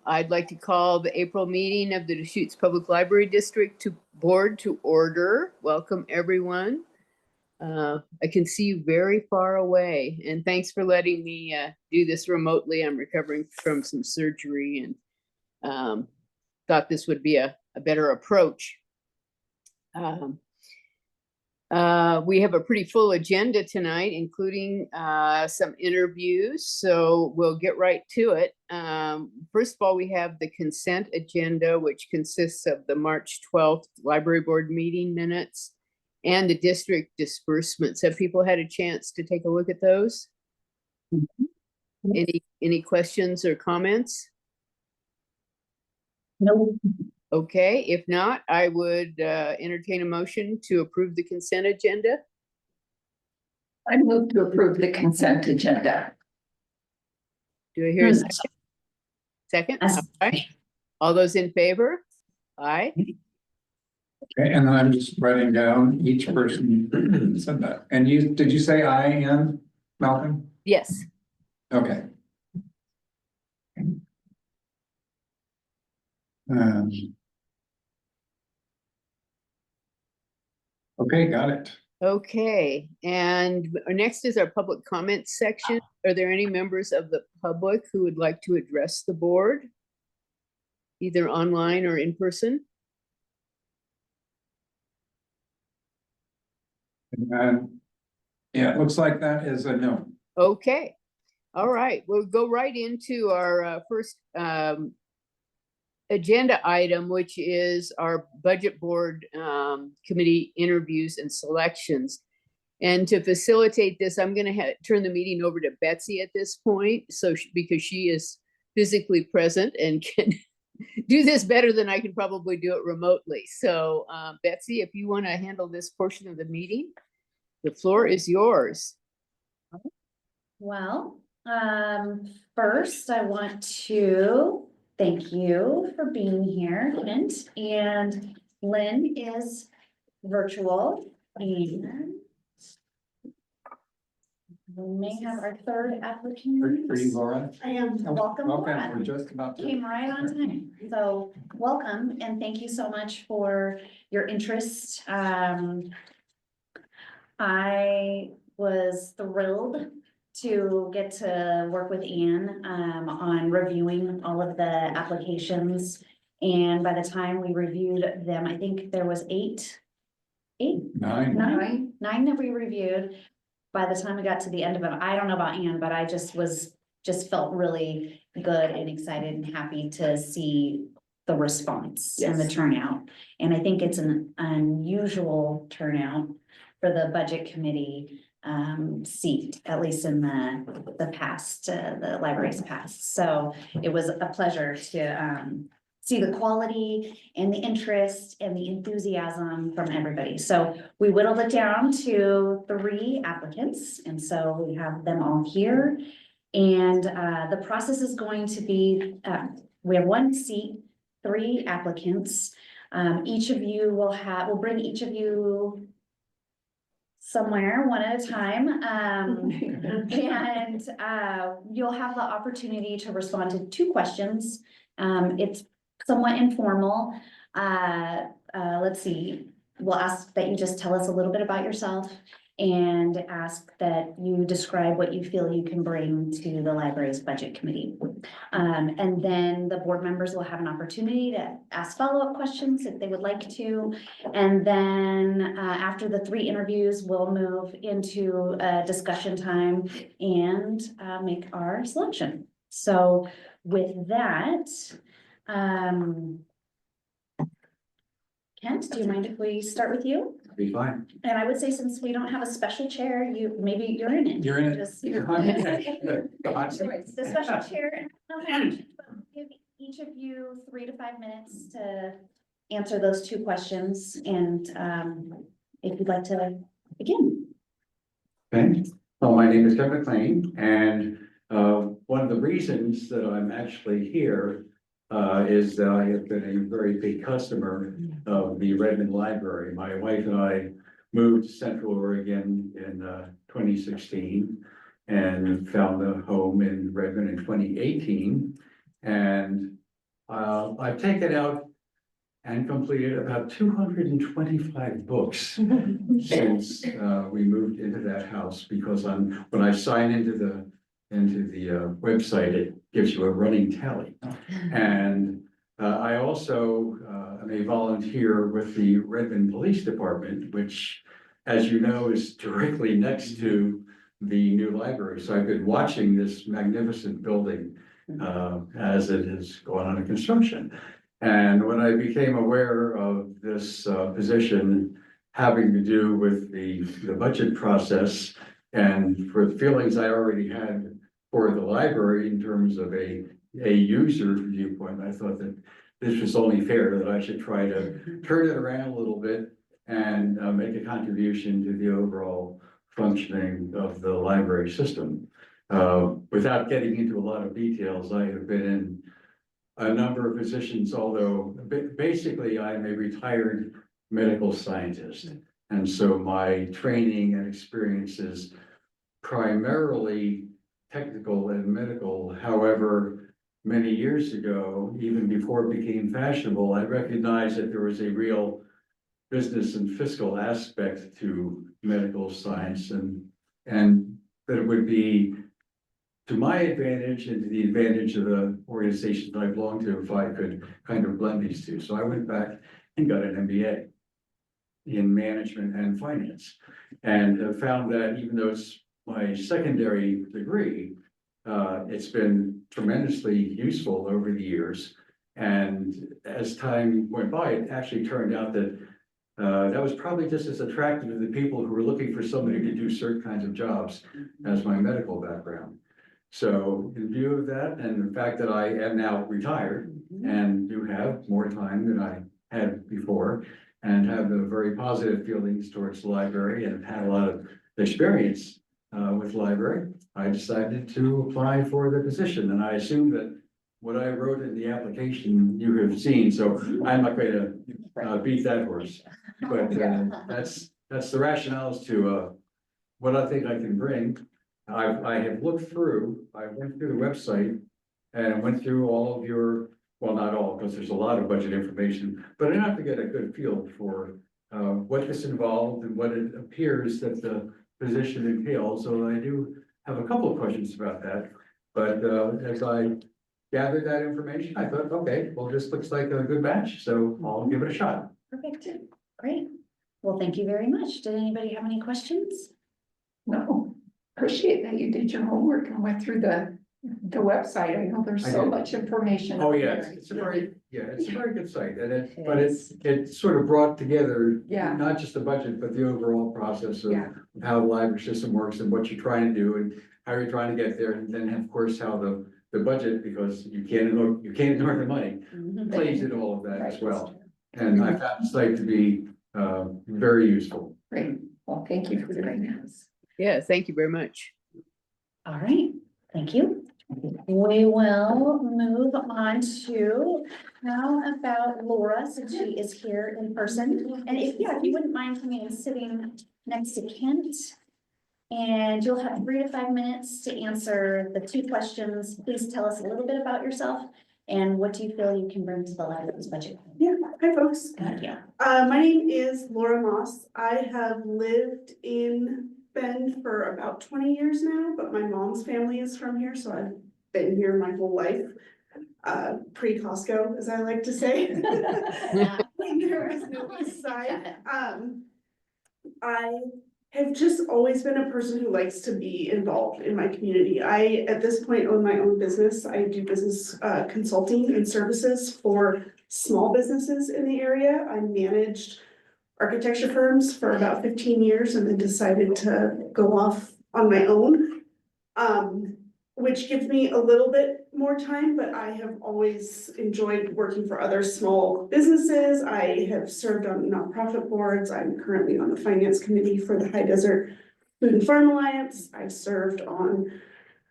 I'd like to call the April meeting of the Deschutes Public Library District Board to order. Welcome, everyone. I can see you very far away, and thanks for letting me do this remotely. I'm recovering from some surgery and thought this would be a better approach. We have a pretty full agenda tonight, including some interviews, so we'll get right to it. First of all, we have the consent agenda, which consists of the March 12th Library Board meeting minutes and the district disbursements. Have people had a chance to take a look at those? Mm-hmm. Any questions or comments? No. Okay, if not, I would entertain a motion to approve the consent agenda. I move to approve the consent agenda. Do I hear a second? Second? All right. All those in favor? Aye. Okay, and I'm just writing down each person said that. And did you say aye, Ann, Malcolm? Yes. Okay. Okay, got it. Okay, and next is our public comment section. Are there any members of the public who would like to address the board, either online or in person? Yeah, it looks like that is a no. Okay, all right, we'll go right into our first agenda item, which is our budget board committee interviews and selections. And to facilitate this, I'm going to turn the meeting over to Betsy at this point, because she is physically present and can do this better than I can probably do it remotely. So Betsy, if you want to handle this portion of the meeting, the floor is yours. Well, first I want to thank you for being here, Kent, and Lynn is virtual, and we may have our third applicant. Are you Laura? I am. Welcome, Laura. We're just about to. Came right on time. So welcome, and thank you so much for your interest. I was thrilled to get to work with Ann on reviewing all of the applications. And by the time we reviewed them, I think there was nine that we reviewed. By the time we got to the end of it, I don't know about Ann, but I just felt really good and excited and happy to see the response. Yes. And the turnout. And I think it's an unusual turnout for the budget committee seat, at least in the past, the library's past. So it was a pleasure to see the quality and the interest and the enthusiasm from everybody. So we whittled it down to 3 applicants, and so we have them all here. And the process is going to be, we have 1 seat, 3 applicants. Each of you we'll bring each of you somewhere one at a time, and you'll have the opportunity to respond to 2 questions. It's somewhat informal. Let's see, we'll ask that you just tell us a little bit about yourself and ask that you describe what you feel you can bring to the library's budget committee. And then the board members will have an opportunity to ask follow-up questions if they would like to. And then after the 3 interviews, we'll move into a discussion time and make our selection. So with that, Kent, do you mind if we start with you? Be fine. And I would say, since we don't have a special chair, maybe you're in it. You're in it. Just, The the special chair. Give each of you 3 to 5 minutes to answer those 2 questions. And if you'd like to begin. Okay. Well, my name is Kevin McLean, and one of the reasons that I'm actually here is that I have been a very big customer of the Redmond Library. My wife and I moved to Central Oregon in 2016 and found a home in Redmond in 2018. And I've taken out and completed about 225 books since we moved into that house, because when I sign into the website, it gives you a running tally. And I also am a volunteer with the Redmond Police Department, which, as you know, is directly next to the new library. So I've been watching this magnificent building as it has gone under construction. And when I became aware of this position having to do with the budget process, and for the feelings I already had for the library in terms of a user viewpoint, I thought that this was only fair that I should try to turn it around a little bit and make a contribution to the overall functioning of the library system. Without getting into a lot of details, I have been in a number of positions, although basically I'm a retired medical scientist. And so my training and experience is primarily technical and medical. However, many years ago, even before it became fashionable, I recognized that there was a real business and fiscal aspect to medical science, and that it would be to my advantage and to the advantage of the organization that I belong to if I could kind of blend these two. So I went back and got an MBA in management and finance, and have found that even though it's my secondary degree, it's been tremendously useful over the years. And as time went by, it actually turned out that that was probably just as attractive to the people who were looking for somebody to do certain kinds of jobs as my medical background. So in view of that, and the fact that I am now retired and do have more time than I had before, and have a very positive feelings towards the library and had a lot of experience with library, I decided to apply for the position. And I assume that what I wrote in the application you have seen, so I'm not going to beat that horse. But that's the rationales to what I think I can bring. I have looked through, I went through the website and went through all of your, well, not all, because there's a lot of budget information, but enough to get a good feel for what this involved and what it appears that the position entails. So I do have a couple of questions about that. But as I gathered that information, I thought, okay, well, this looks like a good match, so I'll give it a shot. Perfect, great. Well, thank you very much. Did anybody have any questions? No, appreciate that you did your homework and went through the website. I know there's I so did. much information. Oh, out yeah, there. it's a very good site, and It but is. it sort of brought together Yeah. not just the budget, but the overall process of Yeah. how the library system works and what you're trying to do and how you're trying to get there, and then of course how the budget, because you can't ignore the money, plays into all of that as well. And I found the site to be very useful. Great. Well, thank you for doing this. Yeah, thank you very much. All right, thank you. We will move on to, how about Laura, since she is here in person? And if you wouldn't mind coming and sitting next to Kent. And you'll have 3 to 5 minutes to answer the 2 questions. Please tell us a little bit about yourself and what do you feel you can bring to the library's budget? Yeah, hi folks. Thank you. My name is Laura Moss. I have lived in Bend for about 20 years now, but my mom's family is from here, so I've been here my whole life. Pre-Costco, as I like to say. When there was no east side. I have just always been a person who likes to be involved in my community. I, at this point, own my own business. I do business consulting and services for small businesses in the area. I managed architecture firms for about 15 years and then decided to go off on my own, which gives me a little bit more time, but I have always enjoyed working for other small businesses. I have served on nonprofit boards. I'm currently on the finance committee for the High Desert Food and Farm Alliance. I've served on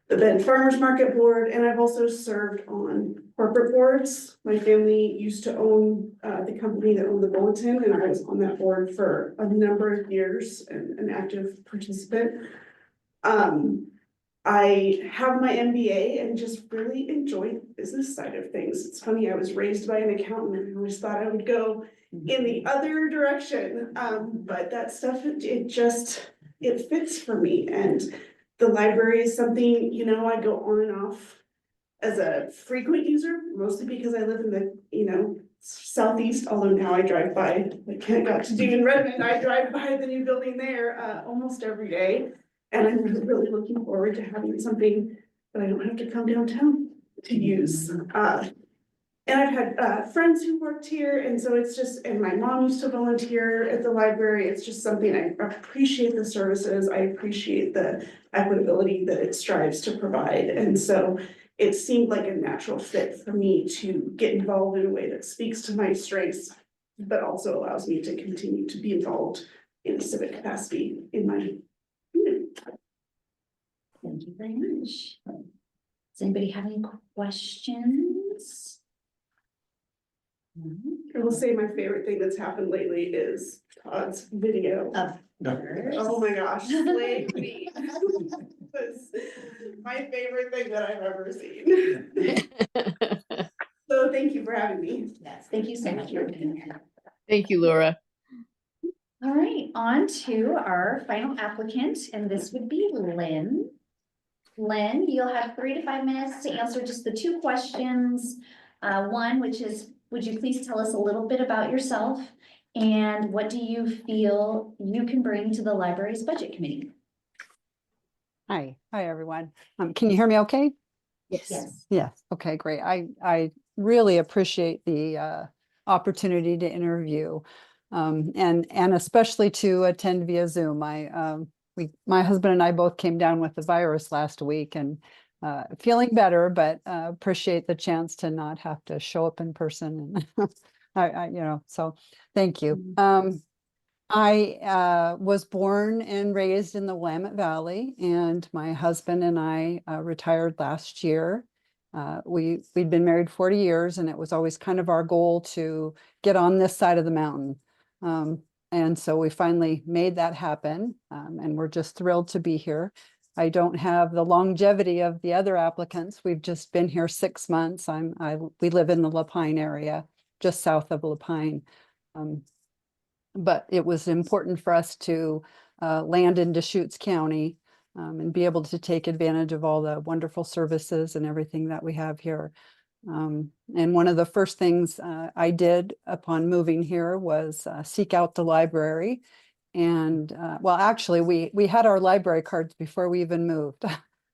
the Bend Farmers Market Board, and I've also served on corporate boards. My family used to own the company that owned the Bulletin, and I was on that board for a number of years and an active participant. I have my MBA and just really enjoy the business side of things. It's funny, I was raised by an accountant and I always thought I would go in the other direction. But that stuff, it fits for me. And the library is something, you know, I go on and off as a frequent user, mostly because I live in the, you know, southeast, although now I drive by, like Kent got to do in Redmond, I drive by the new building there, almost every day. And I'm really looking forward to having something that I don't have to come downtown to use. And I've had friends who worked here, and so it's just, and my mom used to volunteer at the library. It's just something I appreciate the services. I appreciate the equitability that it strives to provide. And so it seemed like a natural fit for me to get involved in a way that speaks to my strengths, but also allows me to continue to be involved in a civic capacity in my community. Thank you very much. Does anybody have any questions? I will say my favorite thing that's happened lately is Todd's video. Of course. Oh my gosh, slay me. Was my favorite thing that I've ever seen. So thank you for having me. Yes, thank you so much for being here. Thank you, Laura. All right, on to our final applicant, and this would be Lynn. Lynn, you'll have 3 to 5 minutes to answer just the 2 questions. One, which is, would you please tell us a little bit about yourself and what do you feel you can bring to the library's budget committee? Hi, everyone. Can you hear me okay? Yes. Yes. Okay, great. I really appreciate the opportunity to interview and especially to attend via Zoom. My husband and I both came down with the virus last week and feeling better, but appreciate the chance to not have to show up in person. And so thank you. I was born and raised in the Willamette Valley, and my husband and I retired last year. We'd been married 40 years, and it was always kind of our goal to get on this side of the mountain. And so we finally made that happen, and we're just thrilled to be here. I don't have the longevity of the other applicants. We've just been here 6 months. We live in the Lapine area, just south of Lapine. But it was important for us to land in Deschutes County and be able to take advantage of all the wonderful services and everything that we have here. And one of the first things I did upon moving here was seek out the library. And well, actually, we had our library cards before we even moved.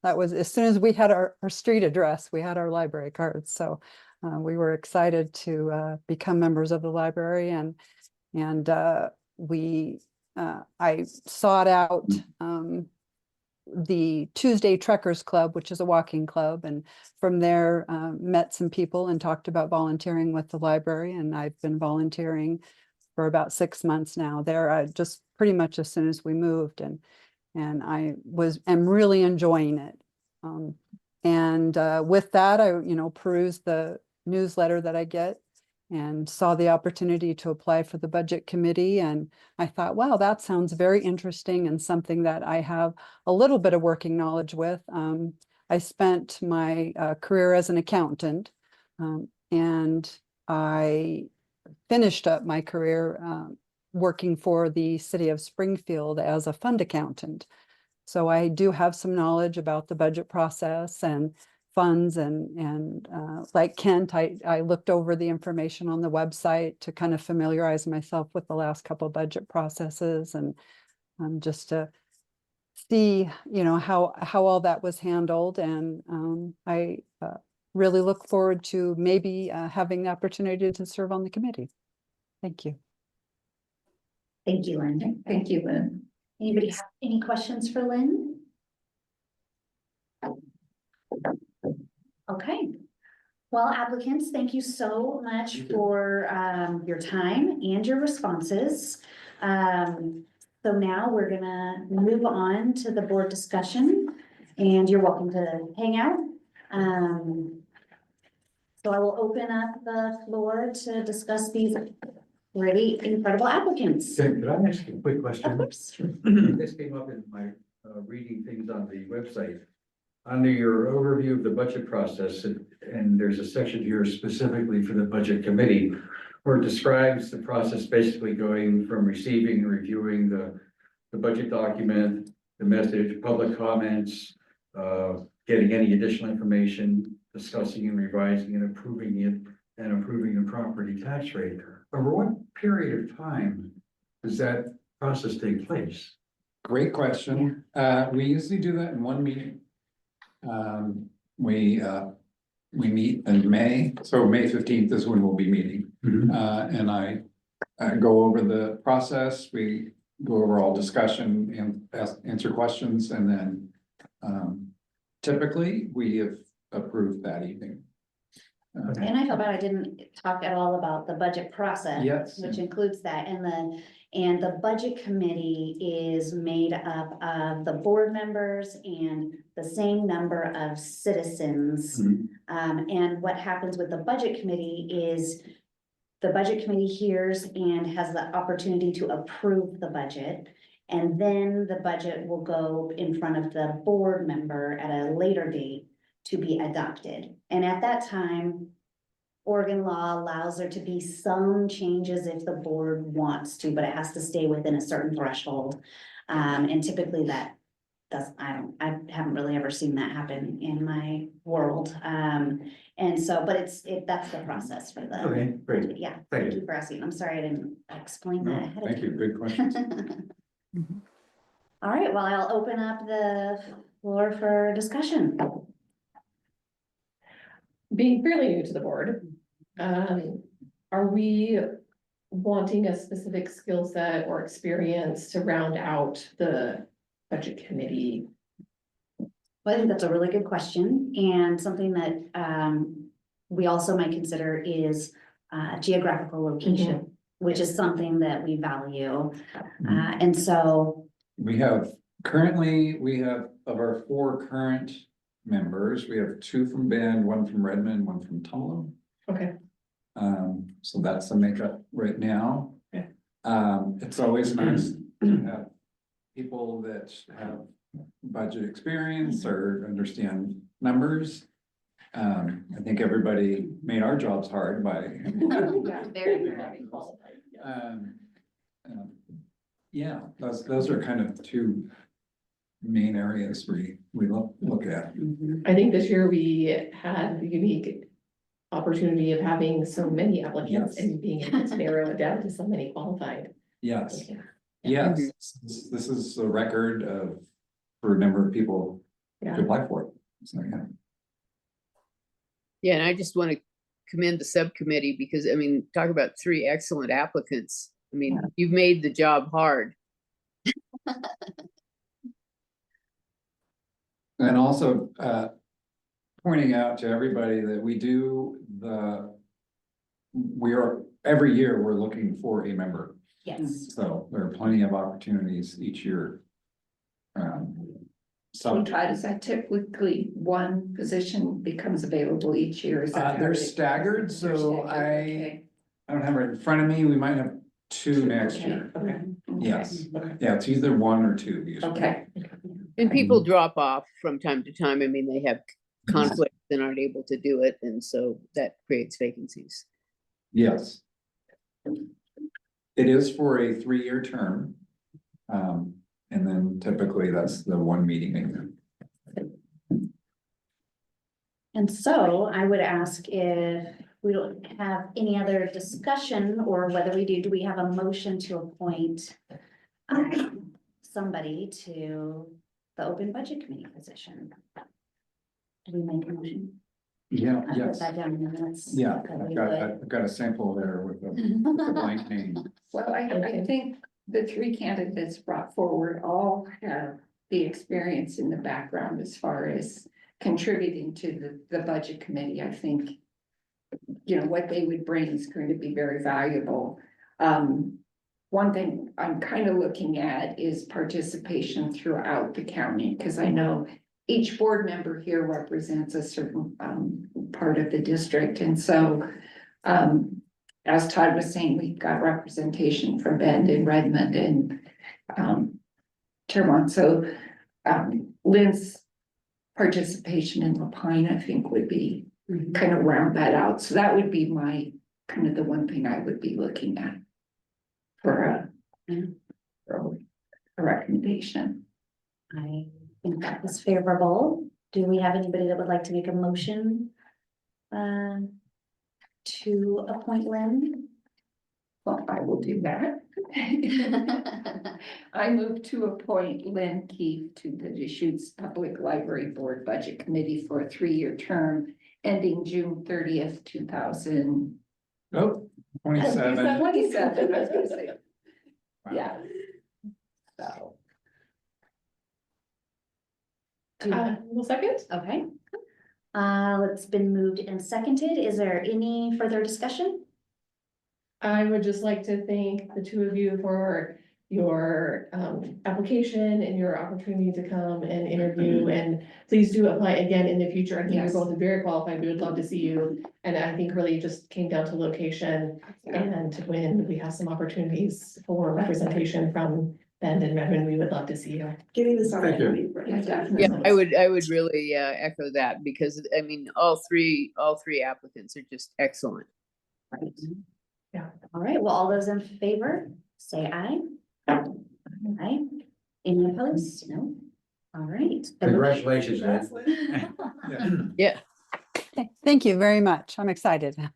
That was as soon as we had our street address, we had our library cards. So we were excited to become members of the library, and I sought out the Tuesday Trekkers Club, which is a walking club, and from there met some people and talked about volunteering with the library, and I've been volunteering for about 6 months now there, just pretty much as soon as we moved, and am really enjoying it. With that, I perused the newsletter that I get and saw the opportunity to apply for the budget committee. And I thought, wow, that sounds very interesting and something that I have a little bit of working knowledge with. I spent my career as an accountant, and I finished up my career working for the city of Springfield as a fund accountant. So I do have some knowledge about the budget process and funds, and like Kent, I looked over the information on the website to kind of familiarize myself with the last couple of budget processes, and just to see, how all that was handled. And I really look forward to maybe having the opportunity to serve on the committee. Thank you. Thank you, Lynn. Thank you, Lynn. Anybody have any questions for Lynn? Okay. Well, applicants, thank you so much for your time and your responses. So now we're gonna move on to the board discussion, and you're welcome to hang out. So I will open up the floor to discuss these really incredible applicants. Okay, could I ask you a quick question? Of course. This came up in my reading things on the website. under your overview of the budget process, and there's a section here specifically for the budget committee, where it describes the process basically going from receiving and reviewing the budget document, the message, public comments, getting any additional information, discussing and revising and approving it, and approving the property tax rate. Over what period of time does that process take place? Great question. We usually do that in one meeting. We meet in May, so May 15th is when we'll be meeting. And I go over the process, we go over all discussion and answer questions, and then typically we have approved that evening. And I felt bad, I didn't talk at all about the budget process. Yes. Which includes that, and the budget committee is made up of the board members and the same number of citizens. And what happens with the budget committee is the budget committee hears and has the opportunity to approve the budget. And then the budget will go in front of the board member at a later date to be adopted. And at that time, Oregon law allows there to be some changes if the board wants to, but it has to stay within a certain threshold. And typically I haven't really ever seen that happen in my world. And so, but that's the process for the. Okay, great. Yeah, Thank thank you. you for asking. I'm sorry I didn't explain that No, ahead of thank you, time. good questions. All right, well, I'll open up the floor for discussion. Being fairly new to the board, are we wanting a specific skill set or experience to round out the budget committee? Well, I think that's a really good question, and something that we also might consider is geographical location, which is something that we value. And so We have of our 4 current members, we have 2 from Bend, 1 from Redmond, 1 from Tumalo. Okay. So that's the makeup right now. Okay. It's always nice to have people that have budget experience or understand numbers. I think everybody made our jobs hard by. Yeah, those are kind of the 2 main areas we look at. I think this year we had the unique opportunity of having so many applicants Yes. and being able to narrow it down to so many qualified. Yes, Yeah. yes, this is a record for a number of people to Yeah. apply for it. So, yeah. Yeah, and I just want to commend the subcommittee because, I mean, talk about 3 excellent applicants. I mean, you've made the job hard. And also, pointing out to everybody that every year we're looking for a member. yes, So there are plenty of opportunities each year. So Is that typically one position becomes available each year? Is that how they're it- staggered, They're so staggered, I okay. don't have it in front of me. We might have 2 next year. Okay. Yes, Okay. yeah, it's either 1 or 2 usually. Okay. And people drop off from time to time. I mean, they have conflicts and aren't able to do it. And so that creates vacancies. Yes. It is for a 3-year term. And then typically that's the 1 meeting. and so I would ask if we don't have any other discussion, or whether we do we have a motion to appoint somebody to the open budget committee position? Do we make a motion? Yeah, I put yes. that down in the minutes. Yeah, that we I've would. got a sample there with a blank name. Well, I think the 3 candidates brought forward all have the experience in the background as far as contributing to the budget committee. I think, what they would bring is going to be very valuable. One thing I'm kind of looking at is participation throughout the county, because I know each board member here represents a certain part of the district. And so, as Todd was saying, we've got representation from Bend and Redmond and Termont. So Lynn's participation in Lapine, I think would be kind of round that out. So that would be my, kind of the one thing I would be looking at for a recommendation. I think that was favorable. Do we have anybody that would like to make a motion? To appoint Lynn? Well, I will do that. I move to appoint Lynn Keefe to the Deschutes Public Library Board Budget Committee for a 3-year term ending June 30th, 2000. Oh, 27. 27, I was gonna say. Wow. Yeah. So, Well, second? Okay. It's been moved and seconded. Is there any further discussion? I would just like to thank the two of you for your application and your opportunity to come and interview, and please do apply again in the future. I think you're Yes. both very qualified. We would love to see you. And I think really it just came down to location and when we have some opportunities for representation from Bend and Redmond, we would love to see you. Getting this on. Thank you. Yeah, definitely. Yeah, I would really echo that because I mean, all three applicants are just excellent. Right. Yeah. All right, well, all those in favor, say aye. Aye. Any opposed? No? All right. Congratulations, Ed. Yeah. Okay, thank you very much. I'm excited. All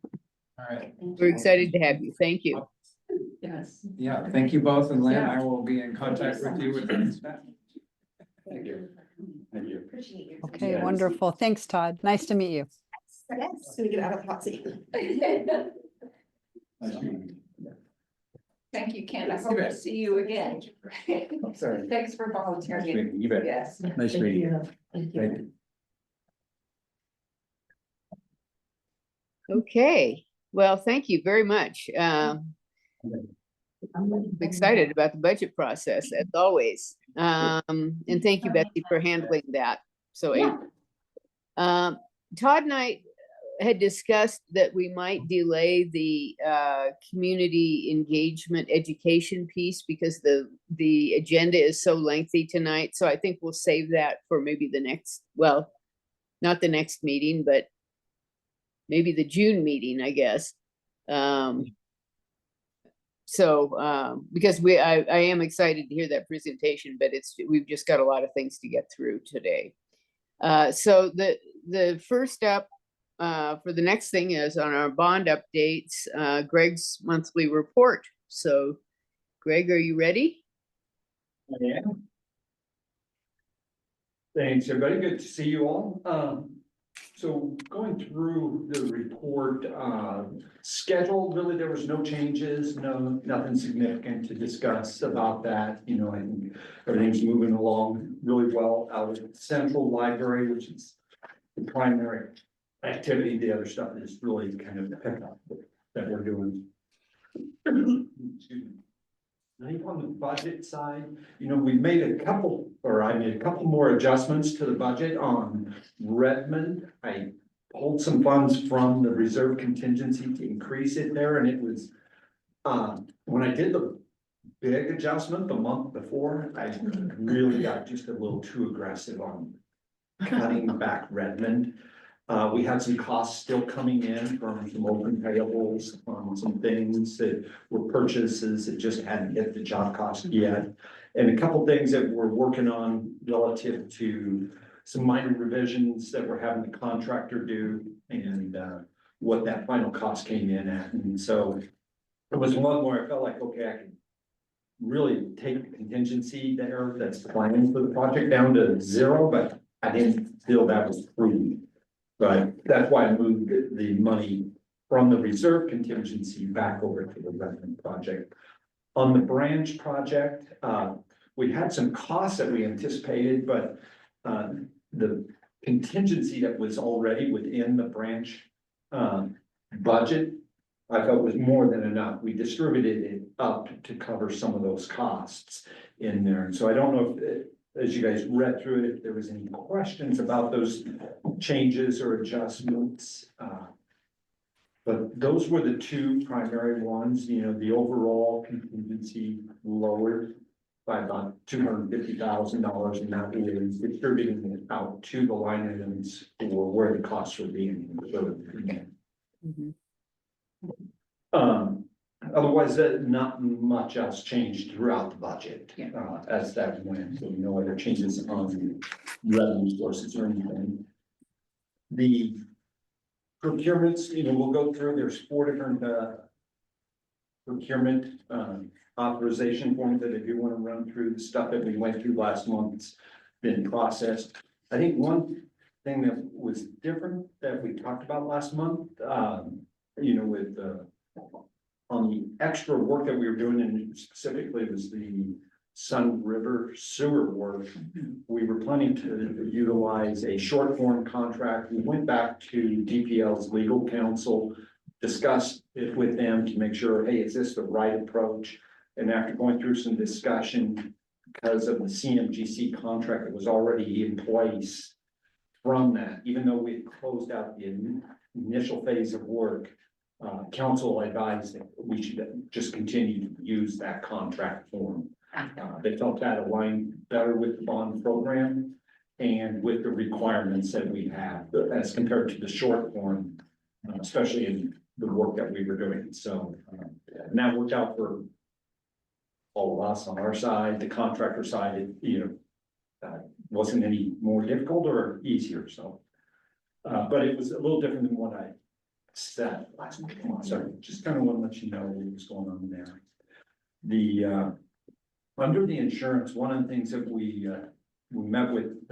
right. We're excited to have you. Thank you. yes. Yeah, thank you both, and Lynn, Yeah. I will be in contact with you with the staff. Thank you. Thank you. Appreciate your. Okay, Yes. wonderful. Thanks, Todd. Nice to meet you. Yes. Just gonna get out of the hot seat. Nice meeting you. Thank you, Ken. I hope to see you again. I'm sorry. Thanks for Nice volunteering. meeting you. You bet. Yes. Nice Thank meeting you. you. Thank you. Thank you. Okay, well, thank you very much. I'm excited about the budget process as always. And thank you, Betsy, for handling that. So, Yeah. Todd and I had discussed that we might delay the community engagement education piece because the agenda is so lengthy tonight. So I think we'll save that for maybe the next, well, not the next meeting, but maybe the June meeting, I guess. Because I am excited to hear that presentation, but we've just got a lot of things to get through today. So the first up for the next thing is on our bond updates, Greg's monthly report. So Greg, are you ready? Yeah. Thanks, everybody. Good to see you all. So going through the report, schedule, really, there was no changes, nothing significant to discuss about that. You know, I think everything's moving along really well out of Central Library, which is the primary activity. The other stuff is really kind of the pickup that we're doing. Excuse me. I think on the budget side, you know, we made a couple, or I made a couple more adjustments to the budget on Redmond. I pulled some funds from the reserve contingency to increase it there, and it was, when I did the big adjustment the month before, I really got just a little too aggressive on cutting back Redmond. We had some costs still coming in from some open payables on some things that were purchases that just hadn't hit the job cost yet. And a couple things that we're working on relative to some minor revisions that we're having the contractor do and what that final cost came in at. And so it was one where I felt like, okay, I can really take the contingency there that's planned for the project down to 0, but I didn't feel that was prudent. But that's why I moved the money from the reserve contingency back over to the Redmond project. On the branch project, we had some costs that we anticipated, but the contingency that was already within the branch budget, I felt was more than enough. We distributed it up to cover some of those costs in there. And so I don't know if as you guys read through it, if there was any questions about those changes or adjustments. But those were the 2 primary ones, you know, the overall contingency lowered, and then the branch contingency, you know, the cost of the branch project, we had some costs that we anticipated, but the by about $250,000, and that is distributing it out to the line items for where the costs are being incurred. Otherwise, not much else changed throughout the budget, as that went, so no other changes on revenue sources or anything. The procurements, we'll go through, there's 4 different, procurement, authorization forms that if you want to run through the stuff that we went through last month's been processed. I think one thing that was different that we talked about last month, with, on the extra work that we were doing, and specifically was the Sun River sewer work. We were planning to utilize a short form contract. We went back to DPL's legal counsel, discussed it with them to make sure, hey, is this the right approach? And after going through some discussion, because of the CMGC contract that was already in place from that, even though we had closed out the initial phase of work, council advised that we should just continue to use that contract form. They felt that aligned better with the bond program and with the requirements that we have as compared to the short form, especially in the work that we were doing. So, and that worked out for all of us on our side. The contractor side, wasn't any more difficult or easier. So, but it was a little different than what I said last month. So just kind of want to let you know what was going on there. The, under the insurance, one of the things that we met with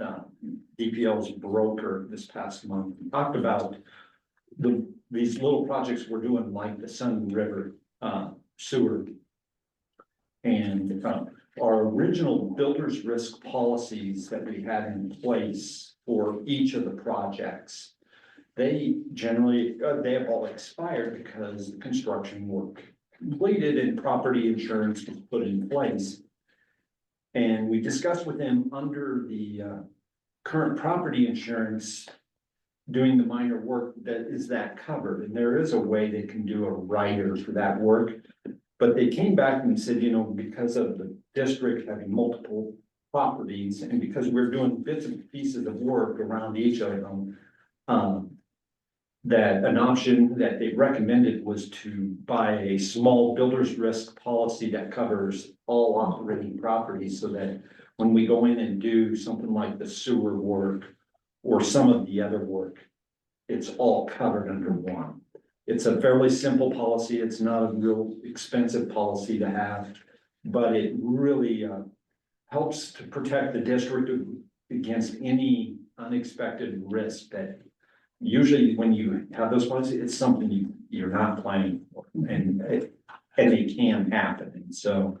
DPL's broker this past month, we talked about these little projects we're doing, like the Sun River sewer. And our original builder's risk policies that we had in place for each of the projects, they generally, they have all expired because the construction work completed and property insurance was put in place. And we discussed with them under the current property insurance, doing the minor work, that covered, and there is a way they can do a rider for that work. But they came back and said, because of the district having multiple properties and because we're doing bits and pieces of work around each of them, that an option that they recommended was to buy a small builder's risk policy that covers all operating properties, so that when we go in and do something like the sewer work or some of the other work, it's all covered under one. It's a fairly simple policy. It's not a real expensive policy to have, but it really helps to protect the district against any unexpected risk that usually when you have those policies, it's something you're not planning for, and it can happen. And so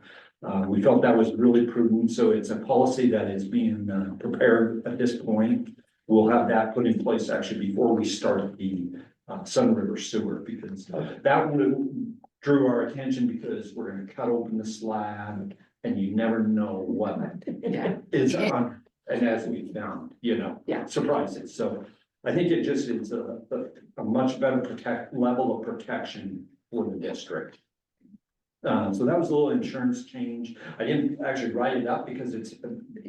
we felt that was really prudent. So it's a policy that is being prepared at this point. We'll have that put in place actually before we start the Sun River sewer, because that one drew our attention because we're going to cut open the slab and you never know what is on. And as we found, surprises. So I think it just is a much better level of protection for the district. So that was a little insurance change. I didn't actually write it up because it's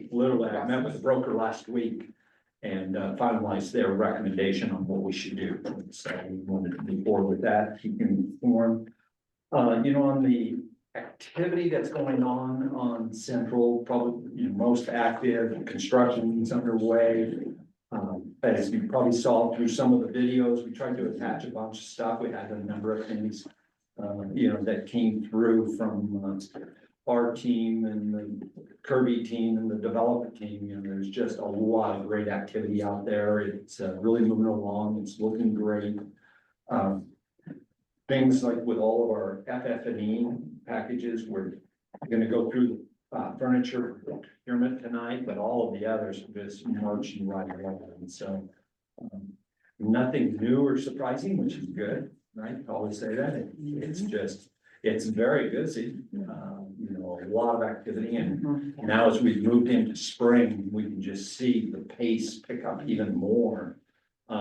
literally, I met with the broker last week and finalized their recommendation on what we should do. So we wanted to move forward with that, keep you informed. On the activity that's going on Central, probably most active, construction's underway. As you probably saw through some of the videos, we tried to attach a bunch of stuff. We had a number of things, that came through from our team and the Kirby team and the development team. There's just a lot of great activity out there. It's really moving along. It's looking great. Things like with all of our FF&E packages, we're going to go through the furniture procurement tonight, but all of the others are just marching right along. And so nothing new or surprising, which is good, right? I always say that. It's very busy, a lot of activity. And now as we've moved into spring, we can just see the pace pick up even more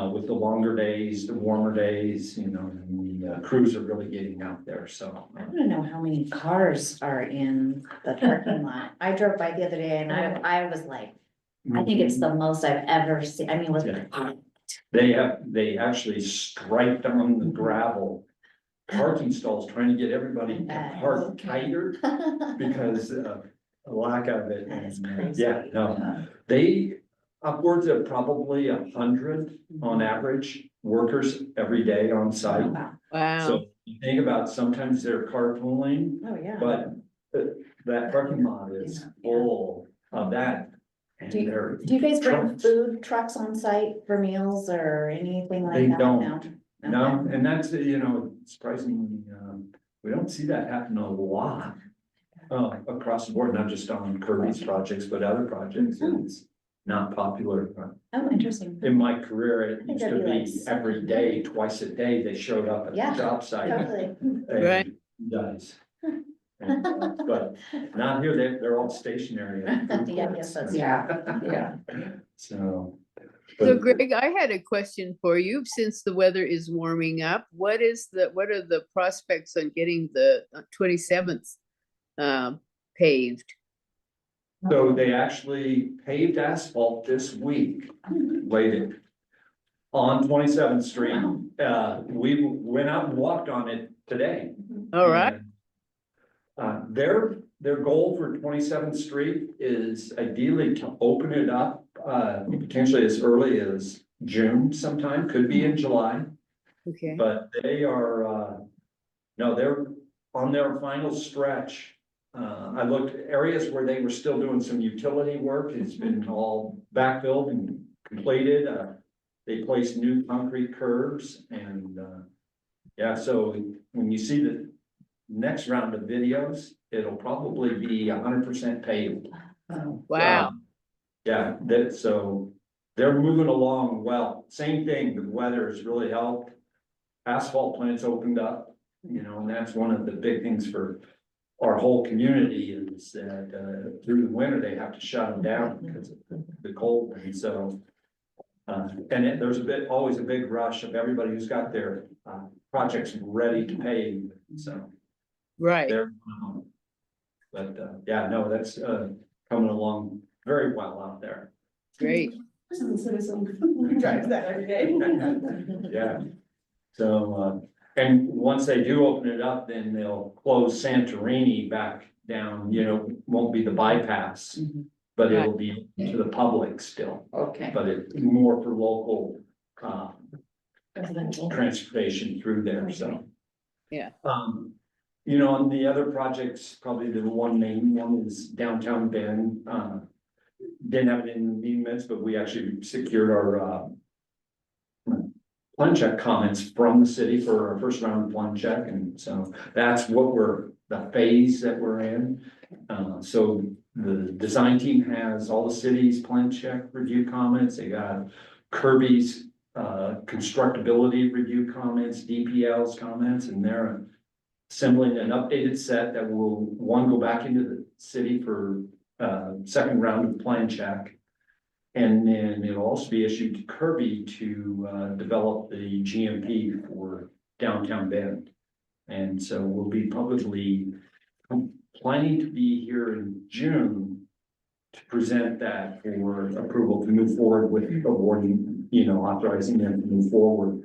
with the longer days, the warmer days, you know, and the crews are really getting out there, so. I wanna know how many cars are in the parking lot. I drove by the other day and I was like, I think it's the most I've ever seen. I mean, it was Yeah. They actually striped on the gravel parking stalls, trying to get everybody to park tighter because of a lack of it. That is And, crazy. Yeah, no, they upwards of probably 100 on average workers every day on site. Wow. Wow. So you think about sometimes they're carpooling, Oh, yeah. but that parking lot is full of that. And Do you- they're Do you guys bring trucks. food trucks on site for meals or anything like They that? don't. No, Okay. and that's, you know, surprisingly, we don't see that happen a lot. Across the board, not just on Kirby's projects, but other projects, it's not popular. Oh, interesting. In my career, it think used to that'd be be like so every day, twice a day, they showed up at Yeah, the job site. Totally. Right. And Guys. But not here, they're all stationary. at food Yeah, courts. yes, that's- Yeah. So. So but- Greg, I had a question for you. Since the weather is warming up, what are the prospects on getting the 27th paved? So they actually paved asphalt this week, laid it on 27th Street. We went out and walked on it today. All right, And, their goal for 27th Street is ideally to open it up, potentially as early as June sometime, could be in July. okay. But they are, no, they're on their final stretch. I looked at areas where they were still doing some utility work. It's been all backfilled and completed. They placed new concrete curbs and, yeah, so when you see the next round of videos, it'll probably be 100% paved. Wow, Yeah, so they're moving along well. Same thing, the weather has really helped. Asphalt plants opened up, you know, and that's one of the big things for our whole community is that, through the winter, they have to shut them down because of the cold. And so, there's always a big rush of everybody who's got their, projects ready to pave, so. right. They're, but, yeah, no, that's, coming along very well out there. Great. This is a citizen who drives that every day. Yeah. So, and once they do open it up, then they'll close Santorini back down, you know, won't be the bypass. But it'll be to the public still, Okay. but it's more for local, Residential. transportation through there, so. Yeah. You know, and the other projects, probably the one main one is downtown Bend. Didn't have it in the meeting minutes, but we actually secured our, plan check comments from the city for our first round of plan check, and so that's what the phase that we're in. So the design team has all the city's plan check review comments, they got Kirby's constructability review comments, DPL's comments, and they're assembling an updated set that will, one, go back into the city for second round of plan check. And then it'll also be issued to Kirby to develop the GMP for downtown Bend. And so we'll be publicly planning to be here in June to present that for approval to move forward with awarding, you know, authorizing them to move forward.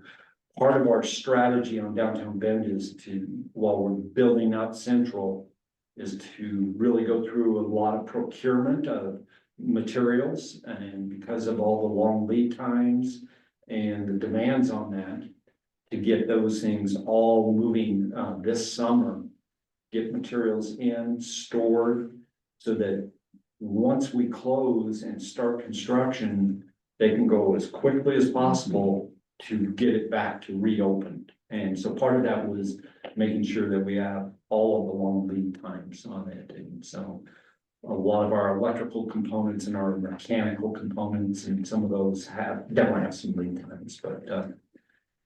Part of our strategy on downtown Bend is to, while we're building out Central, is to really go through a lot of procurement of materials, and because of all the long lead times and the demands on that, to get those things all moving this summer, get materials in, stored, so that once we close and start construction, they can go as quickly as possible to get it back to reopened. And so part of that was making sure that we have all of the long lead times on it, and so a lot of our electrical components and our mechanical components and some of those definitely have some lead times, but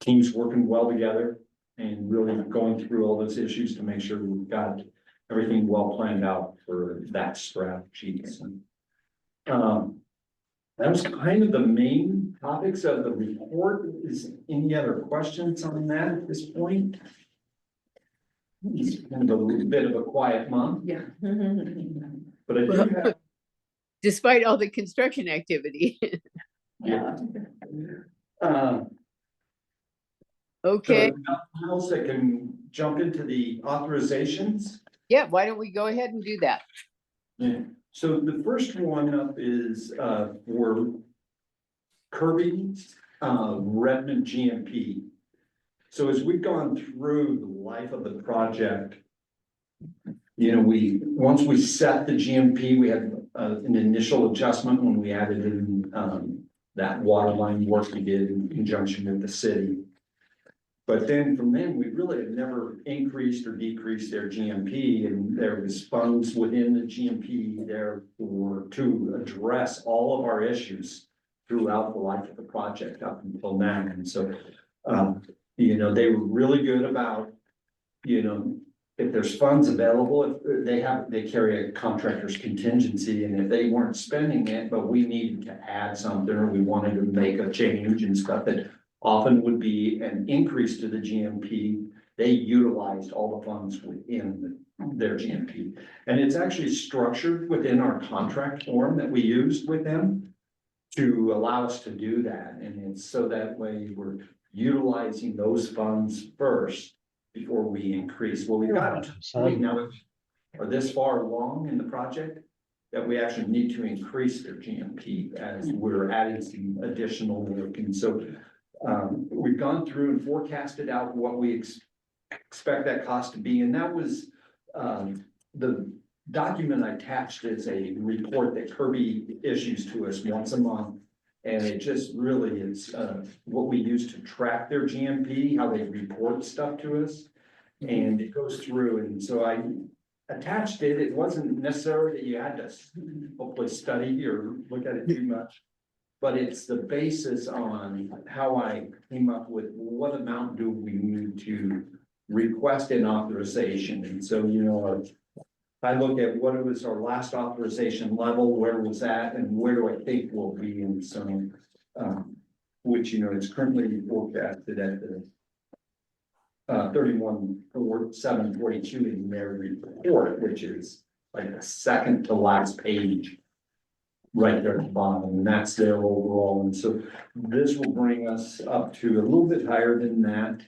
teams working well together and really going through all those issues to make sure we've got everything well planned out for that strategy. So, that was kind of the main topics of the report. Is any other questions on that at this point? It's kind of a little bit of a quiet month, Yeah. but I do Well, have, Despite all the construction activity. yeah. Uh, Okay, So nothing else that can jump into the authorizations? yeah, why don't we go ahead and do that? Yeah, so the first one up is for Kirby's Redmond GMP. So as we've gone through the life of the project, you know, once we set the GMP, we had an initial adjustment when we added in that water line work we did in conjunction with the city. But then from then, we really have never increased or decreased their GMP, and there was funds within the GMP there to address all of our issues throughout the life of the project up until now. And so, you know, they were really good about, you know, if there's funds available, if they carry a contractor's contingency, and if they weren't spending it, but we needed to add something, or we wanted to make a change and stuff that often would be an increase to the GMP, they utilized all the funds within their GMP. And it's actually structured within our contract form that we used with them to allow us to do that. And it's so that way we're utilizing those funds first before we increase. Well, we've got to the point now that are this far along in the project that we actually need to increase their GMP as we're adding some additional work. And so we've gone through and forecasted out what we expect that cost to be, and that was the document I attached is a report that Kirby issues to us once a month, and it just really is what we use to track their GMP, how they report stuff to us, and it goes through. And so I attached it. It wasn't necessarily that you had to hopefully study or look at it too much. But it's the basis on how I came up with what amount do we need to request an authorization. And so, you know, I look at what was our last authorization level, where was that, and where do I think we'll be in some, which, you know, is currently forecasted at the 31,742 in their report, which is like the second to last page. Right there at the bottom, and that's their overall. And so this will bring us up to a little bit higher than that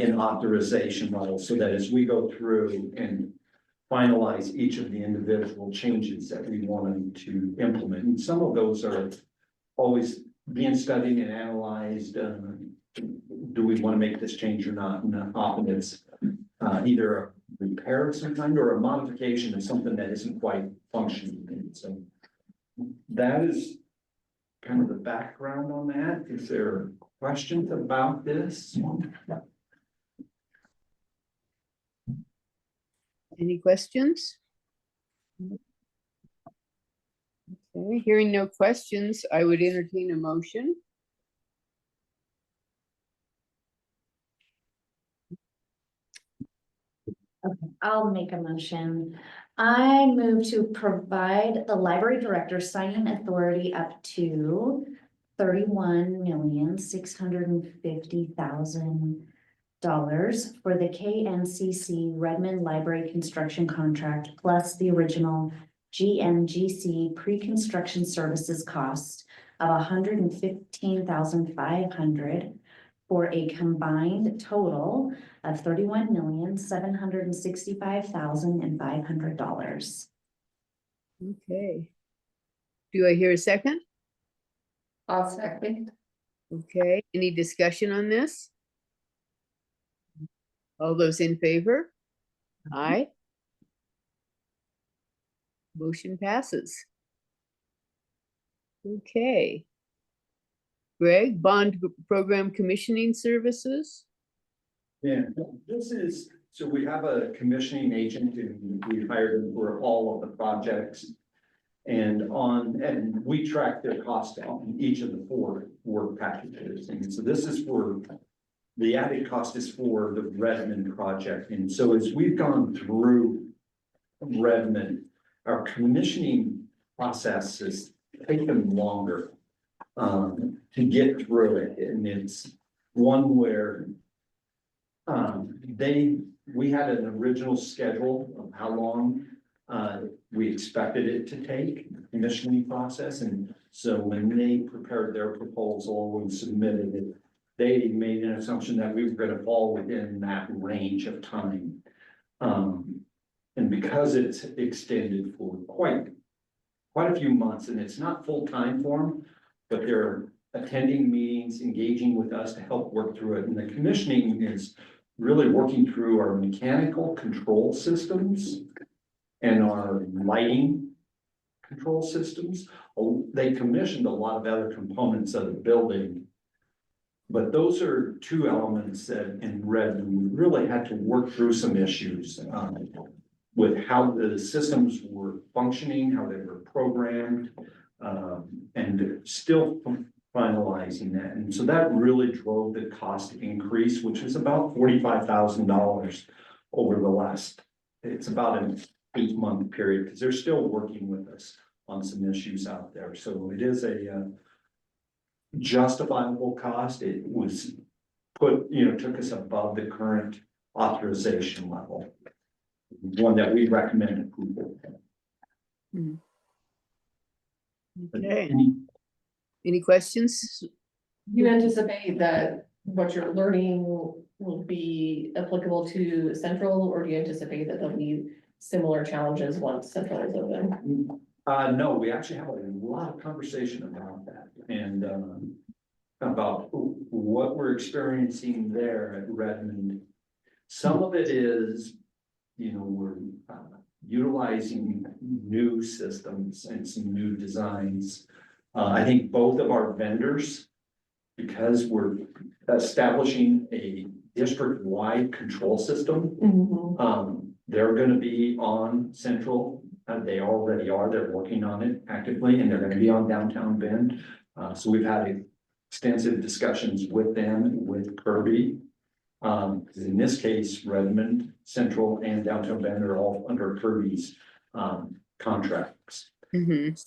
in authorization level, so that as we go through and finalize each of the individual changes that we want to implement, and some of those are always being studied and analyzed. Do we want to make this change or not? And often it's either a repair of some kind or a modification of something that isn't quite functioning. And so that is kind of the background on that. Is there questions about this? Any questions? Okay, hearing no questions, I would entertain a motion. I'll make a motion. I move to provide the library director signing authority up to $31,650,000 for the KNCC Redmond Library Construction Contract plus the original GNGC pre-construction services cost of $115,500 for a combined total of $31,765,500. Okay. Do I hear a second? I'll second. Okay, any discussion on this? All those in favor? Aye. Motion passes. Okay. Greg, bond program commissioning services? Yeah, this is, so we have a commissioning agent and we hired him for all of the projects. And we track their cost on each of the 4 work packages. And so this is for, the added cost is for the Redmond project. And so as we've gone through Redmond, our commissioning process has taken longer. to get through it, and it's one where we had an original schedule of how long we expected it to take, the commissioning process, and so when they prepared their proposal and submitted it, they made an assumption that we were gonna fall within that range of time. And because it's extended for quite a few months, and it's not full-time for them, but they're attending meetings, engaging with us to help work through it, and the commissioning is really working through our mechanical control systems and our lighting control systems. Oh, they commissioned a lot of other components of the building. But those are two elements that in Redmond, we really had to work through some issues with how the systems were functioning, how they were programmed, and still finalizing that. And so that really drove the cost increase, which is about $45,000 over the last, it's about an 8-month period, because they're still working with us on some issues out there. So it is a justifiable cost. It was took us above the current authorization level, one that we recommend approval. Okay. Any questions? You anticipate that what you're learning will be applicable to Central, or do you anticipate that there'll be similar challenges once Central is open? No, we actually have a lot of conversation about that, and about what we're experiencing there at Redmond. Some of it is, we're utilizing new systems and some new designs. I think both of our vendors, because we're establishing a district-wide control system, they're gonna be on Central. They already are, they're working on it actively, and they're gonna be on downtown Bend. So we've had extensive discussions with them, with Kirby. Because in this case, Redmond, Central, and downtown Bend are all under Kirby's contracts. Because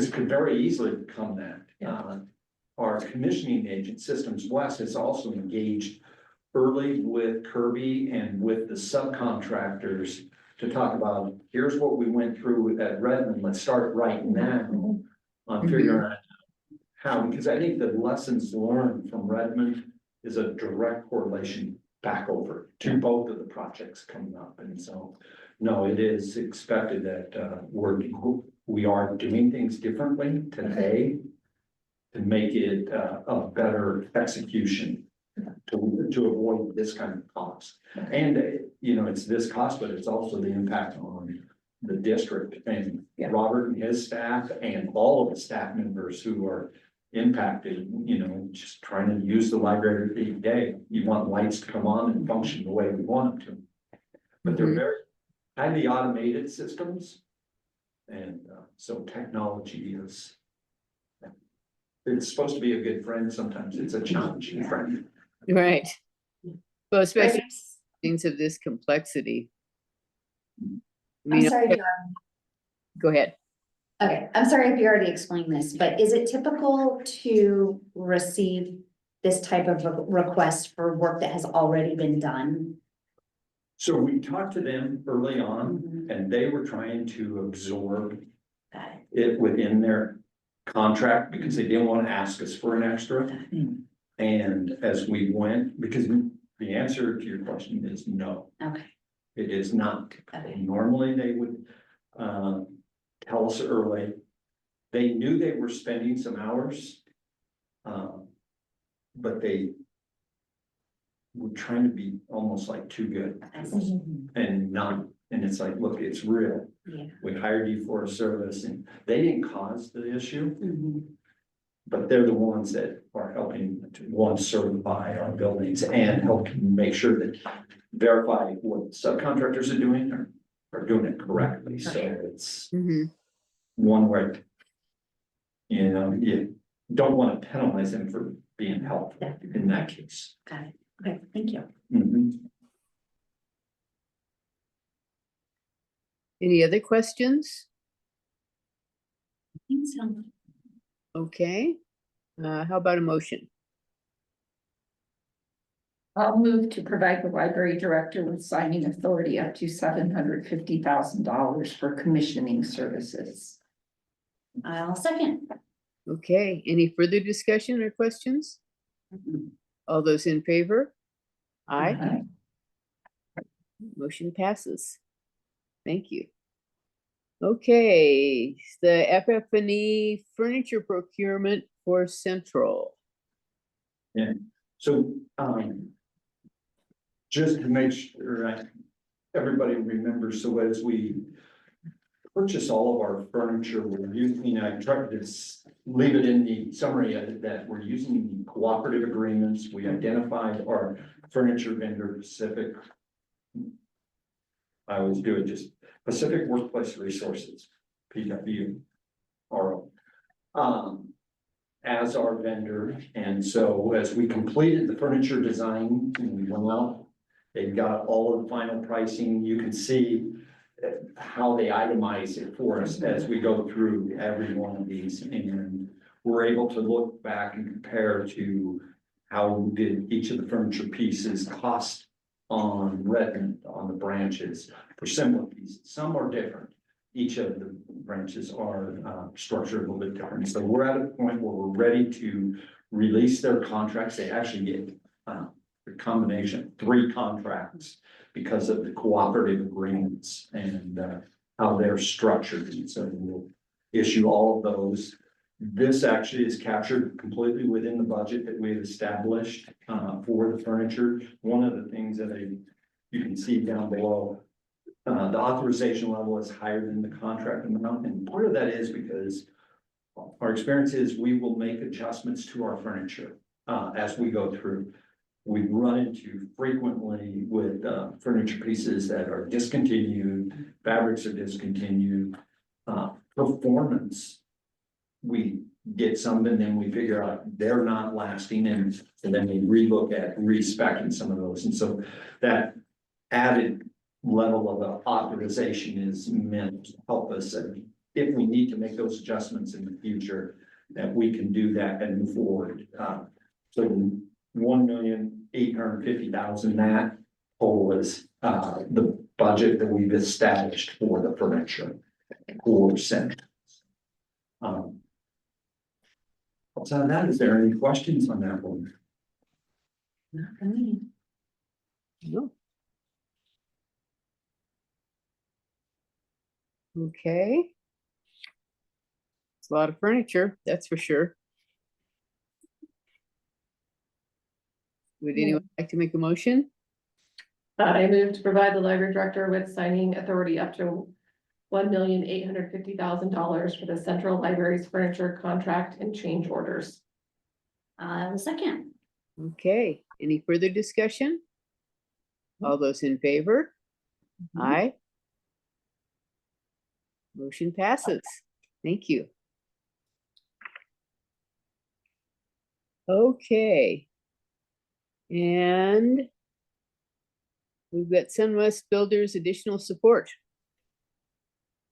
it could very easily become that. Our commissioning agent, Systems West, is also engaged early with Kirby and with the subcontractors to talk about, here's what we went through at Redmond, let's start right now on figuring out how, because I think the lessons learned from Redmond is a direct correlation back over to both of the projects coming up. And so, no, it is expected that we are doing things differently today to make it a better execution to avoid this kind of cost. And, it's this cost, but it's also the impact on the district and Robert and his staff and all of the staff members who are impacted, just trying to use the library every day. You want lights to come on and function the way we want them to. But they're very highly automated systems. And so technology it's supposed to be a good friend. Sometimes it's a challenging friend. Right. Well, especially things of this complexity. I'm sorry, Go ahead. okay, I'm sorry if you already explained this, but is it typical to receive this type of a request for work that has already been done? So we talked to them early on, and they were trying to absorb it within their contract because they didn't want to ask us for an extra. And as we went, because the answer to your question is no. Okay. It is not. Okay. Normally they would tell us early. They knew they were spending some hours. But they were trying to be almost like too good and not, and it's like, look, it's real. Yeah. We hired you for a service, and they didn't cause the issue. But they're the ones that are helping to certify our buildings and help make sure that verify what subcontractors are doing are doing it correctly. So it's one where, you don't want to penalize them for being helpful in that case. Got it. Okay, thank you. Any other questions? I think so. Okay, how about a motion? I'll move to provide the library director with signing authority up to $750,000 for commissioning services. I'll second. Okay, any further discussion or questions? All those in favor? Aye, motion passes. Thank you. Okay, the FF&E furniture procurement for Central. So, just to make sure everybody remembers, so as we purchase all of our furniture, we're using, I tried to leave it in the summary of it, that we're using the cooperative agreements. We identified our furniture vendor Pacific. I always do it just Pacific Workplace Resources, PWRO. As our vendor, and so as we completed the furniture design and we went out, they've got all of the final pricing. You can see how they itemize it for us as we go through every one of these, and we're able to look back and compare to how did each of the furniture pieces cost on Redmond, on the branches for similar pieces. Some are different. Each of the branches are structured a little bit different. So we're at a point where we're ready to release their contracts. They actually get a combination, 3 contracts because of the cooperative agreements and how they're structured. And so we'll issue all of those. This actually is captured completely within the budget that we've established for the furniture. One of the things that you can see down below, the authorization level is higher than the contract amount, and part of that is because our experience is we will make adjustments to our furniture as we go through. We run into frequently with furniture pieces that are discontinued, fabrics are discontinued, performance. We get some and then we figure out they're not lasting, and then we relook at respecting some of those, and so that added level of the authorization is meant to help us, and if we need to make those adjustments in the future, that we can do that and move forward. So $1,850,000, that was the budget that we've established for the furniture for Central. Outside of that, is there any questions on that one? Not for me. No. Okay. It's a lot of furniture, that's for sure. Would anyone like to make a motion? I move to provide the library director with signing authority up to $1,850,000 for the Central Library's furniture contract and change orders. Second. Okay, any further discussion? All those in favor? Aye. Motion passes. Thank you. Okay. And we've got SunWest Builders additional support.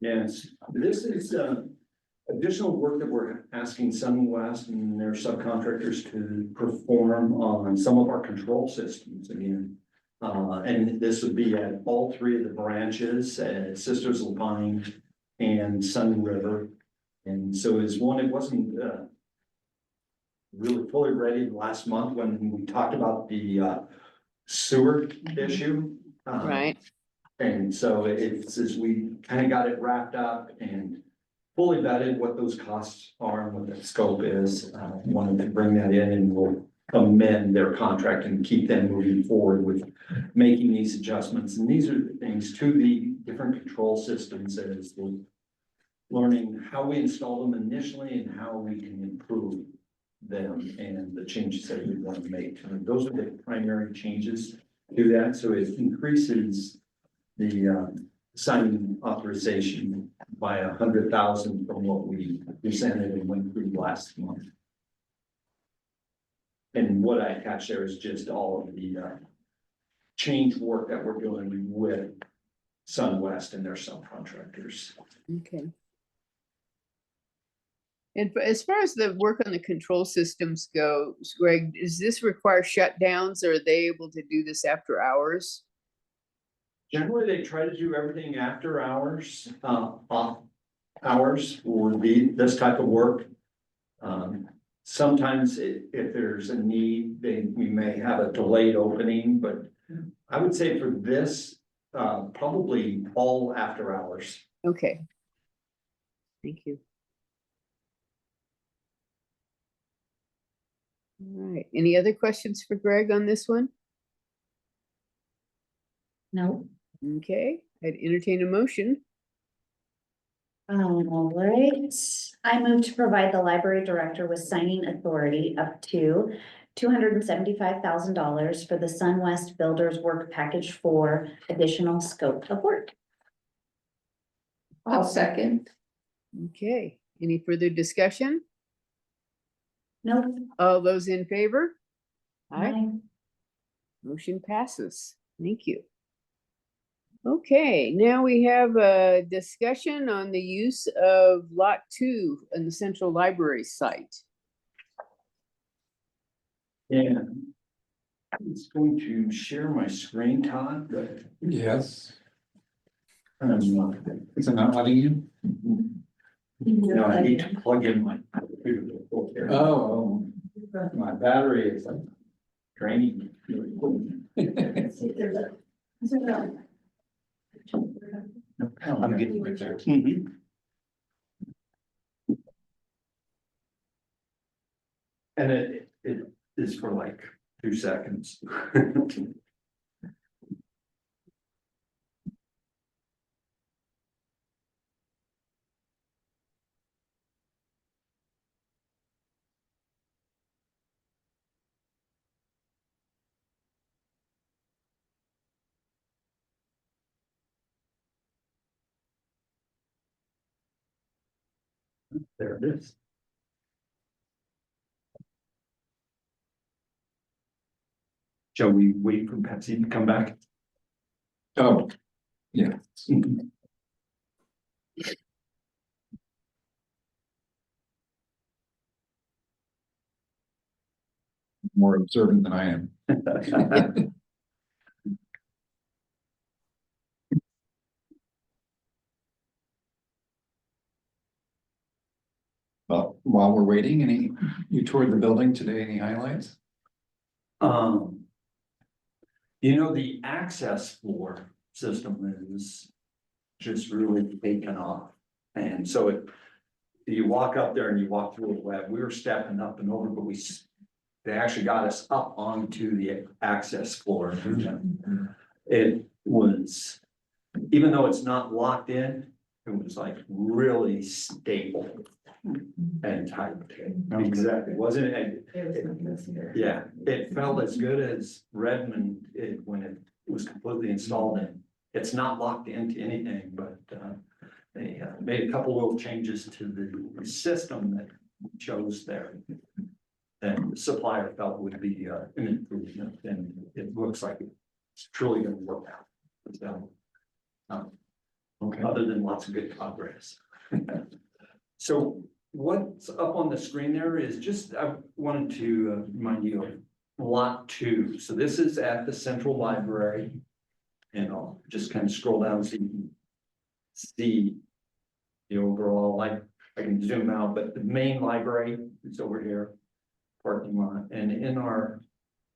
Yes, this is additional work that we're asking SunWest and their subcontractors to perform on some of our control systems again. And this would be at all 3 of the branches at Sisters Lapine and Sun River. And so it wasn't really fully ready last month when we talked about the sewer issue. Right. And so it's as we kind of got it wrapped up and fully vetted what those costs are and what the scope is. Wanted to bring that in, and we'll amend their contract and keep them moving forward with making these adjustments. And these are the things to the different control systems as we're learning how we install them initially and how we can improve them and the changes that we want to make. And those are the primary changes to that. So it increases the signing authorization by 100,000 from what we presented and went through last month. And what I attached there is just all of the change work that we're doing with SunWest and their subcontractors. Okay. And as far as the work on the control systems goes, Greg, does this require shutdowns or are they able to do this after hours? Generally, they try to do everything after hours, off hours for this type of work. Sometimes if there's a need, we may have a delayed opening, but I would say for this, probably all after hours. Okay. Thank you. All right, any other questions for Greg on this one? No. Okay, I'd entertain a motion. All right, I move to provide the library director with signing authority up to $275,000 for the SunWest Builders Work Package 4 additional scope of work. I'll second. Okay, any further discussion? No. All those in favor? Aye, Aye. motion passes. Thank you. Okay, now we have a discussion on the use of Lot 2 in the Central Library site. And I'm just going to share my screen, Todd, but Yes. Is it not letting you? no, I need to plug in my computer. Oh, my battery is like Draining. I'm getting right there. And it is for like 2 seconds. There it is. Shall we wait for Patsy to come back? Oh, yeah. More observant than I am. Well, while we're waiting, you toured the building today, any highlights? You know, the access floor system is just really taken off. And so you walk up there and you walk through a web, we were stepping up and over, but they actually got us up onto the access floor. It was, even though it's not locked in, it was like really stable and tight. Exactly, wasn't it? Yeah, it felt as good as Redmond when it was completely installed in. It's not locked into anything, but they made a couple little changes to the system that we chose there. And the supplier felt would be an improvement, and it looks like it's truly gonna work out. So, Okay. other than lots of good progress. So what's up on the screen there is just, I wanted to remind you of Lot 2. So this is at the Central Library. And I'll just kind of scroll down so you can see the overall, like I can zoom out, but the main library is over here, parking lot. And in our,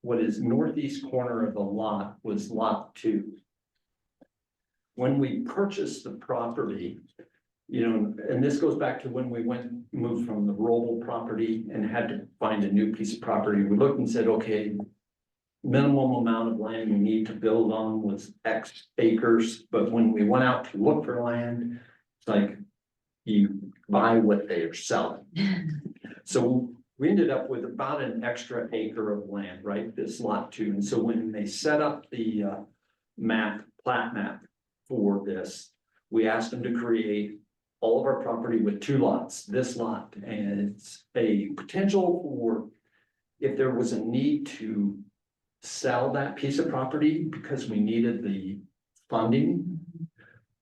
what is northeast corner of the lot was Lot 2. When we purchased the property, you know, and this goes back to when we moved from the rural property and had to find a new piece of property. We looked and said, okay, minimum amount of land we need to build on was X acres. But when we went out to look for land, it's like you buy what they are selling. So we ended up with about an extra acre of land, right? This Lot 2. And so when they set up the plat map for this, we asked them to create all of our property with 2 lots, this lot, and it's a potential for if there was a need to sell that piece of property because we needed the funding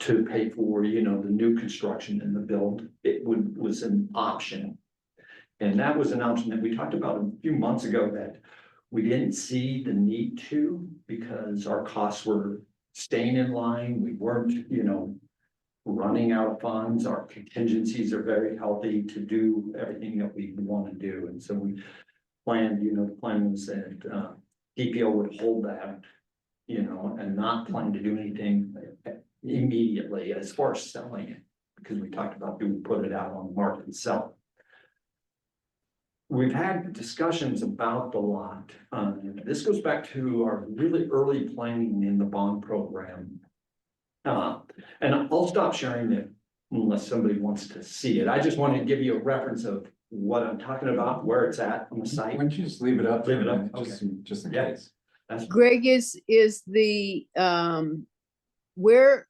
to pay for, you know, the new construction and the build, it was an option And that was an option that we talked about a few months ago that we didn't see the need to because our costs were staying in line. We weren't, running out of funds. Our contingencies are very healthy to do everything that we want to do. And so we planned, the plan was that DPO would hold that, and not plan to do anything immediately as far as selling it. Because we talked about, do we put it out on the market and sell it? We've had discussions about the lot. This goes back to our really early planning in the bond program. And I'll stop sharing it unless somebody wants to see it. I just wanted to give you a reference of what I'm talking about, where it's at on the Why site. don't you just leave it up? Leave it up, Just in Yeah. case. That's Greg, is the, where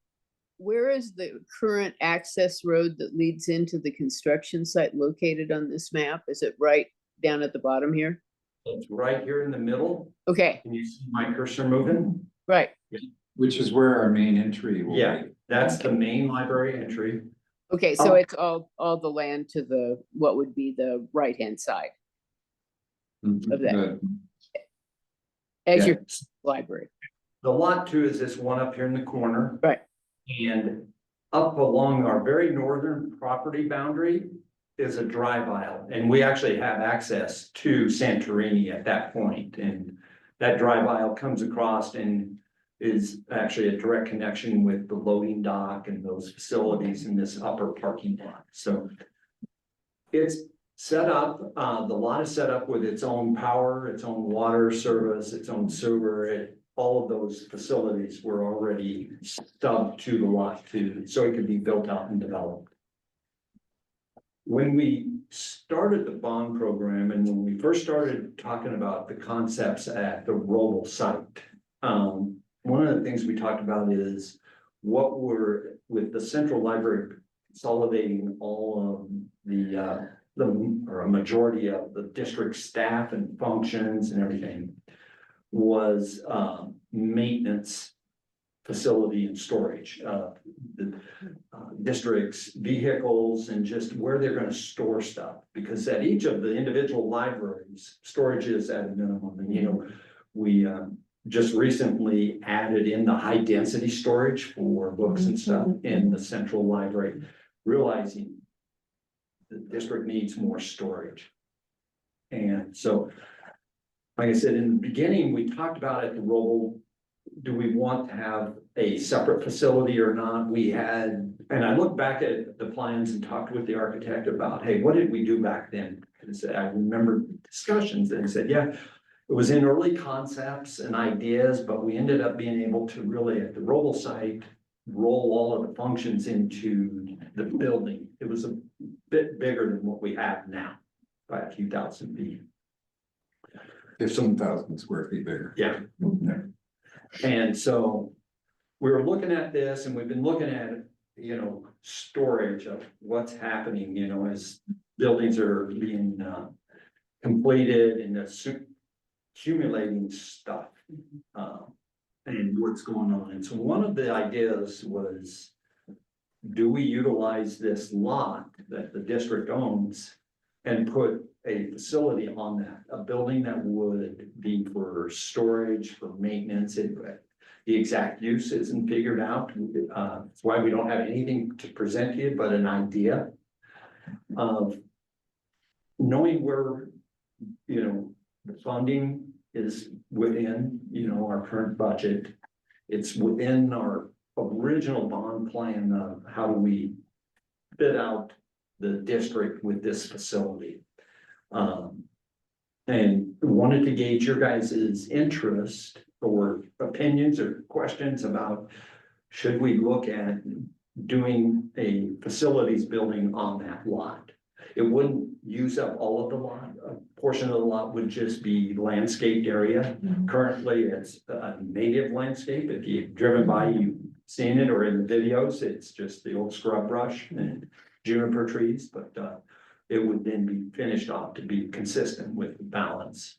is the current access road that leads into the construction site located on this map? Is it right down at the bottom here? it's right here in the middle. Okay, Can you see my cursor moving? right. Which is where our main entry will Yeah. be. That's the main library entry. Okay, so Oh. it's all the land to the, what would be the right-hand side of that. As your Yeah. library. The lot two is this one up here in the corner. Right. And up along our very northern property boundary is a drive aisle. And we actually have access to Santorini at that point. And that drive aisle comes across and is actually a direct connection with the loading dock and those facilities in this upper parking lot. So it's set up, the lot is set up with its own power, its own water service, its own sewer. All of those facilities were already stubbed to the lot too, so it could be built out and developed. When we started the bond program and when we first started talking about the concepts at the Roble site, one of the things we talked about is what were with the central library consolidating all of the or a majority of the district staff and functions and everything was maintenance facility and storage of the district's vehicles and just where they're going to store stuff. Because at each of the individual libraries, storage is at a minimum. And we just recently added in the high density storage for books and stuff in the central library, realizing the district needs more storage. And so, like I said, in the beginning, we talked about at the Roble, do we want to have a separate facility or not? We had, and I looked back at the plans and talked with the architect about, hey, what did we do back then? Because I remember discussions and he said, yeah, it was in early concepts and ideas, but we ended up being able to really at the Roble site, roll all of the functions into the building. It was a bit bigger than what we have now by a few thousand feet. 15,000 square feet bigger. Yeah. And so we were looking at this and we've been looking at, storage of what's happening, as buildings are being completed and accumulating stuff. And what's going on. And so one of the ideas was, do we utilize this lot that the district owns and put a facility on that, a building that would be for storage, for maintenance, and the exact use isn't figured out. That's why we don't have anything to present you, but an idea of knowing where, the funding is within, our current budget. It's within our original bond plan of how do we fit out the district with this facility. And wanted to gauge your guys' interest or opinions or questions about should we look at doing a facilities building on that lot? It wouldn't use up all of the lot. A portion of the lot would just be landscaped area. Currently, it's a native landscape. If you've driven by, you've seen it, or in the videos, it's just the old scrub brush and juniper trees, but it would then be finished off to be consistent with the balance.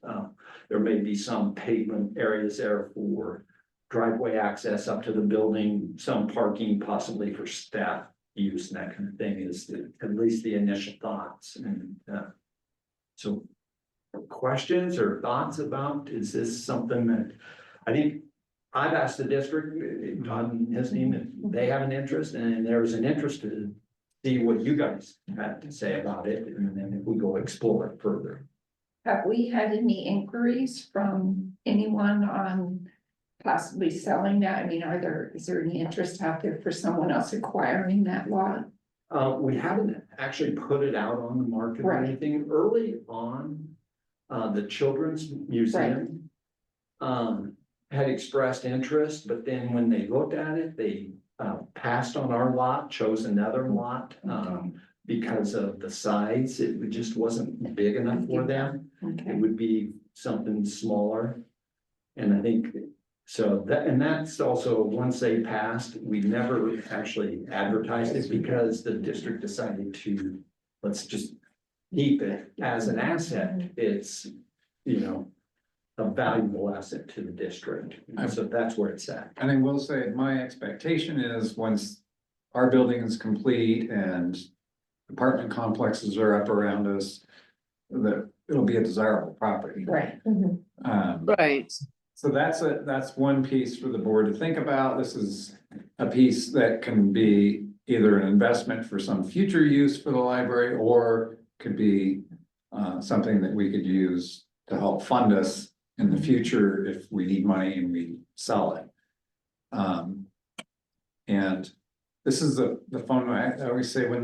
There may be some pavement areas there for driveway access up to the building, some parking possibly for staff use and that kind of thing is at least the initial thoughts. And So questions or thoughts about, is this something that, I think I've asked the district, Todd and his team, if they have an interest, and there's an interest to see what you guys had to say about it, and then if we go explore it further. Have we had any inquiries from anyone on possibly selling that? I mean, is there any interest out there for someone else acquiring that lot? We haven't actually put it out on the market or Right. anything. Early on, the Children's Museum had expressed interest, but then when they looked at it, they passed on our lot, chose another lot. Because of the size, it just wasn't big enough for them. It Okay, would be something smaller. And I think, so that, and that's also, once they passed, we never actually advertised it because the district decided to, let's just keep it as an asset. It's, you know, a valuable asset to the district. And so that's where it's at. And I will say, my expectation is once our building is complete and apartment complexes are up around us, that it'll be a desirable property. right. Right. So that's one piece for the board to think about. This is a piece that can be either an investment for some future use for the library, or could be something that we could use to help fund us in the future if we need money and we sell it. And this is the fun way. I always say when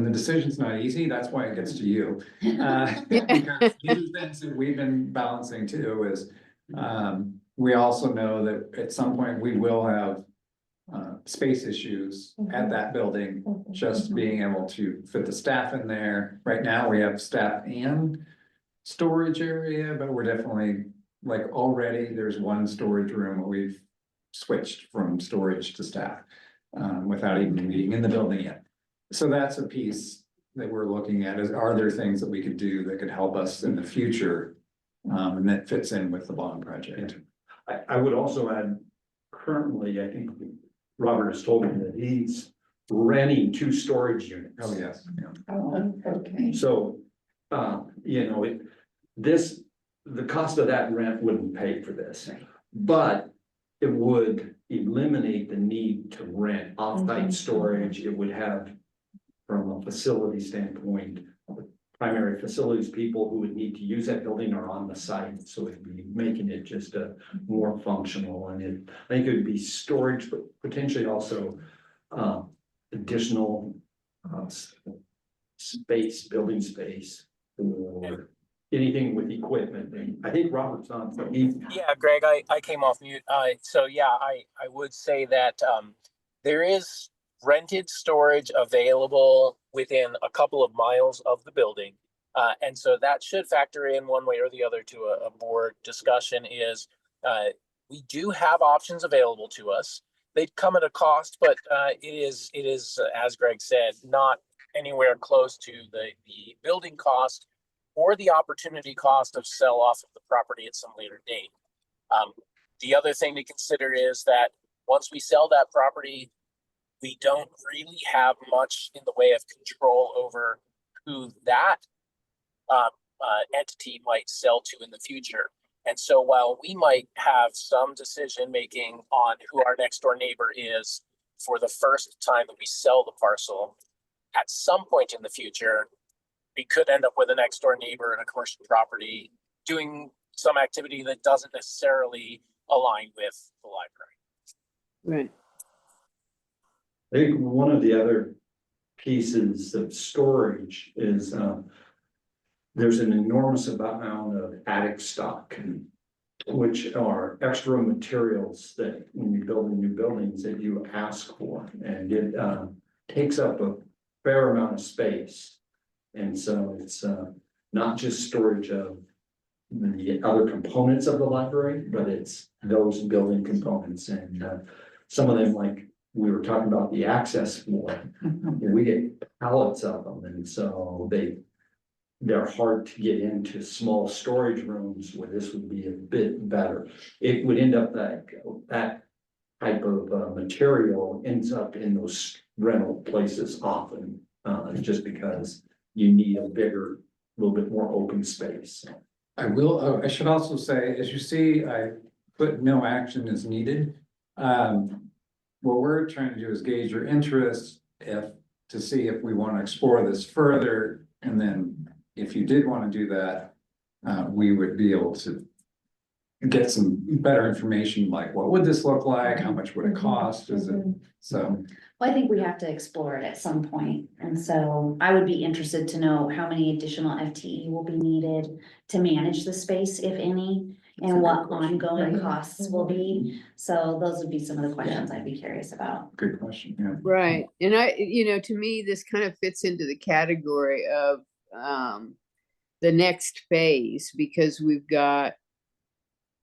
the decision's not easy, that's why it gets to you. Because these are things that we've been balancing too, is we also know that at some point we will have space issues at that building, just being able to fit the staff in there. Right now, we have staff and storage area, but we're definitely, like, already there's one storage room where we've switched from storage to staff without even being in the building yet. So that's a piece that we're looking at, is are there things that we could do that could help us in the future? And that fits in with the bond project. I would also add, currently, I think Robert has told me that he's renting 2 storage units. Oh, yes. Yeah. Oh, okay. So, you know, the cost of that rent wouldn't pay for this, but it would eliminate the need to rent off-site storage. It would have, from a facility standpoint, primary facilities people who would need to use that building are on the site, so it'd be making it just a more functional, and I think it would be storage, but potentially also additional space, building space, or anything with equipment. And I think Robert's on, but Yeah, Greg, I came off mute. So yeah, I would say that there is rented storage available within a couple of miles of the building. And so that should factor in one way or the other to a board discussion. Is we do have options available to us. They'd come at a cost, but it is, as Greg said, not anywhere close to the building cost or the opportunity cost of sell off of the property at some later date. The other thing to consider is that once we sell that property, we don't really have much in the way of control over who that entity might sell to in the future. And so while we might have some decision making on who our next door neighbor is for the first time that we sell the parcel, at some point in the future, we could end up with a next door neighbor in a commercial property doing some activity that doesn't necessarily align with the library. Right. I think one of the other pieces of storage is there's an enormous amount of attic stock, which are extra materials that when you're building new buildings that you ask for, and it takes up a fair amount of space. And so it's not just storage of the other components of the library, but it's those building components, and some of them, like we were talking about the access floor, we get pallets of them, and so they're hard to get into small storage rooms, where this would be a bit better. It would end up that type of material ends up in those rental places often, just because you need a bigger little bit more open space. I will, I should also say, as you see, I put no action is needed. What we're trying to do is gauge your interest to see if we want to explore this further. And then if you did want to do that, we would be able to get some better information, like what would this look like? How much would it cost? Is it, so. Well, I think we have to explore it at some point, and so I would be interested to know how many additional FTE will be needed to manage the space, if any, and what ongoing costs will be. So those would be some of the questions I'd be curious about. Good question, yeah. Right, and to me, this kind of fits into the category of the next phase, because we've got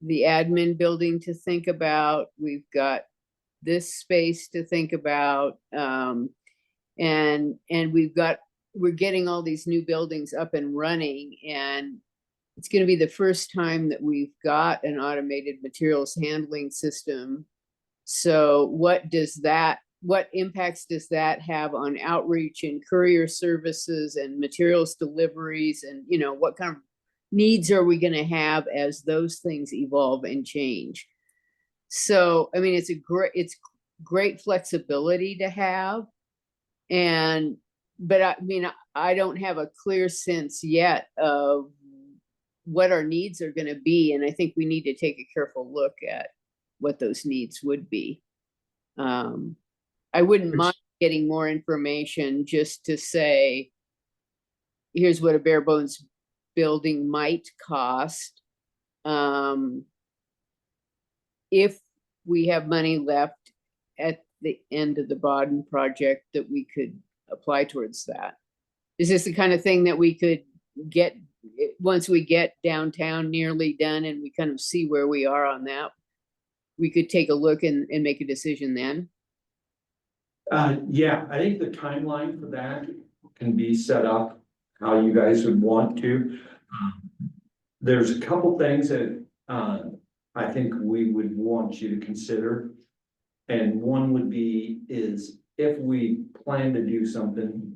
the admin building to think about, we've got this space to think about, and we're getting all these new buildings up and running, and it's going to be the first time that we've got an automated materials handling system. So what impacts does that have on outreach and courier services and materials deliveries, and what kind of needs are we going to have as those things evolve and change? So, I mean, it's great flexibility to have. But I mean, I don't have a clear sense yet of what our needs are going to be. And I think we need to take a careful look at what those needs would be. I wouldn't mind getting more information just to say, here's what a bare bones building might cost. If we have money left at the end of the Baden project that we could apply towards that. Is this the kind of thing that we could get once we get downtown nearly done and we kind of see where we are on that? We could take a look and make a decision then? Yeah, I think the timeline for that can be set up how you guys would want to. There's a couple things that I think we would want you to consider. And one would be is if we plan to do something,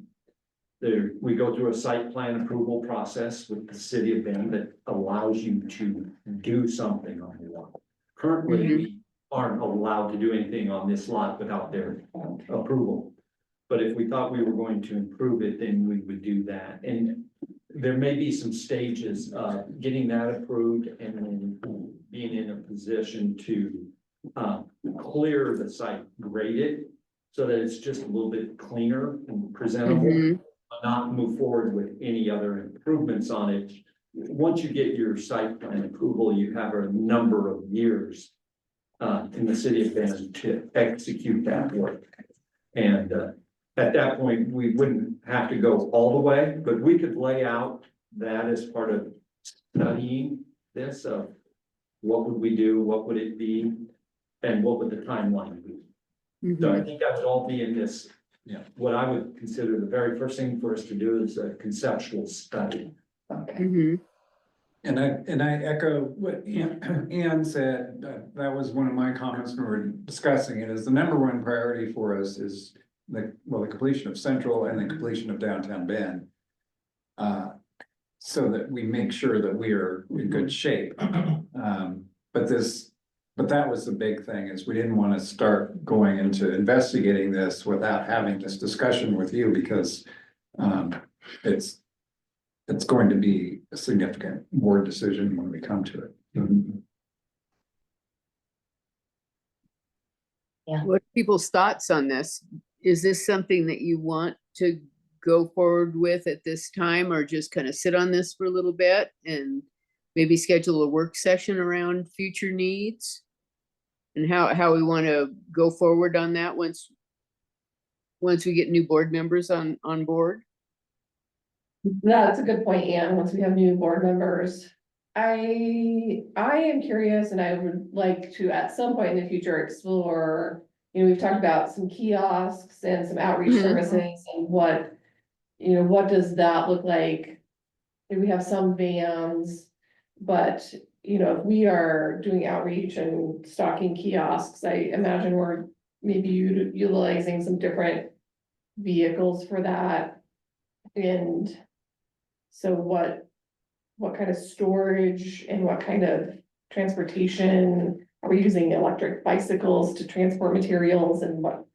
we go through a site plan approval process with the city of Bend that allows you to do something on the lot. Currently, we aren't allowed to do anything on this lot without their approval. But if we thought we were going to improve it, then we would do that. And there may be some stages of getting that approved and then being in a position to clear the site, grade it, so that it's just a little bit cleaner and presentable, but not move forward with any other improvements on it. Once you get your site plan approval, you have a number of years in the city of Bend to execute that work. And at that point, we wouldn't have to go all the way, but we could lay out that as part of studying this of what would we do, what would it be, and what would the timeline be. So I think that would all be in this, what I would consider the very first thing for us to do is a conceptual study. Okay. And I echo what Ann said. That was one of my comments when we were discussing it. Is the number one priority for us is the completion of Central and the completion of downtown Bend. So that we make sure that we are in good shape. But that was the big thing, is we didn't want to start going into investigating this without having this discussion with you, because it's going to be a significant board decision when we come to it. What are people's thoughts on this? Is this something that you want to go forward with at this time, or just kind of sit on this for a little bit and maybe schedule a work session around future needs? And how we want to go forward on that once we get new board members on board? That's a good point, Anne. Once we have new board members, I am curious, and I would like to at some point in the future explore, we've talked about some kiosks and some outreach services, and what does that look like? We have some vans, but if we are doing outreach and stocking kiosks, I imagine we're maybe utilizing some different vehicles for that. And So what kind of storage and what kind of transportation? Are we using electric bicycles to transport materials and what?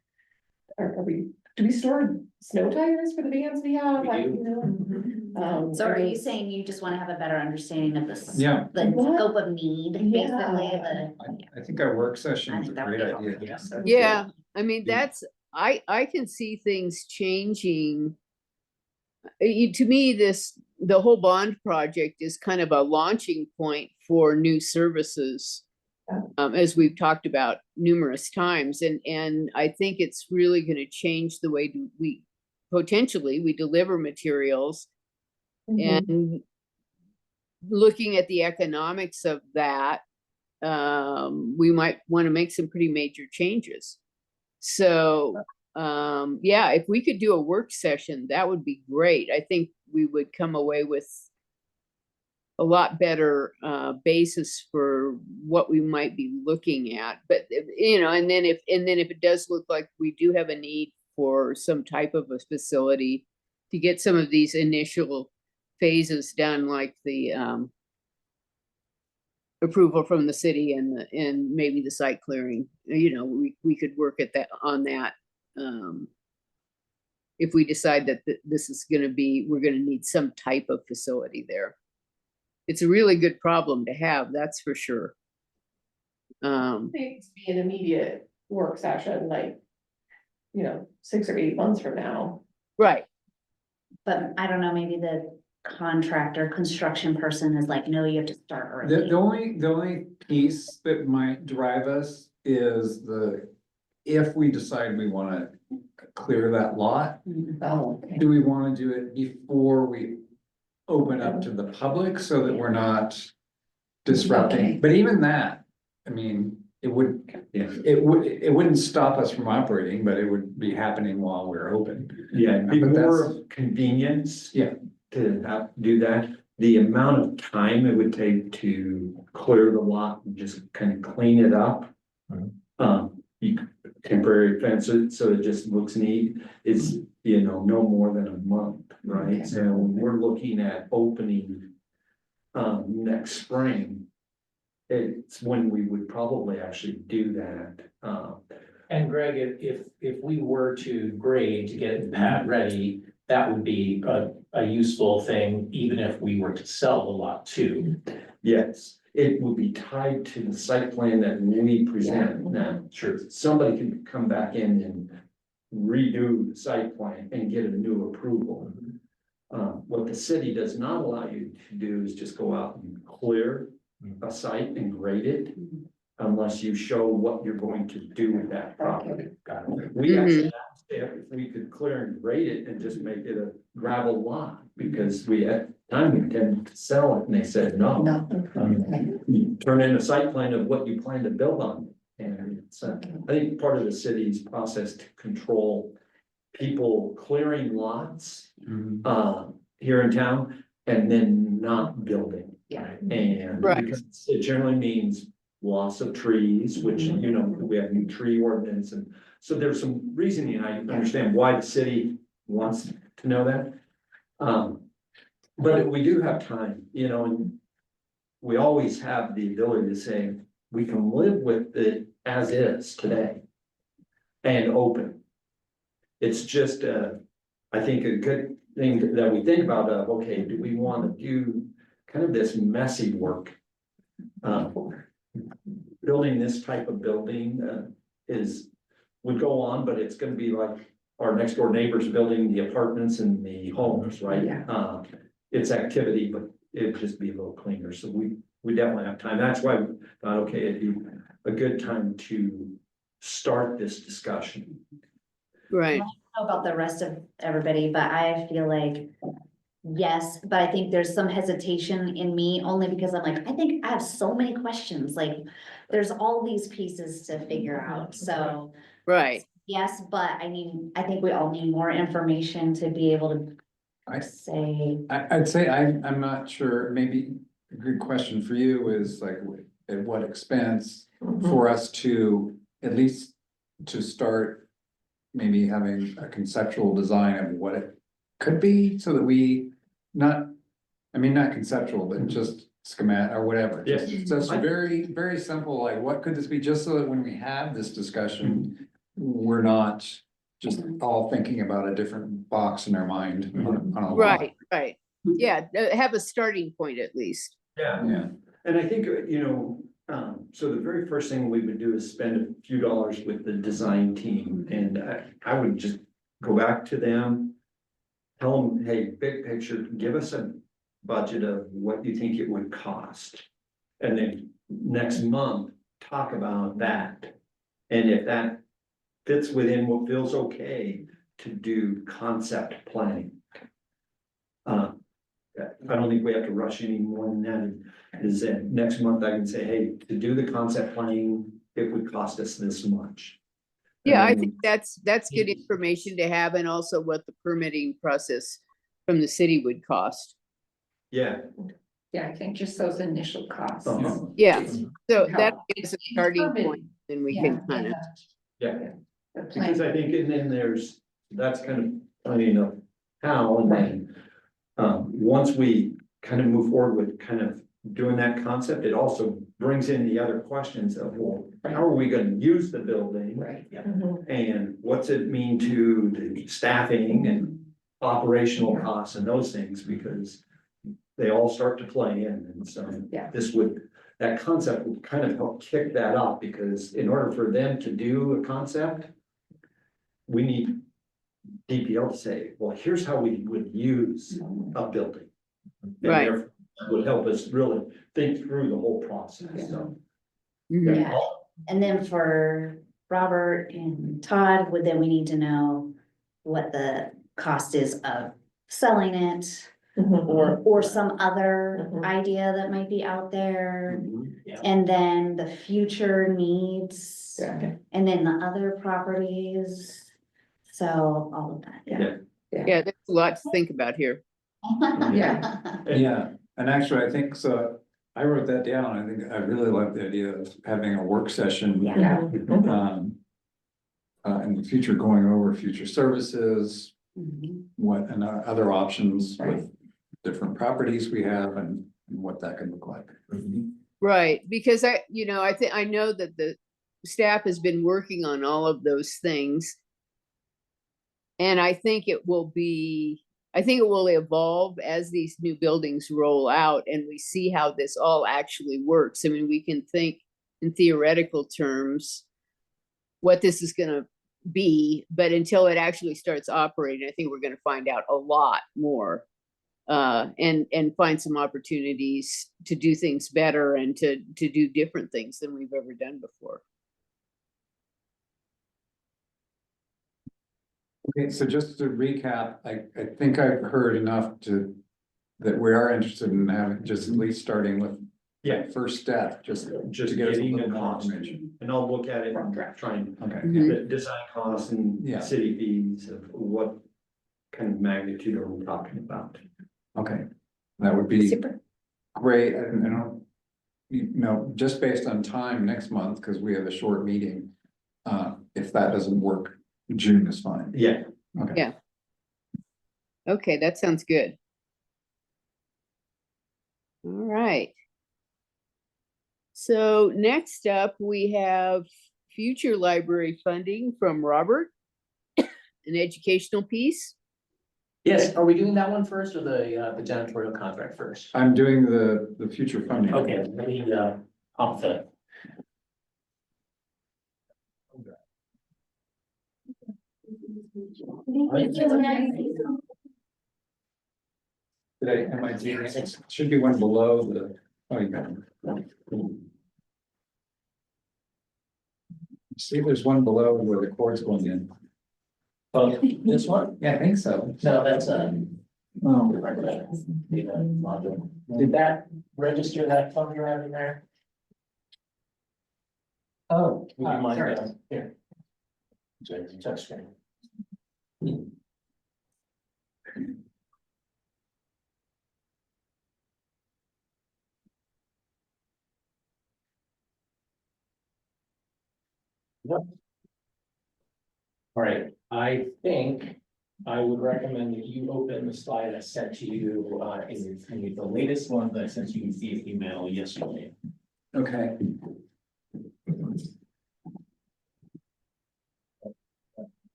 Do we store snow tires for the vans we have? We Like, do. you know? So are you those- saying you just wanna have a better understanding of this? Yeah. The What? scope of need, basically, Yeah. I think our work session I is a think that would great be idea. helpful. Yeah, I mean, Yeah. that's, I can see things changing. To me, the whole bond project is kind of a launching point for new services. As we've talked about numerous times, and I think it's really gonna change the way we potentially we deliver materials. Mhm. And looking at the economics of that, we might want to make some pretty major changes. So, yeah, if we could do a work session, that would be great. I think we would come away with a lot better basis for what we might be looking at. But you know, and then if it does look like we do have a need for some type of a facility to get some of these initial phases done, like the approval from the city and maybe the site clearing, you know, we could work at that on that. If we decide that this is gonna be, we're gonna need some type of facility there. It's a really good problem to have, that's for sure. Needs to be an immediate work session, like, 6 or 8 months from now. Right, But I don't know, maybe the contractor, construction person is like, no, you have to start The early. only piece that might drive us is if we decide we wanna clear that lot, Oh, do we wanna do it before we open up to the public so that we're not disrupting? Okay. But even that, I mean, it wouldn't stop us from operating, but it would be happening while we're open. Yeah, it'd be But more that's- of convenience. Yeah. To have, do that, the amount of time it would take to clear the lot and just kind of clean it up. You temporary fence it, so it just looks neat, is, no more than a month, right? Okay. So we're looking at opening, next spring. It's when we would probably actually do that, And Greg, if we were to grade to get it pad ready, that would be a useful thing, even if we were to sell the lot too. yes, it would be tied to the site plan that we present now. Sure. Somebody can come back in and redo the site plan and get a new approval. What the city does not allow you to do is just go out and clear a site and grade it, unless you show what you're going to do with that property. Got it. We actually asked if we could clear and grade it and just make it a gravel lot, because we at the time we intended to sell it, and they said no. You turn in a site plan of what you plan to build on, and it's, I think part of the city's process to control people clearing lots, here in town, and then not building. Yeah. And Right. because it generally means loss of trees, which, we have new tree ordinance, and so there's some reasoning, I understand why the city wants to know that. But we do have time, and we always have the ability to say, we can live with it as is today and open. It's just, I think a good thing that we think about, okay, do we want to do kind of this messy work? Building this type of building would go on, but it's gonna be like our next door neighbors building the apartments and the homes, right? Yeah. It's activity, but it'd just be a little cleaner, so we definitely have time. That's why we thought, okay, it'd be a good time to start this discussion. right. I don't know about the rest of everybody, but I feel like, yes, but I think there's some hesitation in me, only because I'm like, I think I have so many questions, like, there's all these pieces to figure out, so. Right. Yes, but I think we all need more information to be able I- to say, I'd say I'm not sure, maybe a good question for you is like, at what expense for us to, at least to start maybe having a conceptual design of what it could be, so that we not I mean, not conceptual, but just schematic or whatever. Yes. Just very, very simple, like what could this be, just so that when we have this discussion, we're not just all thinking about a different box in our mind on a lot. Right, right. Yeah, have a starting point at least. Yeah, And I think, so the very first thing we would do is spend a few dollars with the design team, and I would just go back to them. Tell them, hey, big picture, give us a budget of what you think it would cost. And then next month, talk about that. And if that fits within what feels okay, to do concept planning. I don't think we have to rush any more than that. Is that next month I can say, hey, to do the concept planning, it would cost us this much. Yeah, I And think that's good information to have, and also what the permitting process from the city would cost. Yeah. Yeah, I think just those initial costs. Uh-huh. Yeah, so that Help. is a starting point, then we can kind of, Yeah, The because plan. I think, and then that's kind of planning of how, and then. Once we kind of move forward with kind of doing that concept, it also brings in the other questions of, well, how are we gonna use the building? Right, yeah. And what's it mean to the staffing and operational costs and those things, because they all start to play in, and so. Yeah. That concept would kind of help kick that off, because in order for them to do a concept, we need DPL to say, well, here's how we would use a building. And Right. therefore, that would help us really think through the whole process, so. Mhm. Yeah, and then for Robert and Todd, then we need to know what the cost is of selling it, or some other Mhm. idea that might be out there. Yeah. And then the future needs, Yeah. and then the other properties. So all of that, yeah. Yeah, there's a lot to think about here. Yeah. yeah, and actually, I think so, I wrote that down, I think I really like the idea of having a work session. Yeah. In the future, going over future services, Mhm. what and other options Right. with different properties we have and what that could look like. Right, because I know that the staff has been working on all of those things. And I think it will evolve as these new buildings roll out and we see how this all actually works. I mean, we can think in theoretical terms what this is gonna be, but until it actually starts operating, I think we're gonna find out a lot more. And find some opportunities to do things better and to do different things than we've ever done before. Okay, so just to recap, I think I've heard enough that we are interested in having, just at least starting with. Yeah. First step, just to Just get us a getting little a more cost, information. and I'll look at it and try and, Okay, Mhm. the design costs and Yeah. city fees of what kind of magnitude are we talking about? okay, that would be Super. great, and just based on time next month, because we have a short meeting. If that doesn't work, June is fine. Yeah. Okay. Yeah. Okay, that sounds good. All right. So next up, we have future library funding from Robert, an educational piece. Yes, are we doing that one first or the janitorial contract first? I'm doing the future funding. Okay, let me, off the. Am I doing it? It should be one below the, oh, you got it. See, there's one below where the cord's going in. Oh, this one? Yeah, I think so. No, that's Oh, module. Did that register that phone you're having there? Oh, would you mind, sorry. Here. Touch screen. Yep. All right, I think I would recommend that you open the slide I sent to you, in the latest one that I sent you via email yesterday. Okay.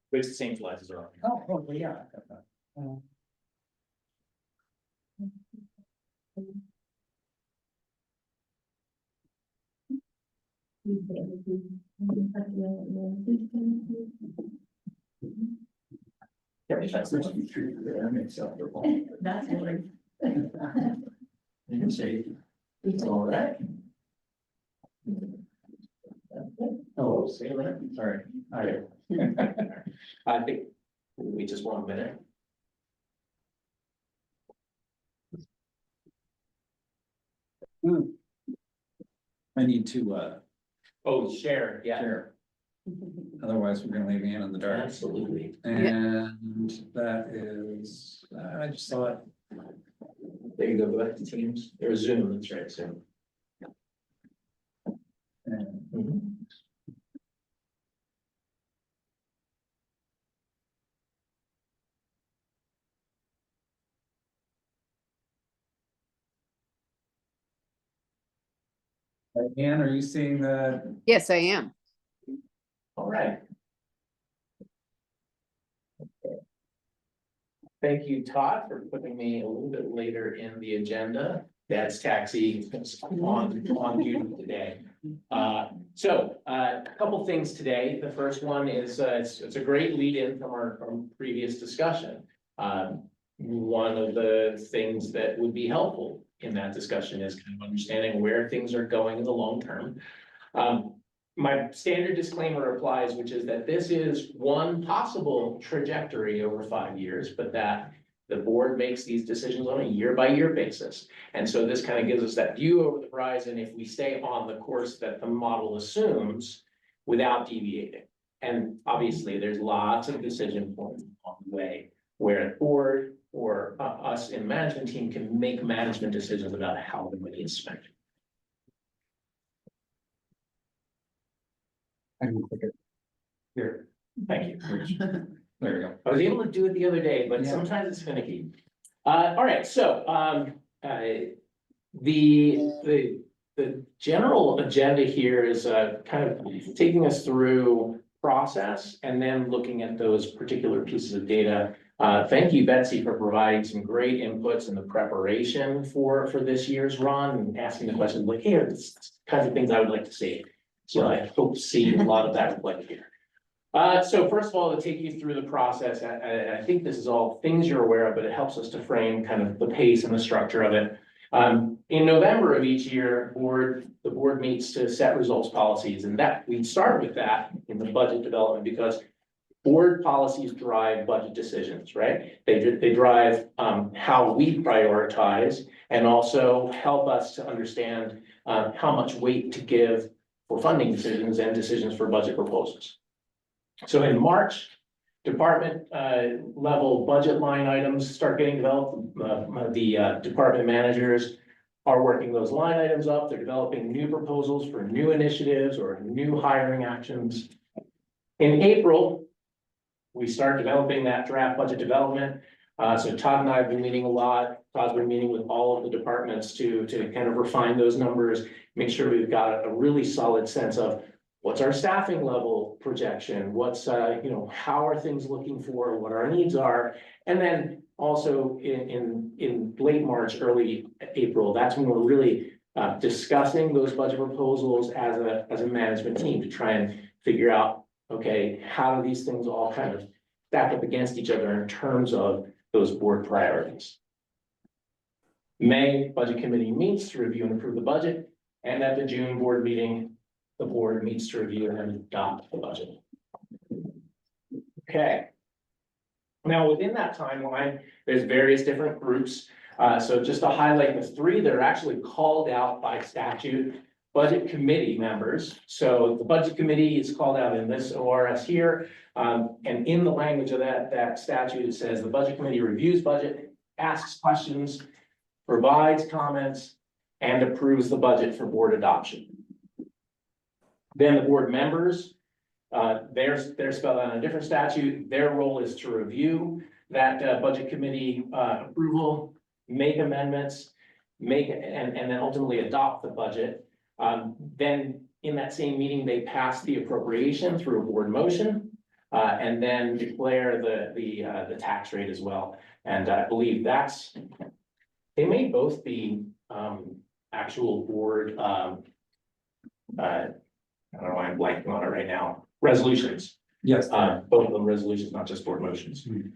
But it's the same slides as are on. Oh, yeah. That's That's You can say, all right. Oh, say that, sorry. All right. I think we just want a minute. I need to, Oh, share, yeah. share. Otherwise, we're gonna leave Ann in the dark. Absolutely. And that is, I just saw it. There you go back to Teams, or Zoom, that's right, Zoom. And Ann, are you seeing the? Yes, I am. All right. Thank you, Todd, for putting me a little bit later in the agenda. Dad's taxi is on duty today. A couple things today. The first one is, it's a great lead in from our previous discussion. One of the things that would be helpful in that discussion is kind of understanding where things are going in the long term. My standard disclaimer applies, which is that this is one possible trajectory over 5 years, but that the board makes these decisions on a year-by-year basis. And so this kind of gives us that view over the horizon if we stay on the course that the model assumes without deviating. And obviously, there's lots of decision points on the way where the board or us in management team can make management decisions about how the money is spent. I can click it. Here. Thank you. There you go. I was able to do it the other day, but Yeah. sometimes it's finicky. All right, so the general agenda here is kind of taking us through process and then looking at those particular pieces of data. Thank you, Betsy, for providing some great inputs in the preparation for this year's run and asking the questions like, hey, are these kinds of things I would like to see. So I hope to see a lot of that reflected here. So first of all, to take you through the process, I think this is all things you're aware of, but it helps us to frame kind of the pace and the structure of it. In November of each year, the board meets to set results policies, and that we start with that in the budget development because board policies drive budget decisions, right? They drive how we prioritize and also help us to understand how much weight to give for funding decisions and decisions for budget proposals. So in March, department level budget line items start getting developed. The department managers are working those line items up. They're developing new proposals for new initiatives or new hiring actions. In April, we start developing that draft budget development. So Todd and I have been meeting a lot. Todd's been meeting with all of the departments to kind of refine those numbers, make sure we've got a really solid sense of what's our staffing level projection, what's, how are things looking for, what our needs are. And then also in late March, early April, that's when we're really discussing those budget proposals as a management team to try and figure out, okay, how do these things all kind of stack up against each other in terms of those board priorities. May, budget committee meets to review and approve the budget, and at the June board meeting, the board meets to review and adopt the budget. Okay. Now, within that timeline, there's various different groups. So just to highlight the three that are actually called out by statute, budget committee members. So the budget committee is called out in this ORS here. And in the language of that statute, it says the budget committee reviews budget, asks questions, provides comments, and approves the budget for board adoption. Then the board members They're spelled out in a different statute. Their role is to review that budget committee approval, make amendments, and then ultimately adopt the budget. Then in that same meeting, they pass the appropriation through a board motion, and then declare the tax rate as well. And I believe they may both be actual board, I don't know why I'm blanking on it right now, resolutions. Yes. Both of them resolutions, not just board motions. And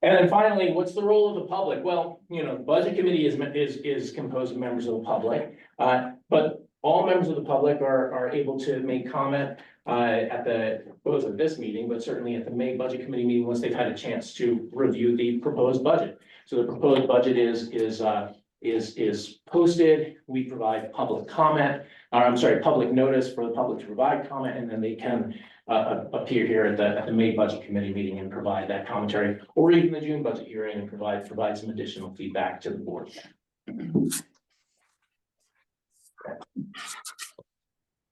then finally, what's the role of the public? Well, the budget committee is composed of members of the public, but all members of the public are able to make comment at both of this meeting, but certainly at the May budget committee meeting once they've had a chance to review the proposed budget. So the proposed budget is posted. We provide public comment, public notice for the public to provide comment, and then they can appear here at the May budget committee meeting and provide that commentary, or even the June budget hearing and provide some additional feedback to the board.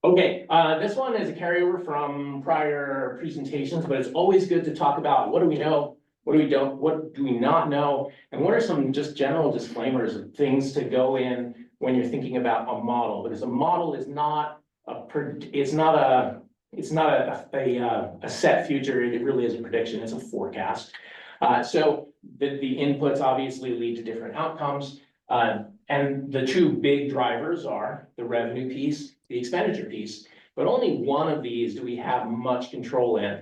Okay, this one is a carryover from prior presentations, but it's always good to talk about what do we know, what do we don't, what do we not know, and what are some just general disclaimers of things to go in when you're thinking about a model, because a model is not a set future. It really is a prediction. It's a forecast. So the inputs obviously lead to different outcomes. And the two big drivers are the revenue piece, the expenditure piece, but only one of these do we have much control in.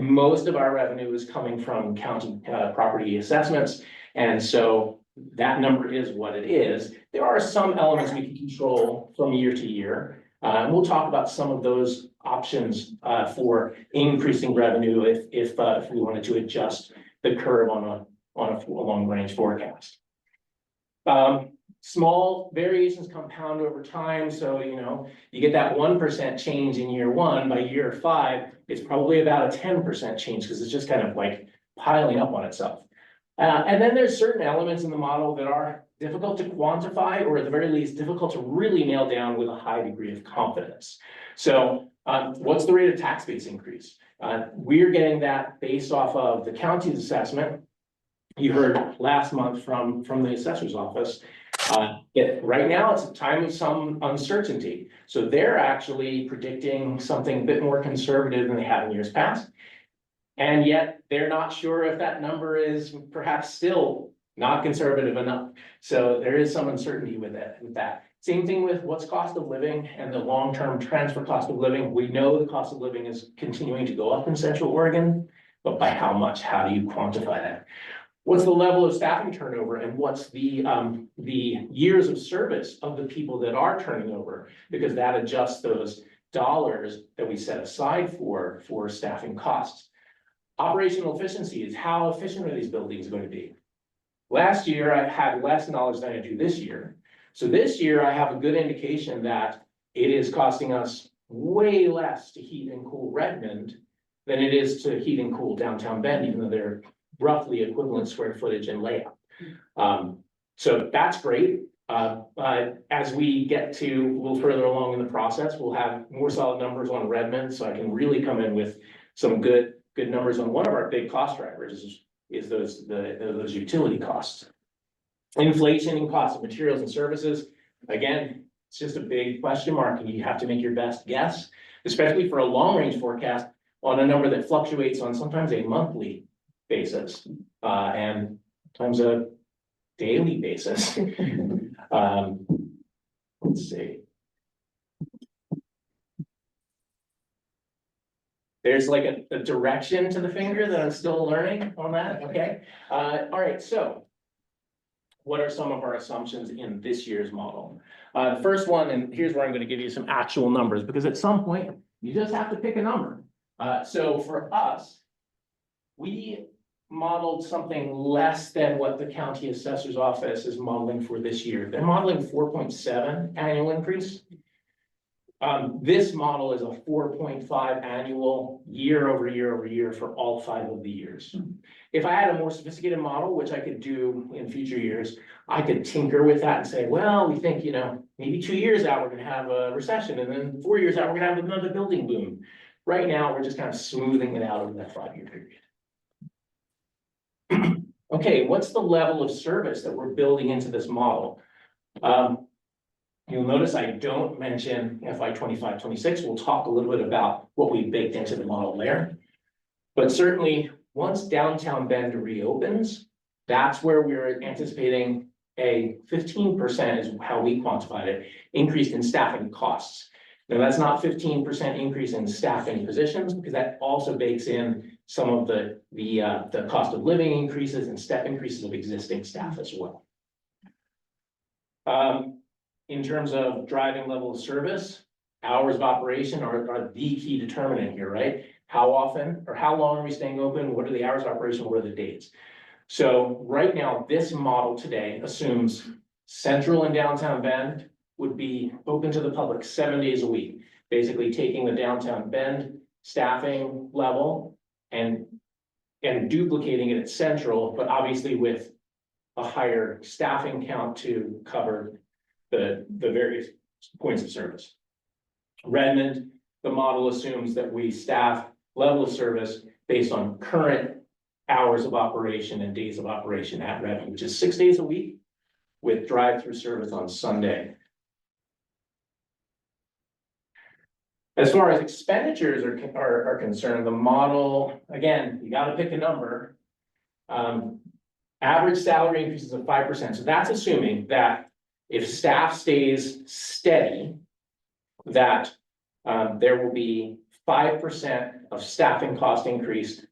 Most of our revenue is coming from county property assessments. And so that number is what it is. There are some elements we can control from year to year. And we'll talk about some of those options for increasing revenue if we wanted to adjust the curve on a long range forecast. Small variations compound over time. So, you get that 1% change in year one. By year 5, it's probably about a 10% change because it's just kind of like piling up on itself. And then there's certain elements in the model that are difficult to quantify, or at the very least, difficult to really nail down with a high degree of confidence. So, what's the rate of tax base increase? We're getting that based off of the county's assessment. You heard last month from the assessor's office. Right now, it's a time of some uncertainty. So they're actually predicting something a bit more conservative than they have in years past. And yet they're not sure if that number is perhaps still not conservative enough. So there is some uncertainty with that. Same thing with what's cost of living and the long-term trends for cost of living. We know the cost of living is continuing to go up in Central Oregon, but by how much? How do you quantify that? What's the level of staffing turnover, and what's the years of service of the people that are turning over? Because that adjusts those dollars that we set aside for staffing costs. Operational efficiency is how efficient are these buildings going to be? Last year, I had less knowledge than I do this year. So this year, I have a good indication that it is costing us way less to heat and cool Redmond than it is to heat and cool downtown Bend, even though they're roughly equivalent square footage and layout. So that's great. As we get to a little further along in the process, we'll have more solid numbers on Redmond, so I can really come in with some good numbers on one of our big cost drivers is those utility costs. Inflation in cost of materials and services. Again, it's just a big question mark, and you have to make your best guess, especially for a long range forecast on a number that fluctuates on sometimes a monthly basis, and sometimes a daily basis. Let's see. There's like a direction to the finger that I'm still learning on that, okay? All right, so what are some of our assumptions in this year's model? The first one, and here's where I'm going to give you some actual numbers, because at some point, you just have to pick a number. So for us, we modeled something less than what the county assessor's office is modeling for this year. They're modeling 4.7 annual increase. This model is a 4.5 annual year over year for all 5 of the years. If I had a more sophisticated model, which I could do in future years, I could tinker with that and say, well, we think, maybe 2 years out, we're gonna have a recession, and then 4 years out, we're gonna have another building boom. Right now, we're just kind of smoothing it out over that 5-year period. Okay, what's the level of service that we're building into this model? You'll notice I don't mention FY 25-26. We'll talk a little bit about what we baked into the model there. But certainly, once downtown Bend reopens, that's where we're anticipating a 15% is how we quantified it, increase in staffing costs. Now, that's not 15% increase in staffing positions, because that also bakes in some of the cost of living increases and step increases of existing staff as well. In terms of driving level of service, hours of operation are the key determinant here, right? How often or how long are we staying open? What are the hours of operation? What are the dates? So right now, this model today assumes Central and Downtown Bend would be open to the public 7 days a week, basically taking the Downtown Bend staffing level and duplicating it at Central, but obviously with a higher staffing count to cover the various points of service. Redmond, the model assumes that we staff level of service based on current hours of operation and days of operation at Redmond, which is 6 days a week with drive-through service on Sunday. As far as expenditures are concerned, the model, again, you gotta pick a number. Average salary increases of 5%. So that's assuming that if staff stays steady, that there will be 5% of staffing cost increase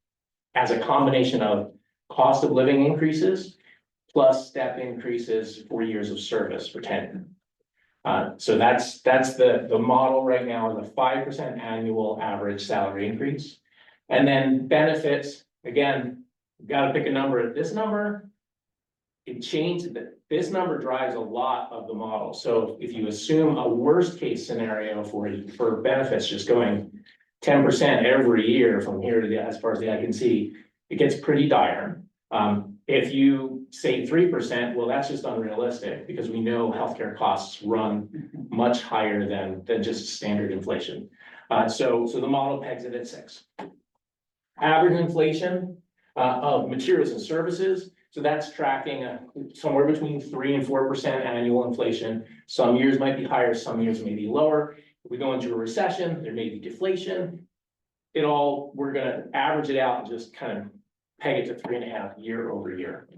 as a combination of cost of living increases plus step increases for years of service for tenure. So that's the model right now, the 5% annual average salary increase. And then benefits, again, you gotta pick a number. At this number, it changed that this number drives a lot of the model. So if you assume a worst case scenario for benefits just going 10% every year from here to as far as the eye can see, it gets pretty dire. If you say 3%, well, that's just unrealistic because we know healthcare costs run much higher than just standard inflation. So the model pegs it at 6. Average inflation of materials and services. So that's tracking somewhere between 3 and 4% annual inflation. Some years might be higher, some years may be lower. If we go into a recession, there may be deflation. We're gonna average it out and just kind of peg it to 3.5 year over year.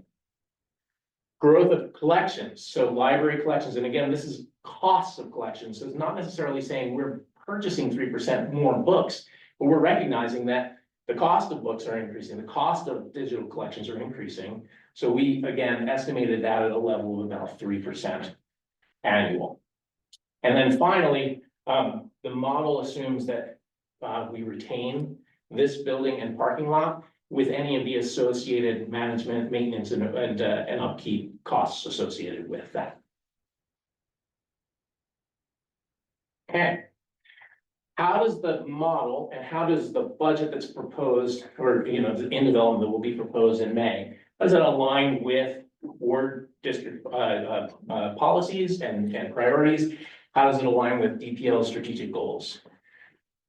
Growth of collections, so library collections, and again, this is costs of collections. So it's not necessarily saying we're purchasing 3% more books, but we're recognizing that the cost of books are increasing, the cost of digital collections are increasing. So we, again, estimated that at a level of about 3% annual. And then finally, the model assumes that we retain this building and parking lot with any of the associated management, maintenance, and upkeep costs associated with that. Okay. How does the model and how does the budget that's proposed or, in development that will be proposed in May, does it align with board district policies and priorities? How does it align with DPL's strategic goals?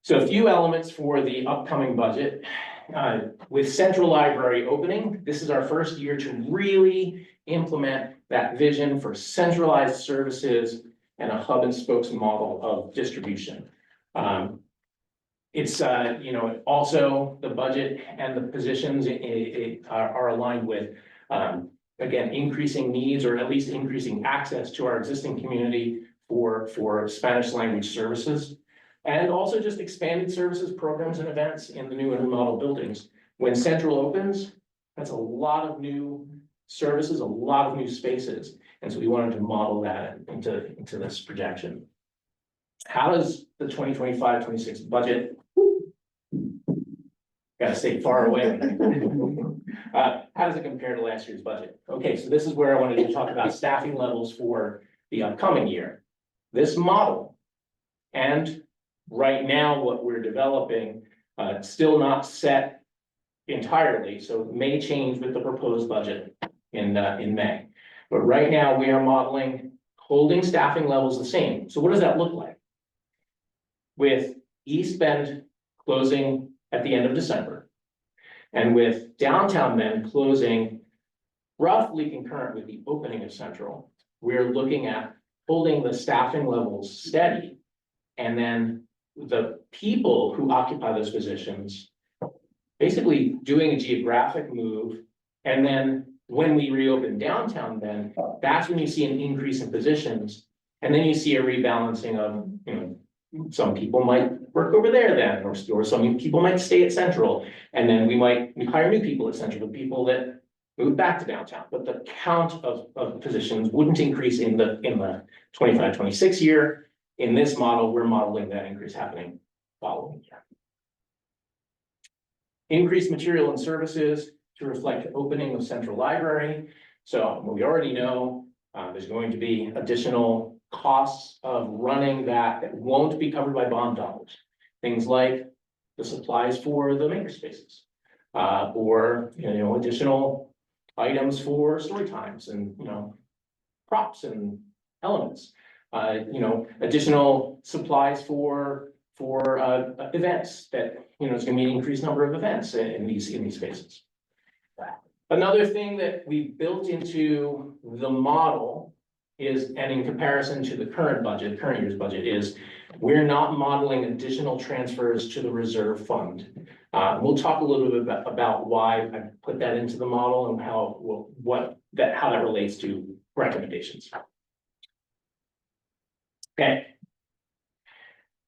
So a few elements for the upcoming budget. With Central Library opening, this is our first year to really implement that vision for centralized services and a hub and spokes model of distribution. It's also the budget and the positions are aligned with, again, increasing needs or at least increasing access to our existing community for Spanish language services. And also just expanded services, programs, and events in the new and remodeled buildings. When Central opens, that's a lot of new services, a lot of new spaces. And so we wanted to model that into this projection. How does the 2025-26 budget, gotta stay far away. How does it compare to last year's budget? Okay, so this is where I wanted to talk about staffing levels for the upcoming year. This model and right now what we're developing, still not set entirely, so it may change with the proposed budget in May. But right now we are modeling holding staffing levels the same. So what does that look like? With East Bend closing at the end of December. And with downtown then closing roughly concurrent with the opening of Central, we're looking at holding the staffing levels steady. And then the people who occupy those positions, basically doing a geographic move. And then when we reopen downtown, then that's when you see an increase in positions. And then you see a rebalancing of, some people might work over there then, or some people might stay at Central. And then we hire new people at Central, the people that move back to downtown. But the count of positions wouldn't increase in the 25-26 year. In this model, we're modeling that increase happening following year. Increased material and services to reflect the opening of Central Library. So we already know there's going to be additional costs of running that won't be covered by bond dollars. Things like the supplies for the maker spaces, or additional items for story times and props and elements. Additional supplies for events that it's going to be an increased number of events in these spaces. Another thing that we built into the model is, and in comparison to the current year's budget, is we're not modeling additional transfers to the reserve fund. We'll talk a little bit about why I put that into the model and how that relates to recommendations. Okay.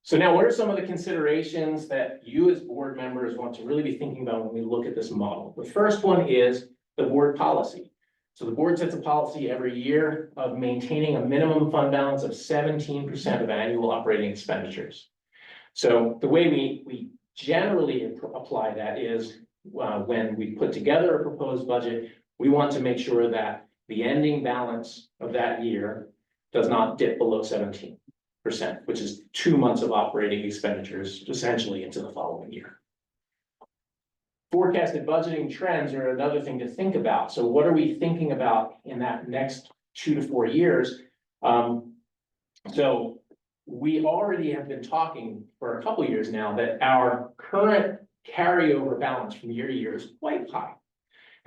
So now what are some of the considerations that you as board members want to really be thinking about when we look at this model? The first one is the board policy. So the board sets a policy every year of maintaining a minimum fund balance of 17% of annual operating expenditures. So the way we generally apply that is when we put together a proposed budget, we want to make sure that the ending balance of that year does not dip below 17%, which is 2 months of operating expenditures essentially into the following year. Forecasted budgeting trends are another thing to think about. So what are we thinking about in that next 2 to 4 years? So we already have been talking for a couple of years now that our current carryover balance from year to year is quite high.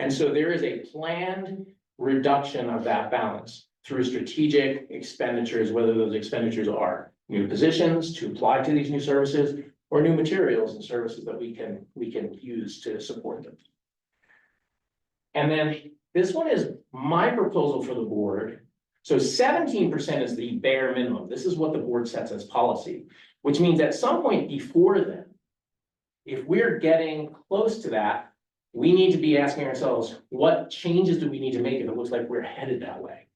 And so there is a planned reduction of that balance through strategic expenditures, whether those expenditures are new positions to apply to these new services or new materials and services that we can use to support them. And then this one is my proposal for the board. So 17% is the bare minimum. This is what the board sets as policy, which means at some point before then, if we're getting close to that, we need to be asking ourselves, what changes do we need to make if it looks like we're headed that way?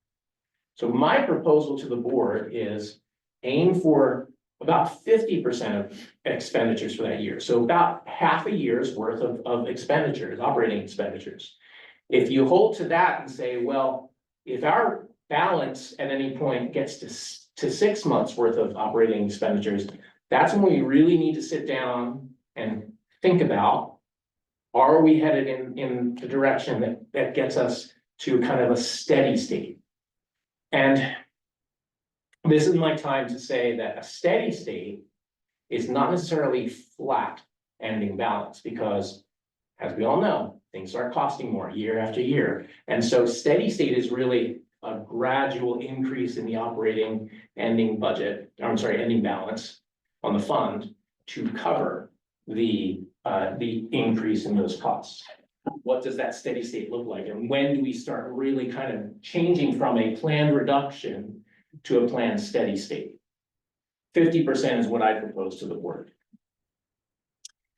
So my proposal to the board is aim for about 50% of expenditures for that year. So about half a year's worth of expenditures, operating expenditures. If you hold to that and say, well, if our balance at any point gets to 6 months worth of operating expenditures, that's when we really need to sit down and think about, are we headed in the direction that gets us to kind of a steady state? And this is my time to say that a steady state is not necessarily flat ending balance, because as we all know, things are costing more year after year. And so steady state is really a gradual increase in the operating ending balance on the fund to cover the increase in those costs. What does that steady state look like? And when do we start really kind of changing from a planned reduction to a planned steady state? 50% is what I propose to the board.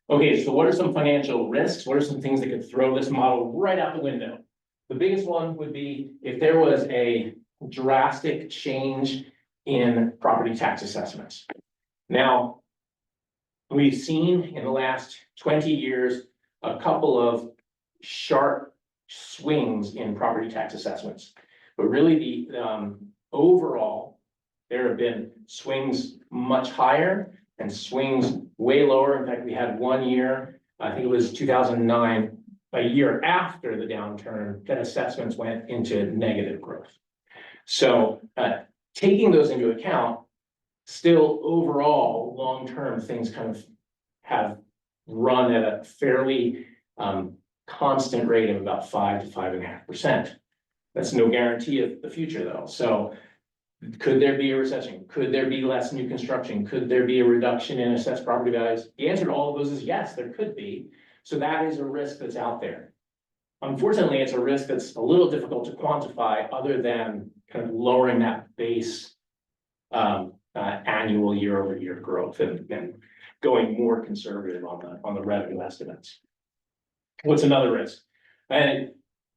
Okay, so what are some financial risks? What are some things that could throw this model right out the window? The biggest one would be if there was a drastic change in property tax assessments. Now, we've seen in the last 20 years a couple of sharp swings in property tax assessments, but really the overall, there have been swings much higher and swings way lower. In fact, we had 1 year, I think it was 2009, a year after the downturn, that assessments went into negative growth. So taking those into account, still overall, long-term things kind of have run at a fairly constant rate of about 5 to 5.5%. That's no guarantee of the future though. So could there be a recession? Could there be less new construction? Could there be a reduction in assessed property values? The answer to all of those is yes, there could be. So that is a risk that's out there. Unfortunately, it's a risk that's a little difficult to quantify other than kind of lowering that base annual year-over-year growth and going more conservative on the revenue estimates. What's another risk? And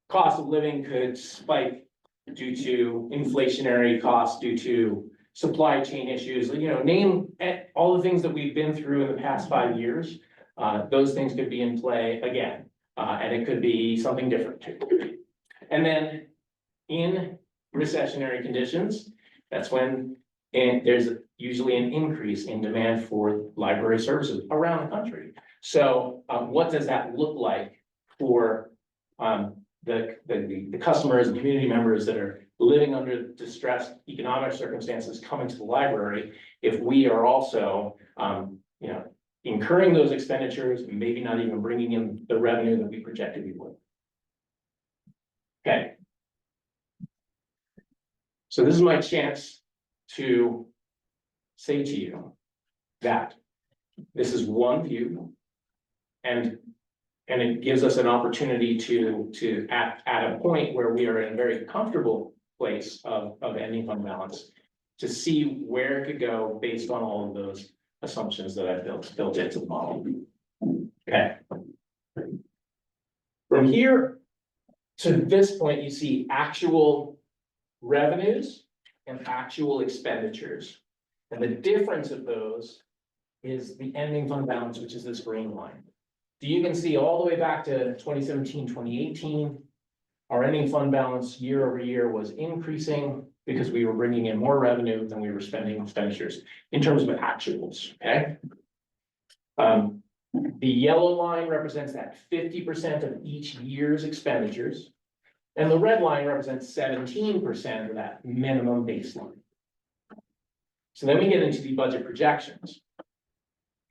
cost of living could spike due to inflationary costs, due to supply chain issues, you know, name all the things that we've been through in the past 5 years. Those things could be in play again, and it could be something different too. And then in recessionary conditions, that's when there's usually an increase in demand for library services around the country. So what does that look like for the customers and community members that are living under distressed economic circumstances coming to the library if we are also you know, incurring those expenditures and maybe not even bringing in the revenue that we projected we would? Okay. So this is my chance to say to you that this is one view, and it gives us an opportunity to at a point where we are in a very comfortable place of ending fund balance, to see where it could go based on all of those assumptions that I've built into the model. Okay. From here to this point, you see actual revenues and actual expenditures. And the difference of those is the ending fund balance, which is this green line. So you can see all the way back to 2017, 2018, our ending fund balance year over year was increasing because we were bringing in more revenue than we were spending expenditures in terms of actuals, okay? The yellow line represents that 50% of each year's expenditures, and the red line represents 17% of that minimum baseline. So then we get into the budget projections.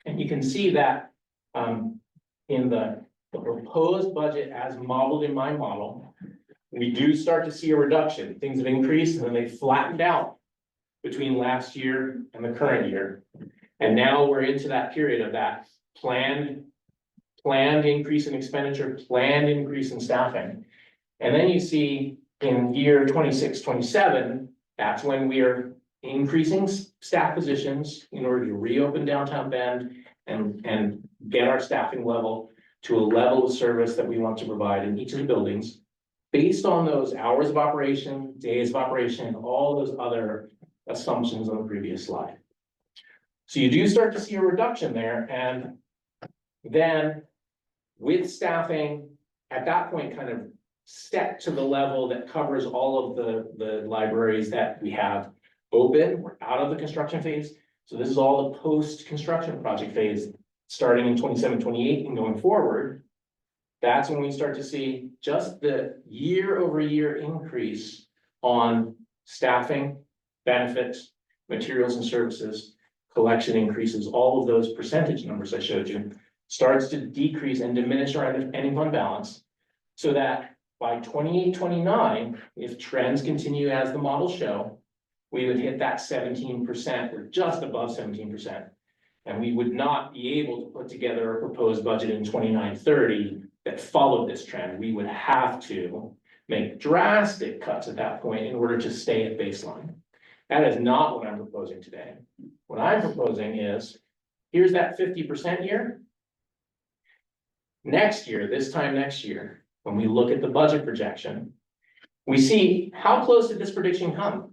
And you can see that in the proposed budget as modeled in my model, we do start to see a reduction. Things have increased and then they flattened out between last year and the current year. And now we're into that period of that planned increase in expenditure, planned increase in staffing. And then you see in year 26, 27, that's when we are increasing staff positions in order to reopen downtown Bend and get our staffing level to a level of service that we want to provide in each of the buildings based on those hours of operation, days of operation, all those other assumptions on the previous slide. So you do start to see a reduction there, and then with staffing at that point kind of set to the level that covers all of the libraries that we have open. We're out of the construction phase. So this is all the post-construction project phase starting in 27, 28 and going forward. That's when we start to see just the year over year increase on staffing, benefits, materials and services, collection increases, all of those percentage numbers I showed you starts to decrease and diminish our ending fund balance, so that by 28, 29, if trends continue as the models show, we would hit that 17% or just above 17%. And we would not be able to put together a proposed budget in 29, 30 that followed this trend. We would have to make drastic cuts at that point in order to stay at baseline. That is not what I'm proposing today. What I'm proposing is, here's that 50% year. Next year, this time next year, when we look at the budget projection, we see how close did this prediction come?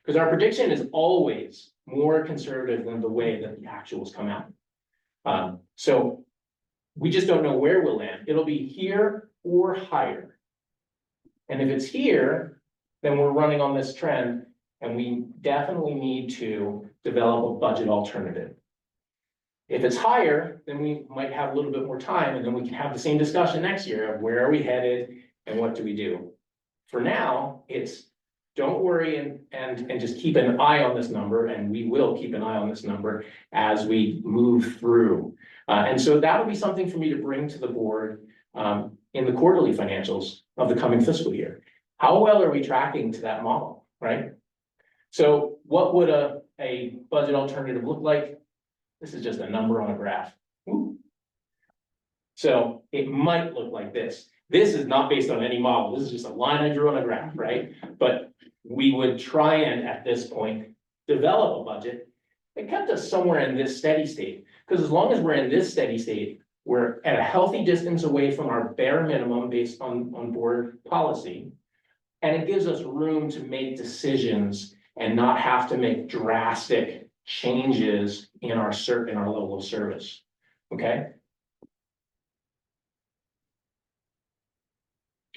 Because our prediction is always more conservative than the way that the actuals come out. So we just don't know where we'll land. It'll be here or higher. And if it's here, then we're running on this trend, and we definitely need to develop a budget alternative. If it's higher, then we might have a little bit more time, and then we can have the same discussion next year of where are we headed and what do we do. For now, it's don't worry and just keep an eye on this number, and we will keep an eye on this number as we move through. And so that'll be something for me to bring to the board in the quarterly financials of the coming fiscal year. How well are we tracking to that model, right? So what would a budget alternative look like? This is just a number on a graph. Ooh. So it might look like this. This is not based on any model. This is just a line I drew on a graph, right? But we would try and, at this point, develop a budget that kept us somewhere in this steady state. Because as long as we're in this steady state, we're at a healthy distance away from our bare minimum based on board policy. And it gives us room to make decisions and not have to make drastic changes in our level of service, okay?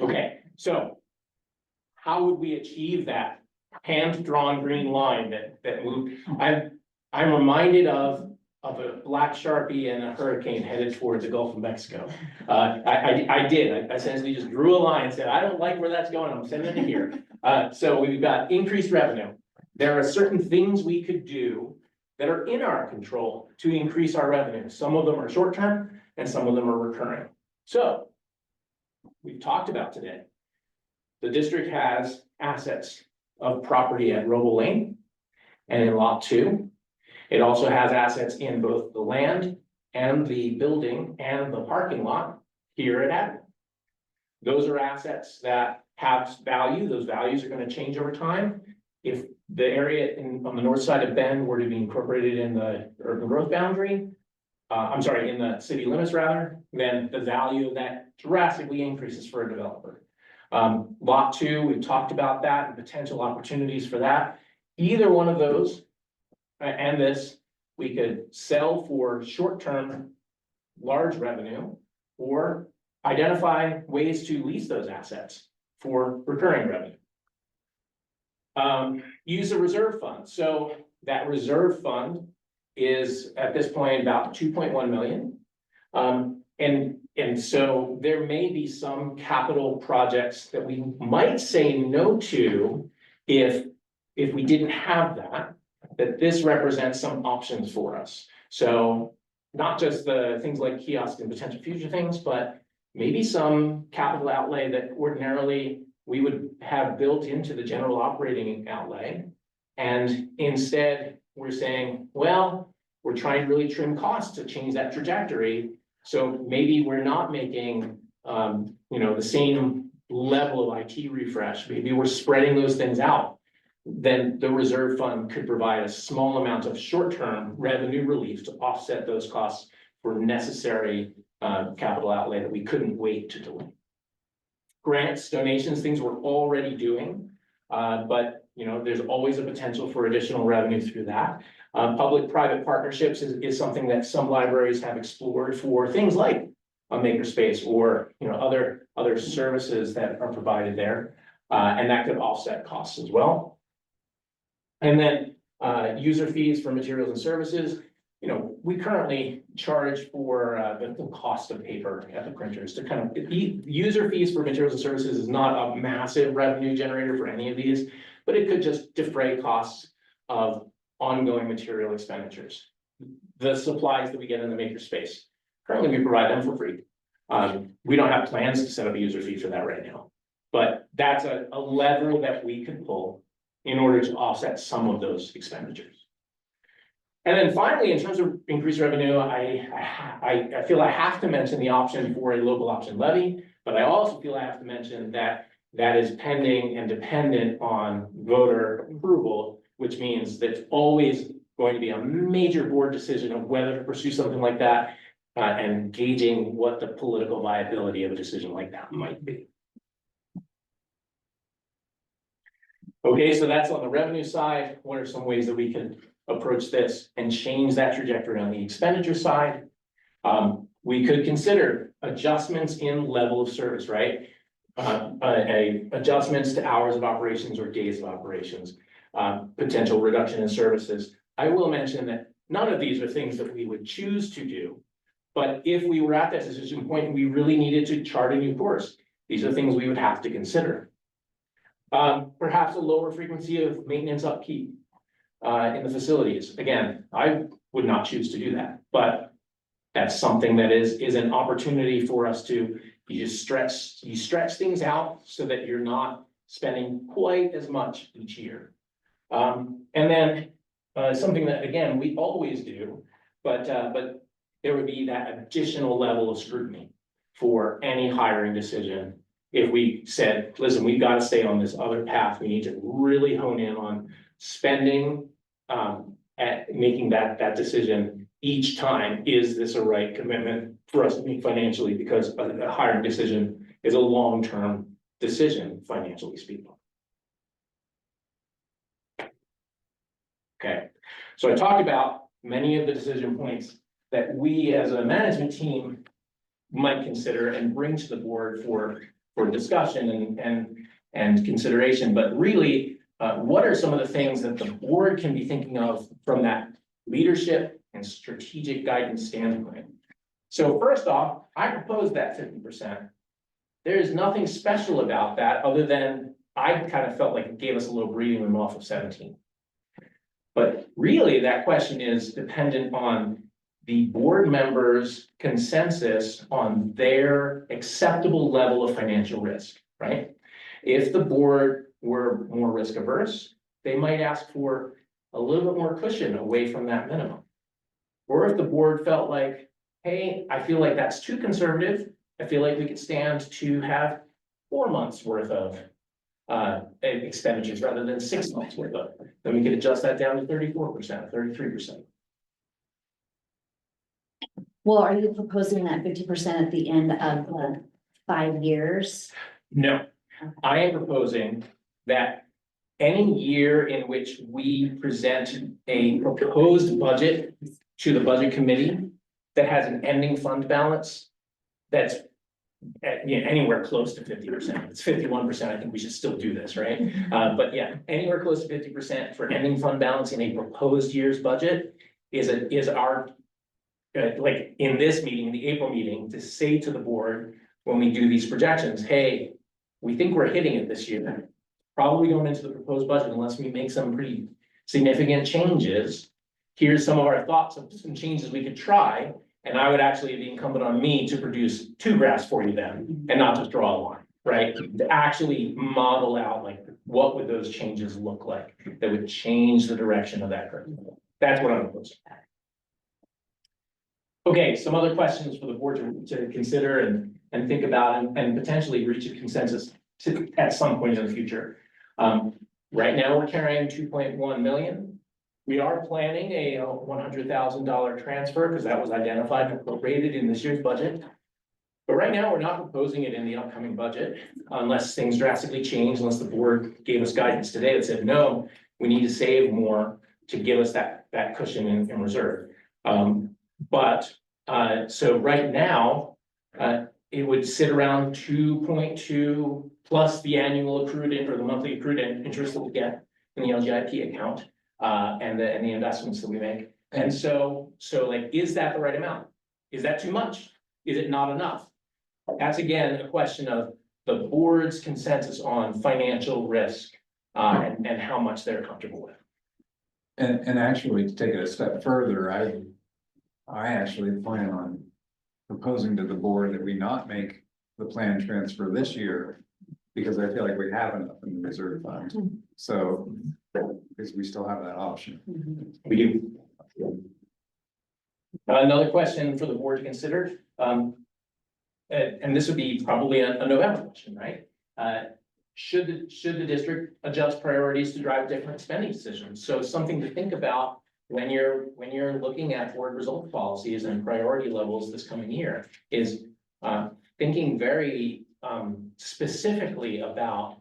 Okay, so how would we achieve that hand-drawn green line that moved? I'm reminded of a black Sharpie and a hurricane headed towards the Gulf of Mexico. I essentially just drew a line and said, I don't like where that's going, I'm sending it here. So we've got increased revenue. There are certain things we could do that are in our control to increase our revenue. Some of them are short-term and some of them are recurring. So we've talked about today, the district has assets of property at Roble Lane and in Lot 2. It also has assets in both the land and the building and the parking lot here at Abbott. Those are assets that have value. Those values are going to change over time. If the area on the north side of Bend were to be incorporated in the urban growth boundary, in the city limits rather, then the value of that drastically increases for a developer. Lot 2, we've talked about that and potential opportunities for that. Either one of those and this, we could sell for short-term large revenue or identify ways to lease those assets for recurring revenue. Use a reserve fund. So that reserve fund is at this point about 2.1 million. And so there may be some capital projects that we might say no to if we didn't have that this represents some options for us. So not just the things like kiosks and potential future things, but maybe some capital outlay that ordinarily we would have built into the general operating outlay. And instead we're saying, well, we're trying to really trim costs to change that trajectory. So maybe we're not making, the same level of IT refresh. Maybe we're spreading those things out. Then the reserve fund could provide a small amount of short-term revenue relief to offset those costs for necessary capital outlay that we couldn't wait to delay. Grants, donations, things we're already doing, but there's always a potential for additional revenue through that. Public-private partnerships is something that some libraries have explored for things like a makerspace or other services that are provided there, and that could offset costs as well. And then user fees for materials and services. We currently charge for the cost of paper at the printers to kind of user fees for materials and services is not a massive revenue generator for any of these, but it could just defray costs of ongoing material expenditures. The supplies that we get in the makerspace, currently we provide them for free. We don't have plans to set up a user fee for that right now, but that's a lever that we could pull in order to offset some of those expenditures. And then finally, in terms of increased revenue, I feel I have to mention the option for a local option levy, but I also feel I have to mention that is pending and dependent on voter approval, which means that it's always going to be a major board decision of whether to pursue something like that, and gauging what the political viability of a decision like that might be. Okay, so that's on the revenue side. What are some ways that we can approach this and change that trajectory on the expenditure side? We could consider adjustments in level of service, right? Adjustments to hours of operations or days of operations, potential reduction in services. I will mention that none of these are things that we would choose to do, but if we were at that decision point, we really needed to chart a new course. These are things we would have to consider. Perhaps a lower frequency of maintenance upkeep in the facilities. Again, I would not choose to do that, but That's something that is an opportunity for us to, you stretch things out so that you're not spending quite as much each year. And then, something that, again, we always do, but there would be that additional level of scrutiny for any hiring decision. If we said, listen, we've got to stay on this other path, we need to really hone in on spending, at making that decision each time. Is this a right commitment for us to make financially? Because a hiring decision is a long-term decision, financially speaking. Okay, so I talked about many of the decision points that we as a management team might consider and bring to the board for discussion and consideration, but really, what are some of the things that the board can be thinking of from that leadership and strategic guidance standpoint? So first off, I proposed that 50%. There is nothing special about that other than I kind of felt like it gave us a little breathing room off of 17. But really, that question is dependent on the board members' consensus on their acceptable level of financial risk, right? If the board were more risk averse, they might ask for a little bit more cushion away from that minimum. Or if the board felt like, hey, I feel like that's too conservative, I feel like we could stand to have 4 months worth of expenditures rather than 6 months worth of, then we could adjust that down to 34%, 33%. Well, are you proposing that 50% at the end of the 5 years? No, I am proposing that any year in which we present a proposed budget to the budget committee that has an ending fund balance that's anywhere close to 50%. It's 51%. I think we should still do this, right? But yeah, anywhere close to 50% for ending fund balance in a proposed year's budget is our like in this meeting, the April meeting, to say to the board when we do these projections, hey, we think we're hitting it this year. Probably going into the proposed budget unless we make some pretty significant changes. Here's some of our thoughts of some changes we could try. And I would actually be incumbent on me to produce 2 graphs for you then, and not just draw a line, right? To actually model out like what would those changes look like that would change the direction of that curve. That's what I'm proposing. Okay, some other questions for the board to consider and think about and potentially reach a consensus at some point in the future. Right now, we're carrying 2.1 million. We are planning a $100,000 transfer because that was identified and appropriated in this year's budget. But right now, we're not proposing it in the upcoming budget unless things drastically change, unless the board gave us guidance today that said, no, we need to save more to give us that cushion in reserve. So right now, it would sit around 2.2 plus the annual accrued or the monthly accrued interest that we get in the LGIP account. And the investments that we make. And so like, is that the right amount? Is that too much? Is it not enough? That's again, a question of the board's consensus on financial risk, and how much they're comfortable with. And actually, to take it a step further, I actually plan on proposing to the board that we not make the plan transfer this year because I feel like we have enough in the reserve fund. So, because we still have that option. We do. Another question for the board to consider, and this would be probably a November question, right? Should the district adjust priorities to drive different spending decisions? So something to think about when you're looking at board result policies and priority levels this coming year is thinking very specifically about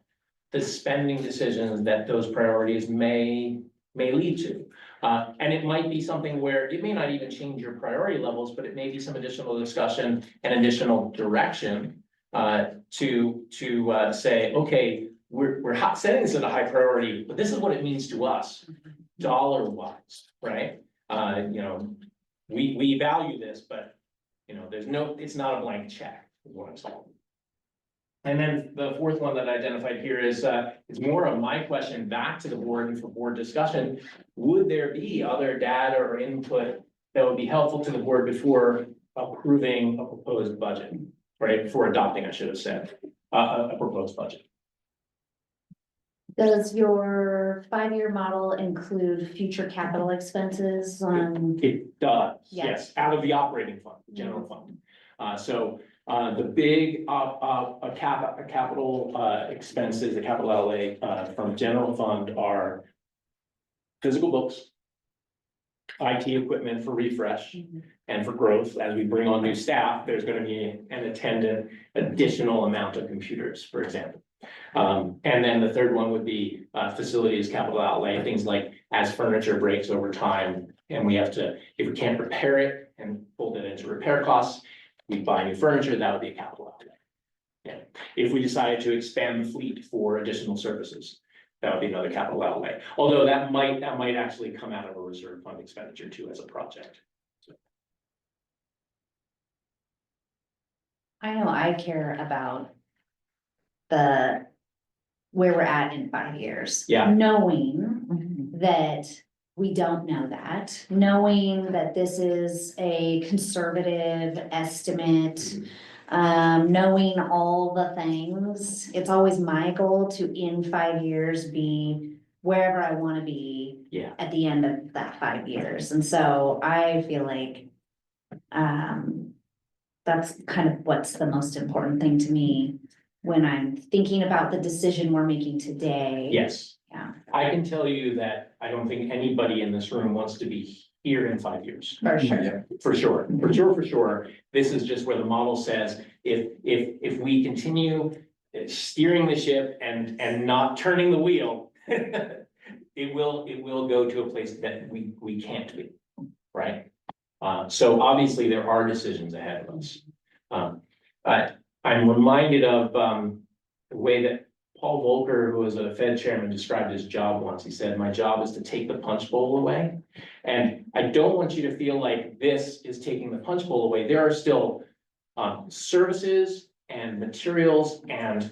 the spending decisions that those priorities may lead to. And it might be something where it may not even change your priority levels, but it may be some additional discussion and additional direction to say, okay, we're setting this at a high priority, but this is what it means to us, dollar wise, right? We value this, but it's not a blank check, is what I'm saying. And then the fourth one that I identified here is more of my question back to the board and for board discussion. Would there be other data or input that would be helpful to the board before approving a proposed budget, right? For adopting, I should have said, a proposed budget. Does your 5-year model include future capital expenses on? It does, Yeah. yes, out of the operating fund, the general fund. The big, capital, expenses, the capital outlay, from general fund are physical books, IT equipment for refresh and for growth. As we bring on new staff, there's gonna be an attendant additional amount of computers, for example. And then the third one would be, facilities, capital outlay, things like as furniture breaks over time. And we have to, if we can't repair it and fold it into repair costs, we buy new furniture, that would be a capital outlay. Yeah, if we decided to expand the fleet for additional services, that would be another capital outlay. Although that might actually come out of a reserve fund expenditure too as a project. I know I care about where we're at in 5 years. Yeah. Knowing that we don't know that, knowing that this is a conservative estimate, knowing all the things, it's always my goal to in 5 years be wherever I want to be. Yeah. At the end of that 5 years. And so I feel like, that's kind of what's the most important thing to me when I'm thinking about the decision we're making today. Yes. Yeah. I can tell you that I don't think anybody in this room wants to be here in 5 years. For sure. Yeah. For sure. This is just where the model says, if we continue steering the ship and not turning the wheel, it will go to a place that we can't be, right? So obviously there are decisions ahead of us. I'm reminded of the way that Paul Volcker, who was a Fed chairman, described his job once. He said, "My job is to take the punch bowl away." And I don't want you to feel like this is taking the punch bowl away. There are still services and materials and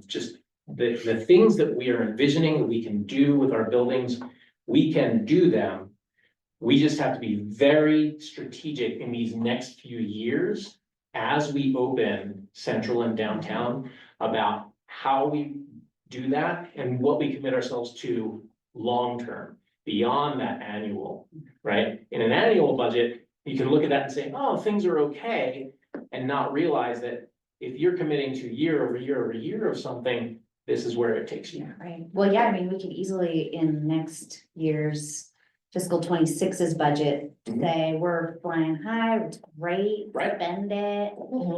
just the things that we are envisioning that we can do with our buildings. We can do them. We just have to be very strategic in these next few years as we open Central and Downtown about how we do that and what we commit ourselves to long-term, beyond that annual, right? In an annual budget, you can look at that and say, oh, things are okay, and not realize that if you're committing to year over year over year of something, this is where it takes you. Yeah, right. Well, yeah, I mean, we could easily in next year's fiscal 26's budget, say we're flying high, it's great, Right. spend it.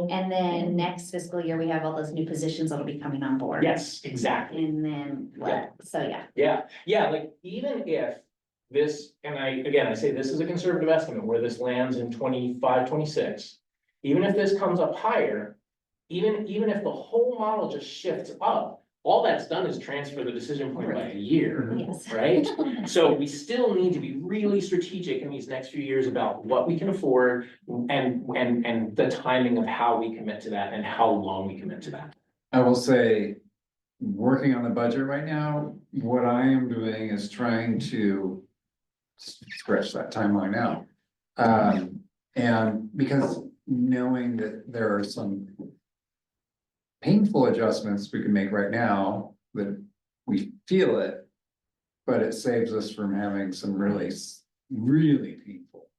And then next fiscal year, we have all those new positions that'll be coming on board. Yes, exactly. And then what? So, yeah. Yeah, like even if this, and I say this is a conservative estimate where this lands in 25, 26. Even if this comes up higher, even if the whole model just shifts up, all that's done is transfer the decision point by a year, Yes. right? So we still need to be really strategic in these next few years about what we can afford and the timing of how we commit to that and how long we commit to that. I will say, working on the budget right now, what I am doing is trying to stretch that timeline out. And because knowing that there are some painful adjustments we can make right now that we feel it, but it saves us from having some really painful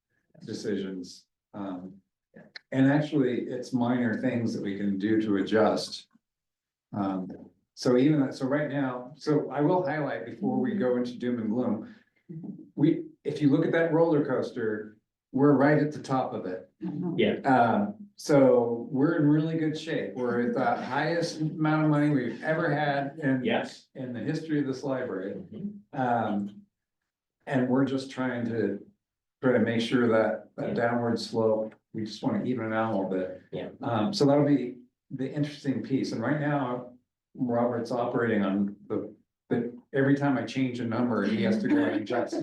decisions. And actually, it's minor things that we can do to adjust. So right now, so I will highlight before we go into doom and gloom. If you look at that roller coaster, we're right at the top of it. Yeah. So we're in really good shape. We're at the highest amount of money we've ever had Yes. in the history of this library. And we're just trying to make sure that downward slope, we just want to even it out a little bit. Yeah. So that'll be the interesting piece. And right now, Robert's operating on the every time I change a number, he has to go and adjust.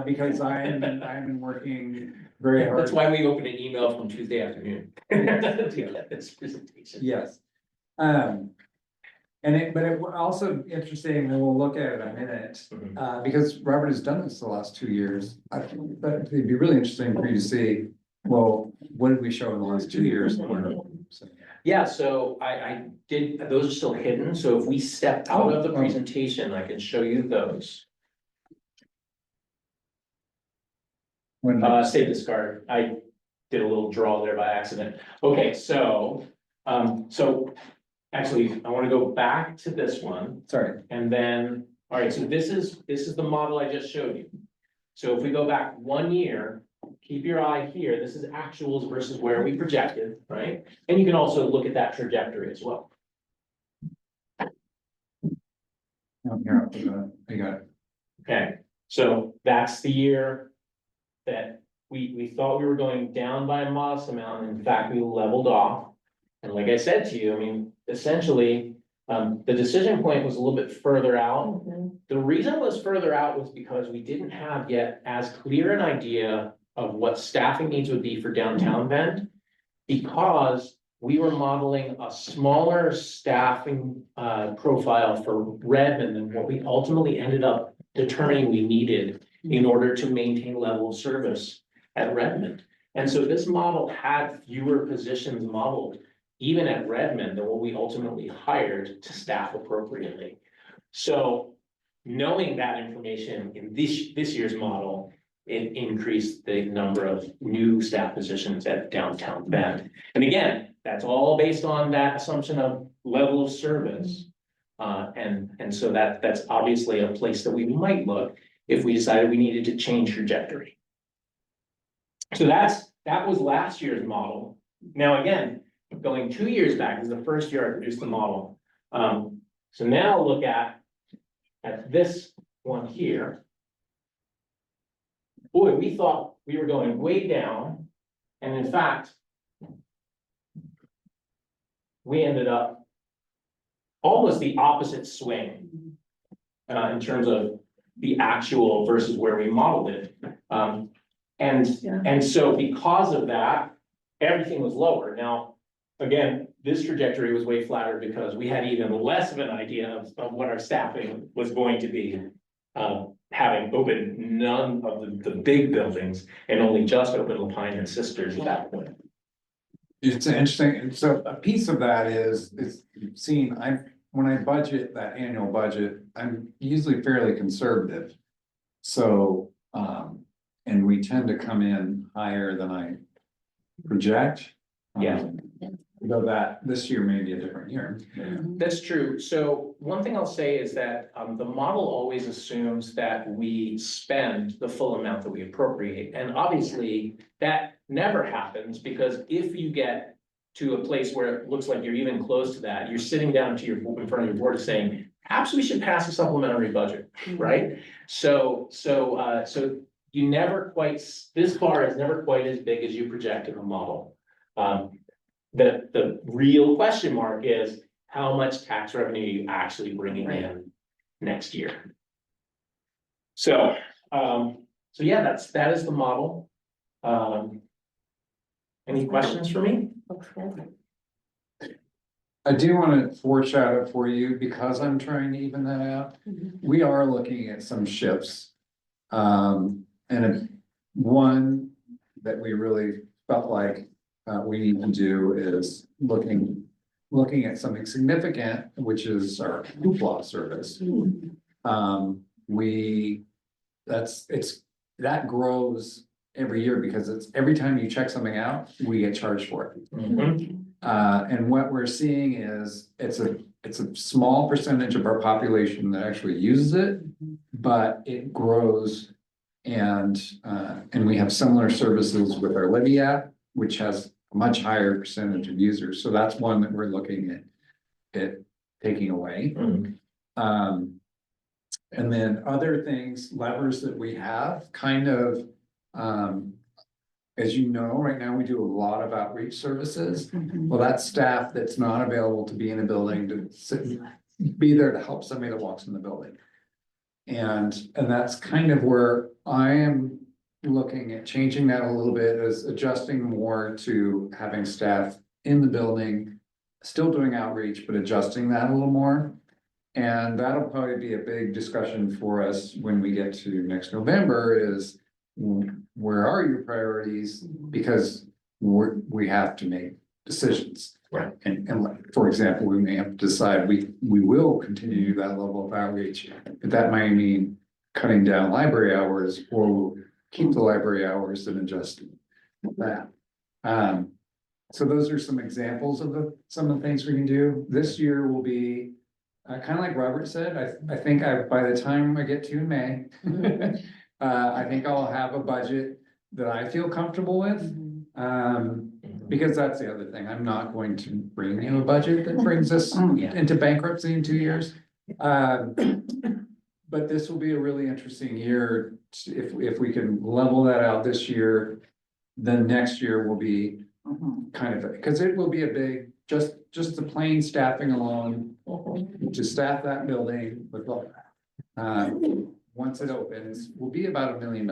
Because I've been working very hard. That's why we opened an email from Tuesday afternoon. To get this presentation. Yes. But it also interesting, and we'll look at it in a minute, because Robert has done this the last 2 years. But it'd be really interesting for you to see Well, what did we show in the last 2 years? Yeah, so I did, those are still hidden, so if we step out of the presentation, I can show you those. Save discard, I did a little draw there by accident. Okay, so, actually, I wanna go back to this one. Sorry. And then, all right, so this is the model I just showed you. So if we go back 1 year, keep your eye here, this is actuals versus where we projected, right? And you can also look at that trajectory as well. Here, I got it. Okay, so that's the year that we thought we were going down by a modest amount, and in fact, we leveled off. And like I said to you, I mean, essentially, the decision point was a little bit further out. The reason it was further out was because we didn't have yet as clear an idea of what staffing needs would be for downtown Bend, because we were modeling a smaller staffing profile for Redmond than what we ultimately ended up determining we needed in order to maintain level of service at Redmond. And so this model had fewer positions modeled even at Redmond than what we ultimately hired to staff appropriately. So knowing that information in this year's model, it increased the number of new staff positions at downtown Bend. And again, that's all based on that assumption of level of service. And so that's obviously a place that we might look if we decided we needed to change trajectory. So that was last year's model. Now, again, going 2 years back is the first year I produced the model. So now look at this one here. Boy, we thought we were going way down, and in fact, we ended up almost the opposite swing in terms of the actual versus where we modeled it. And so because of that, everything was lower. Now, again, this trajectory was way flatter because we had even less of an idea of what our staffing was going to be. Having opened none of the big buildings and only just opened Lapine and Sisters at that point. It's interesting, and so a piece of that is seeing, when I budget that annual budget, I'm usually fairly conservative. So, and we tend to come in higher than I project. Yeah. Though that this year may be a different year. That's true. So one thing I'll say is that the model always assumes that we spend the full amount that we appropriate. And obviously that never happens, because if you get to a place where it looks like you're even close to that, you're sitting down to in front of your board saying, perhaps we should pass a supplementary budget, right? So you never quite, this bar is never quite as big as you project in the model. The real question mark is how much tax revenue are you actually bringing in next year? So yeah, that is the model. Any questions for me? I do want to foreshadow for you, because I'm trying to even that out. We are looking at some shifts. One that we really felt like we need to do is looking at something significant, which is our hoopla service. That grows every year, because it's every time you check something out, we get charged for it. And what we're seeing is it's a small percentage of our population that actually uses it, but it grows. And we have similar services with our Libby app, which has a much higher percentage of users. So that's one that we're looking at taking away. And then other things, levers that we have, kind of, as you know, right now we do a lot of outreach services. Well, that's staff that's not available to be in a building to be there to help somebody that walks in the building. And that's kind of where I am looking at changing that a little bit, is adjusting more to having staff in the building, still doing outreach, but adjusting that a little more. And that'll probably be a big discussion for us when we get to next November, is where are your priorities? Because we have to make decisions. Right. And like, for example, we may have to decide we will continue that level of outreach, but that might mean cutting down library hours, or we'll keep the library hours and adjust that. So those are some examples of some of the things we can do. This year will be kind of like Robert said, I think by the time I get to May, I think I'll have a budget that I feel comfortable with. Because that's the other thing, I'm not going to bring you a budget that brings us into bankruptcy in 2 years. But this will be a really interesting year, if we can level that out this year, then next year will be kind of, because it will be a big, just the plain staffing alone, to staff that building with, once it opens, will be about $1 million.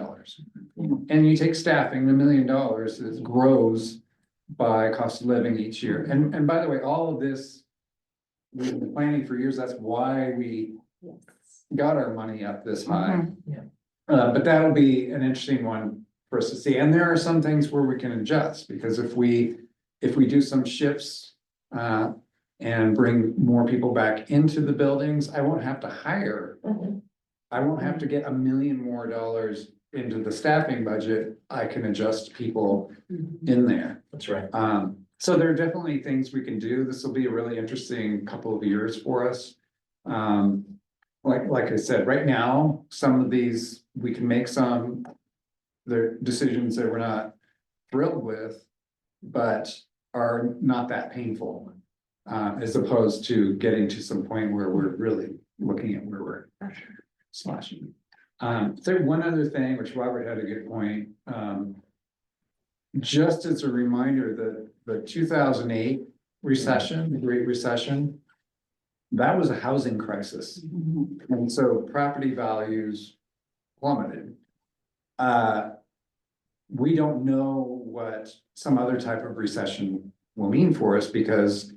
And you take staffing, the $1 million grows by cost of living each year. And by the way, all of this, we've been planning for years. That's why we got our money up this high. But that'll be an interesting one for us to see. And there are some things where we can adjust, because if we do some shifts and bring more people back into the buildings, I won't have to hire. I won't have to get $1 million more into the staffing budget. I can adjust people in there. That's right. So there are definitely things we can do. This will be a really interesting couple of years for us. Like I said, right now, some of these, we can make the decisions that we're not thrilled with, but are not that painful. As opposed to getting to some point where we're really looking at where we're slashing. So one other thing, which Robert had a good point, just as a reminder that the 2008 recession, the Great Recession, that was a housing crisis. And so property values plummeted. We don't know what some other type of recession will mean for us, because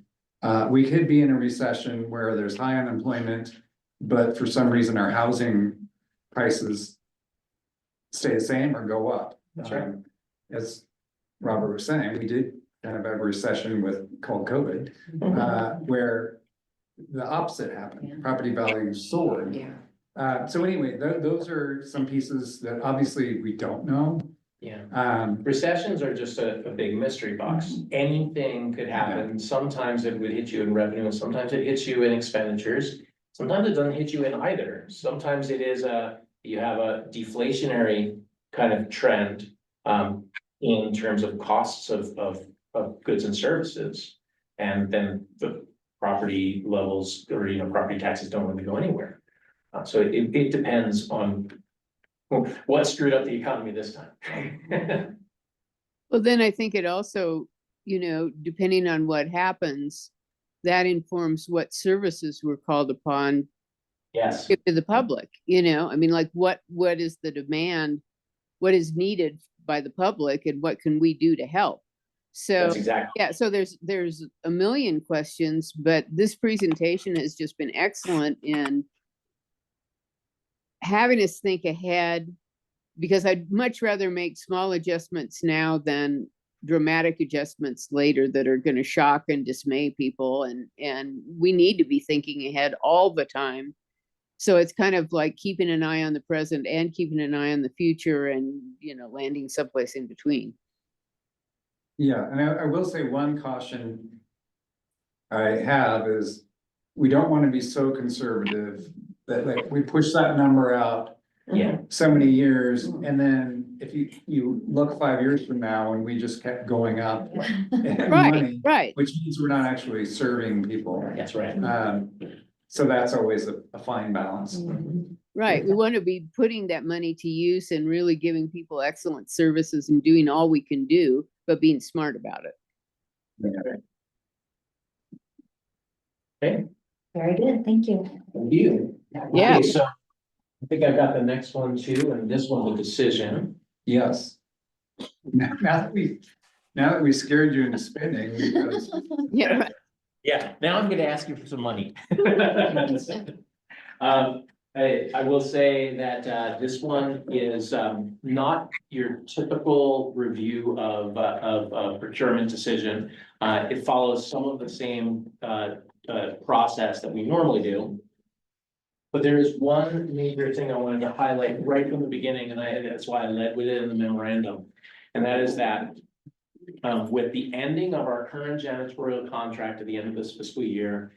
we could be in a recession where there's high unemployment, but for some reason our housing prices stay the same or go up. That's right. As Robert was saying, we did kind of have a recession called COVID, where the opposite happened. Property values soared. So anyway, those are some pieces that obviously we don't know. Recessions are just a big mystery box. Anything could happen. Sometimes it would hit you in revenue, and sometimes it hits you in expenditures. Sometimes it doesn't hit you in either. Sometimes it is you have a deflationary kind of trend in terms of costs of goods and services. And then the property levels, or property taxes don't really go anywhere. So it depends on what screwed up the economy this time. Well, then I think it also, depending on what happens, that informs what services we're called upon Yes. to give to the public, I mean, like what is the demand, what is needed by the public, and what can we do to help? So That's exactly. yeah, so there's a million questions, but this presentation has just been excellent in having us think ahead, because I'd much rather make small adjustments now than dramatic adjustments later that are going to shock and dismay people. And we need to be thinking ahead all the time. So it's kind of like keeping an eye on the present and keeping an eye on the future, and, landing someplace in between. Yeah, and I will say one caution I have is we don't want to be so conservative that we push that number out so many years, and then if you look 5 years from now and we just kept going up in money, Right. which means we're not actually serving people. That's right. So that's always a fine balance. Right. We want to be putting that money to use and really giving people excellent services and doing all we can do, but being smart about it. Okay. Very good, thank you. Thank you. Yeah. Okay, so I think I've got the next one too, and this one's a decision. Yes. Now that we scared you into spending, because Yeah. Yeah, now I'm gonna ask you for some money. I will say that this one is not your typical review of a procurement decision. It follows some of the same process that we normally do. But there is one major thing I wanted to highlight right from the beginning, and that's why I led with it in the memorandum. And that is that with the ending of our current janitorial contract at the end of this fiscal year,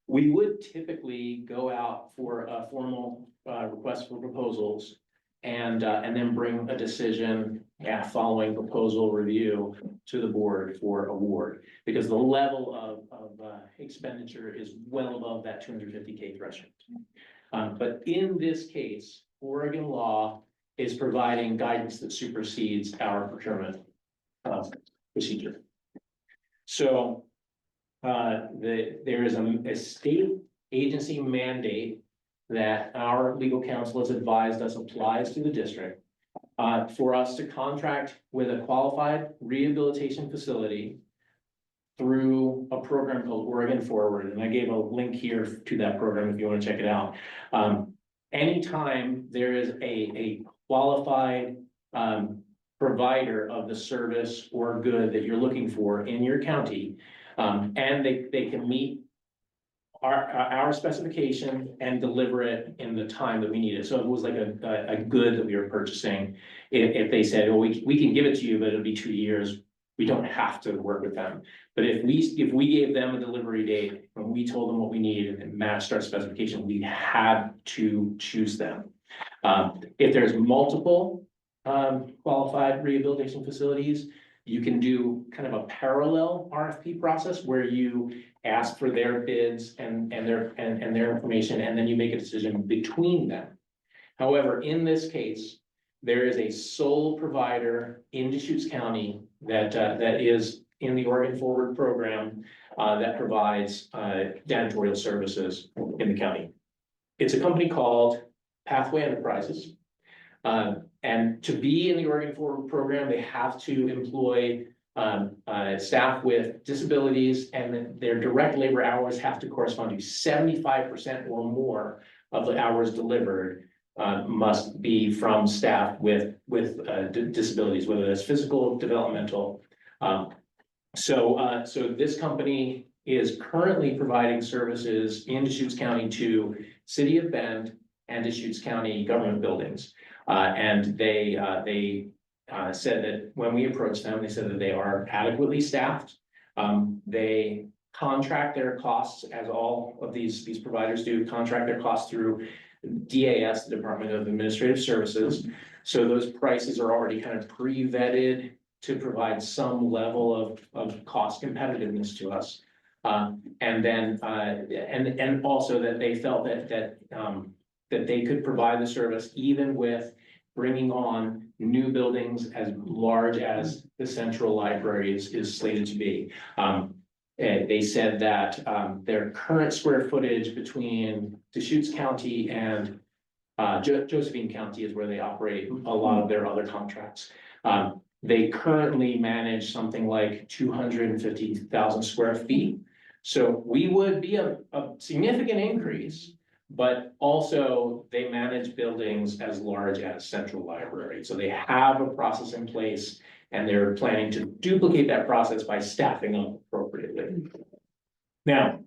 we would typically go out for a formal request for proposals and then bring a decision following proposal review to the board for award. Because the level of expenditure is well above that 250K threshold. But in this case, Oregon law is providing guidance that supersedes our procurement procedure. So there is a state agency mandate that our legal counsel has advised us applies to the district for us to contract with a qualified rehabilitation facility through a program called Oregon Forward. And I gave a link here to that program if you want to check it out. Anytime there is a qualified provider of the service or good that you're looking for in your county, and they can meet our specification and deliver it in the time that we need it. So it was like a good that we were purchasing. If they said, oh, we can give it to you, but it'll be 2 years, we don't have to work with them. But if we gave them a delivery date and we told them what we needed and matched our specification, we had to choose them. If there's multiple qualified rehabilitation facilities, you can do kind of a parallel RFP process where you ask for their bids and their information, and then you make a decision between them. However, in this case, there is a sole provider in Deschutes County that is in the Oregon Forward program that provides janitorial services in the county. It's a company called Pathway Enterprises. And to be in the Oregon Forward program, they have to employ staff with disabilities, and their direct labor hours have to correspond to 75% or more of the hours delivered must be from staff with disabilities, whether that's physical, developmental. So this company is currently providing services in Deschutes County to City of Bend and Deschutes County government buildings. And they said that when we approached them, they said that they are adequately staffed. They contract their costs, as all of these providers do, contract their costs through DAS, the Department of Administrative Services. So those prices are already kind of pre-vetted to provide some level of cost competitiveness to us. And then and also that they felt that they could provide the service even with bringing on new buildings as large as the Central Library is slated to be. They said that their current square footage between Deschutes County and Josephine County is where they operate a lot of their other contracts. They currently manage something like 250,000 square feet. So we would be a significant increase, but also they manage buildings as large as Central Library. So they have a process in place, and they're planning to duplicate that process by staffing up appropriately. Now,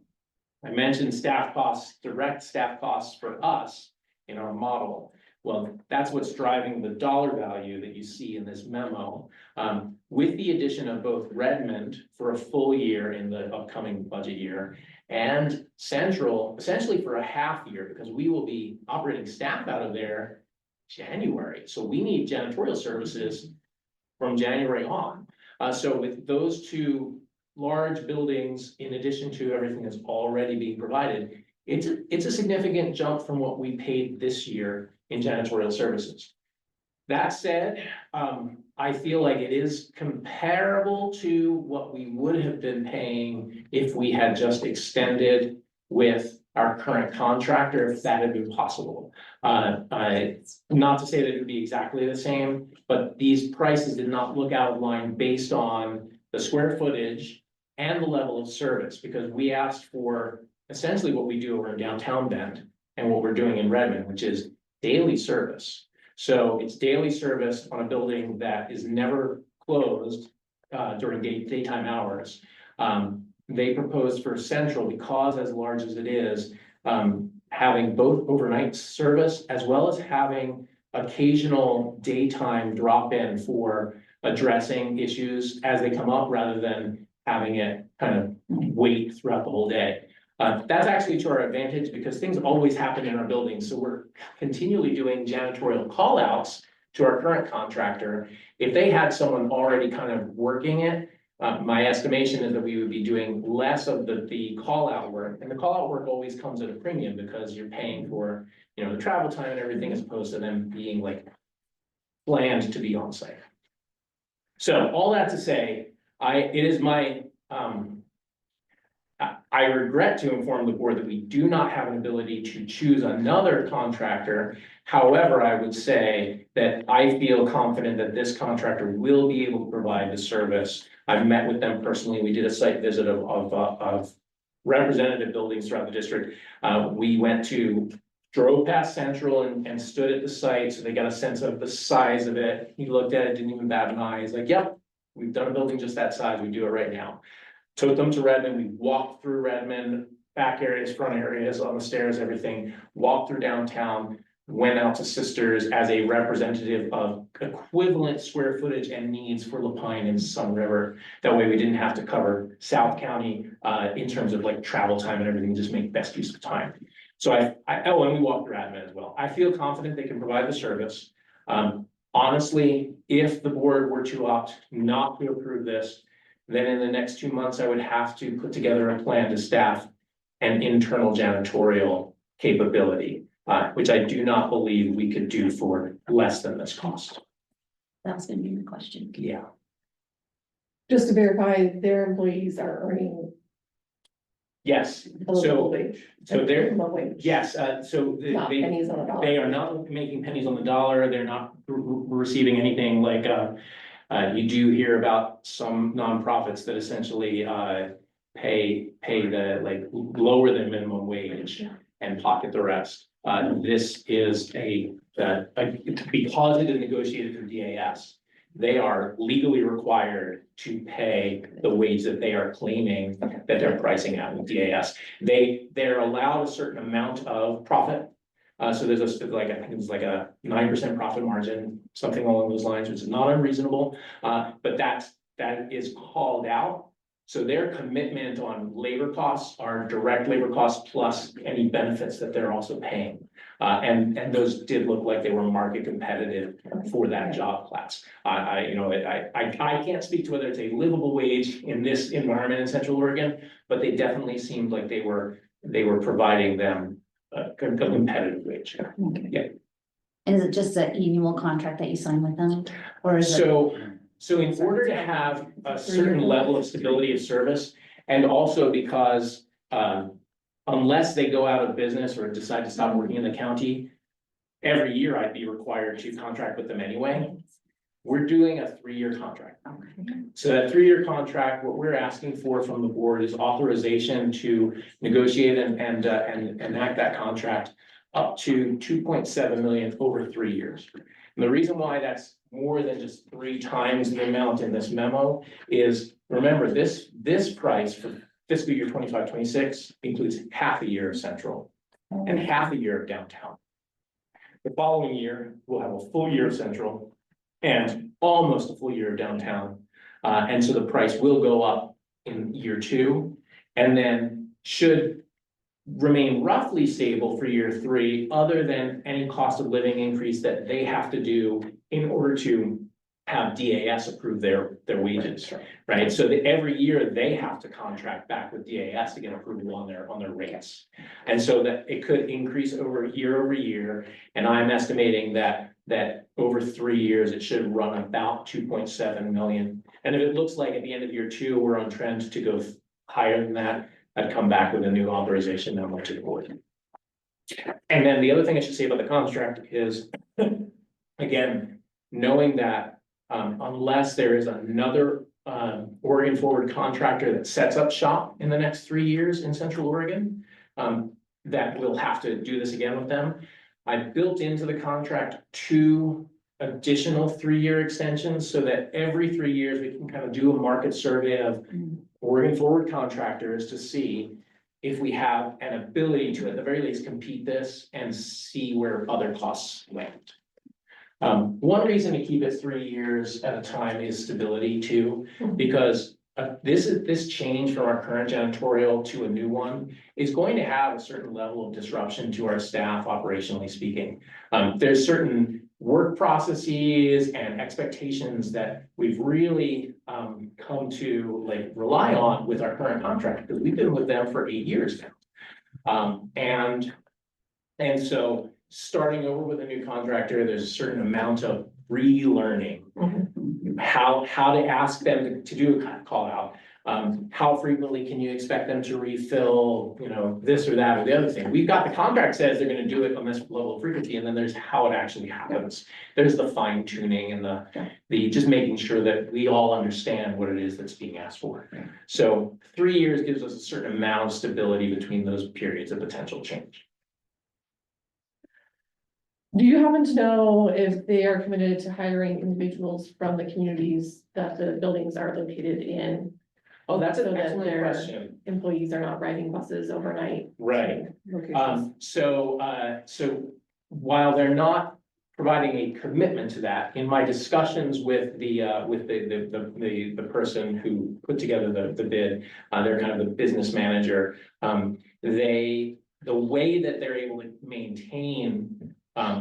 I mentioned staff costs, direct staff costs for us in our model. Well, that's what's driving the dollar value that you see in this memo. With the addition of both Redmond for a full year in the upcoming budget year and Central essentially for a half year, because we will be operating staff out of there January. So we need janitorial services from January on. So with those two large buildings, in addition to everything that's already being provided, it's a significant jump from what we paid this year in janitorial services. That said, I feel like it is comparable to what we would have been paying if we had just extended with our current contractor, if that had been possible. Not to say that it would be exactly the same, but these prices did not look out of line based on the square footage and the level of service, because we asked for essentially what we do over in downtown Bend, and what we're doing in Redmond, which is daily service. So it's daily service on a building that is never closed during daytime hours. They proposed for Central, because as large as it is, having both overnight service as well as having occasional daytime drop-in for addressing issues as they come up, rather than having it kind of wait throughout the whole day. That's actually to our advantage because things always happen in our buildings. So we're continually doing janitorial call outs to our current contractor. If they had someone already kind of working it, my estimation is that we would be doing less of the call out work. And the call out work always comes at a premium because you're paying for, you know, the travel time and everything, as opposed to them being like planned to be on site. So all that to say, it is my, I regret to inform the board that we do not have an ability to choose another contractor. However, I would say that I feel confident that this contractor will be able to provide the service. I've met with them personally. We did a site visit of representative buildings throughout the district. We drove past Central and stood at the site, so they got a sense of the size of it. He looked at it, didn't even bat an eye. He's like, yep, we've done a building just that size. We do it right now. Took them to Redmond. We walked through Redmond, back areas, front areas, on the stairs, everything. Walked through downtown, went out to Sisters as a representative of equivalent square footage and needs for Lapine and Sun River. That way we didn't have to cover South County in terms of like travel time and everything, just make best use of time. So and we walked through Redmond as well. I feel confident they can provide the service. Honestly, if the board were to opt not to approve this, then in the next 2 months, I would have to put together a plan to staff an internal janitorial capability, which I do not believe we could do for less than this cost. That was gonna be my question. Yeah. Just to verify, their employees are earning Yes, a livable so, wage. so they're, Livable wage. yes, so Not they, pennies on the dollar. they are not making pennies on the dollar. They're not receiving anything like, you do hear about some nonprofits that essentially, pay the, like, lower than minimum wage and pocket the rest. This is because it is negotiated through DAS, they are legally required to pay the wage that they are claiming that they're pricing out with DAS. They're allowed a certain amount of profit. So there's I think it's like a 9% profit margin, something along those lines, which is not unreasonable. But that is called out. So their commitment on labor costs are direct labor costs plus any benefits that they're also paying. And those did look like they were market competitive for that job class. I can't speak to whether it's a livable wage in this environment in Central Oregon, but they definitely seemed like they were providing them a competitive wage. Yeah. And is it just an annual contract that you sign with them? Or is it? So in order to have a certain level of stability of service, and also because unless they go out of business or decide to stop working in the county, every year I'd be required to contract with them anyway. We're doing a 3-year contract. Okay. So that 3-year contract, what we're asking for from the board is authorization to negotiate and enact that contract up to 2.7 million over 3 years. And the reason why that's more than just 3 times the amount in this memo is, remember, this price for fiscal year 25-26 includes half a year of Central and half a year of downtown. The following year, we'll have a full year of Central and almost a full year of downtown. And so the price will go up in year 2 and then should remain roughly stable for year 3, other than any cost of living increase that they have to do in order to have DAS approve their wages, right? So that every year they have to contract back with DAS to get approval on their rates. And so that it could increase over year, and I'm estimating that over 3 years, it should run about 2.7 million. And if it looks like at the end of year 2, we're on trend to go higher than that, I'd come back with a new authorization memo to the board. And then the other thing I should say about the contract is, again, knowing that unless there is another Oregon Forward contractor that sets up shop in the next 3 years in Central Oregon, that we'll have to do this again with them. I built into the contract 2 additional 3-year extensions so that every 3 years we can kind of do a market survey of working forward contractors to see if we have an ability to, at the very least, compete this and see where other costs land. One reason to keep it 3 years at a time is stability too, because this change from our current janitorial to a new one is going to have a certain level of disruption to our staff, operationally speaking. There's certain work processes and expectations that we've really come to like rely on with our current contract, because we've been with them for 8 years now. And so starting over with a new contractor, there's a certain amount of relearning how to ask them to do a call out. How frequently can you expect them to refill, you know, this or that or the other thing? We've got the contract says they're gonna do it on this level of frequency, and then there's how it actually happens. There's the fine tuning and the just making sure that we all understand what it is that's being asked for. So 3 years gives us a certain amount of stability between those periods of potential change. Do you happen to know if they are committed to hiring individuals from the communities that the buildings are located in? Oh, that's So an that excellent their question. employees are not riding buses overnight? Right. Locations. So while they're not providing a commitment to that, in my discussions with the person who put together the bid, they're kind of the business manager. The way that they're able to maintain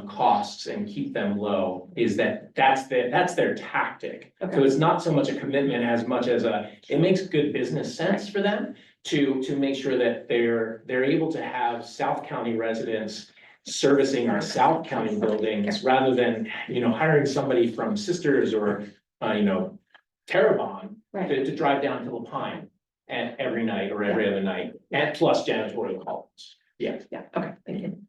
costs and keep them low is that's their tactic. So Okay. it's not so much a commitment as much as it makes good business sense for them to make sure that they're able to have South County residents servicing our South County buildings rather than, you know, hiring somebody from Sisters or, you know, Terrebonne Right. to drive down to La Pine every night or every other night, and plus janitorial calls. Yeah. Yeah, okay, thank you.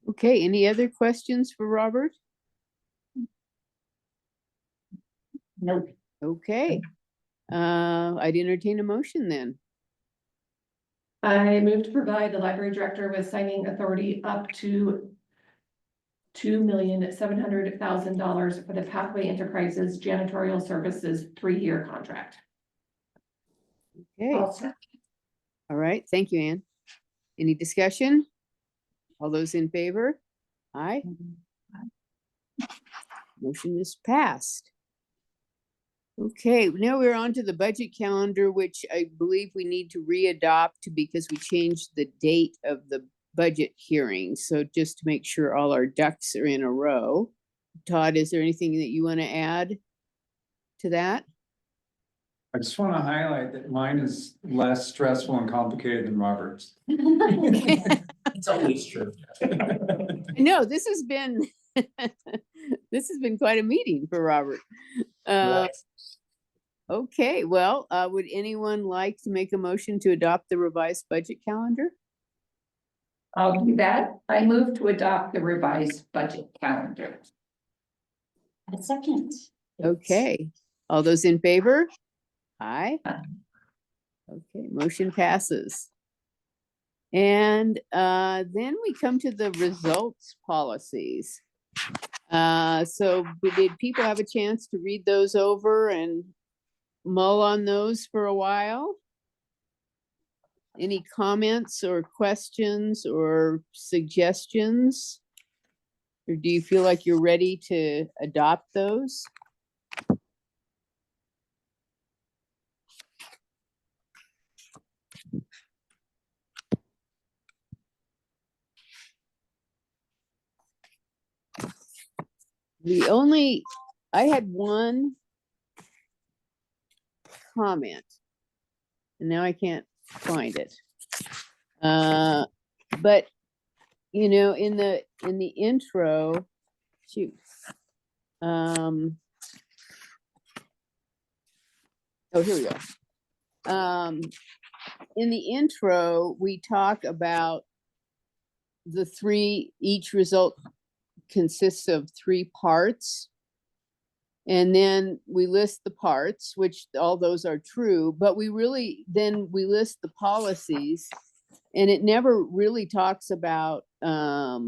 Okay, any other questions for Robert? Nope. Okay. I'd entertain a motion then. I move to provide the library director with signing authority up to $2,700,000 for the Pathway Enterprises Janitorial Services 3-year contract. Okay, I'll second. all right, thank you, Ann. Any discussion? All those in favor? Aye. Motion is passed. Okay, now we're on to the budget calendar, which I believe we need to readopt because we changed the date of the budget hearing. So just to make sure all our ducks are in a row. Todd, is there anything that you want to add to that? I just want to highlight that mine is less stressful and complicated than Robert's. It's always true. No, this has been, this has been quite a meeting for Robert. Okay, well, would anyone like to make a motion to adopt the revised budget calendar? I'll do that. I move to adopt the revised budget calendar. A second. Okay, all those in favor? Aye. Aye. Okay, motion passes. And then we come to the results policies. So did people have a chance to read those over and mull on those for a while? Any comments or questions or suggestions? Or do you feel like you're ready to adopt those? I had one comment, and now I can't find it. But, you know, in the intro, shoot. Oh, here we go. In the intro, we talk about each result consists of 3 parts. And then we list the parts, which all those are true, but we list the policies. And it never really talks about how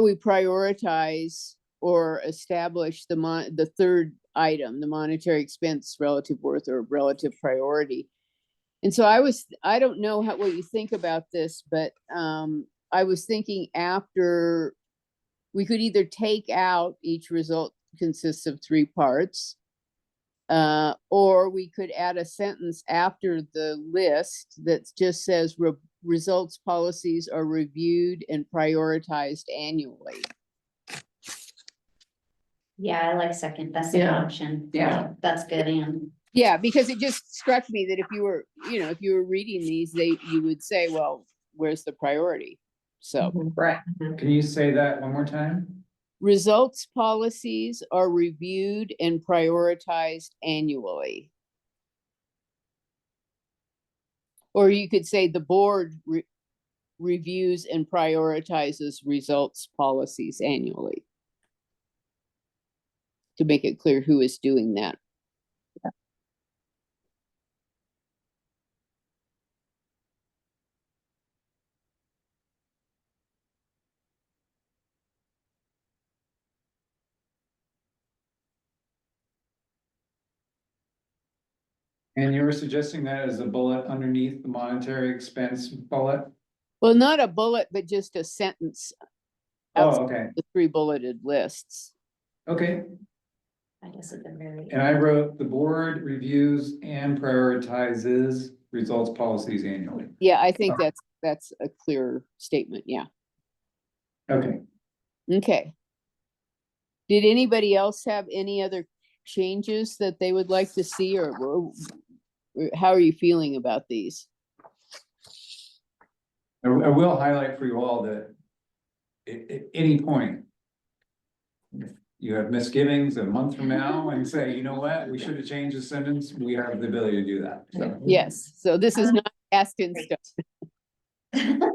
we prioritize or establish the third item, the monetary expense relative worth or relative priority. And so I don't know what you think about this, but I was thinking after we could either take out each result consists of 3 parts, or we could add a sentence after the list that just says results policies are reviewed and prioritized annually. Yeah, I like second, that's an Yeah. option. Yeah. That's good, Anne. Yeah, because it just struck me that if you were reading these, you would say, well, where's the priority? So Right. Can you say that one more time? results policies are reviewed and prioritized annually. Or you could say the board reviews and prioritizes results policies annually. To make it clear who is doing that. And you were suggesting that as a bullet underneath the monetary expense bullet? Well, not a bullet, but just a sentence. Oh, outside okay, The 3 bulleted lists. okay. I guess at the very. And I wrote, the board reviews and prioritizes results policies annually. Yeah, I think that's a clear statement. Yeah. Okay. Okay. Did anybody else have any other changes that they would like to see, or how are you feeling about these? I will highlight for you all that at any point, if you have misgivings a month from now and say, you know what, we should have changed the sentence, we have the ability to do that. So. Yes, so this is not cast in stone.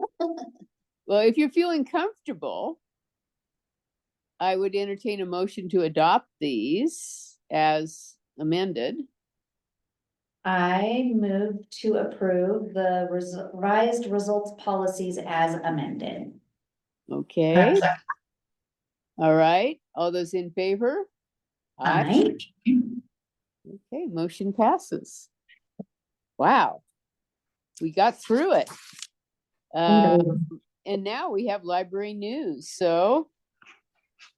Well, if you're feeling comfortable, I would entertain a motion to adopt these as amended. I move to approve the revised results policies as amended. Okay. All right, all those in favor? Aye. Okay, motion passes. Wow. We got through it. And now we have library news, so.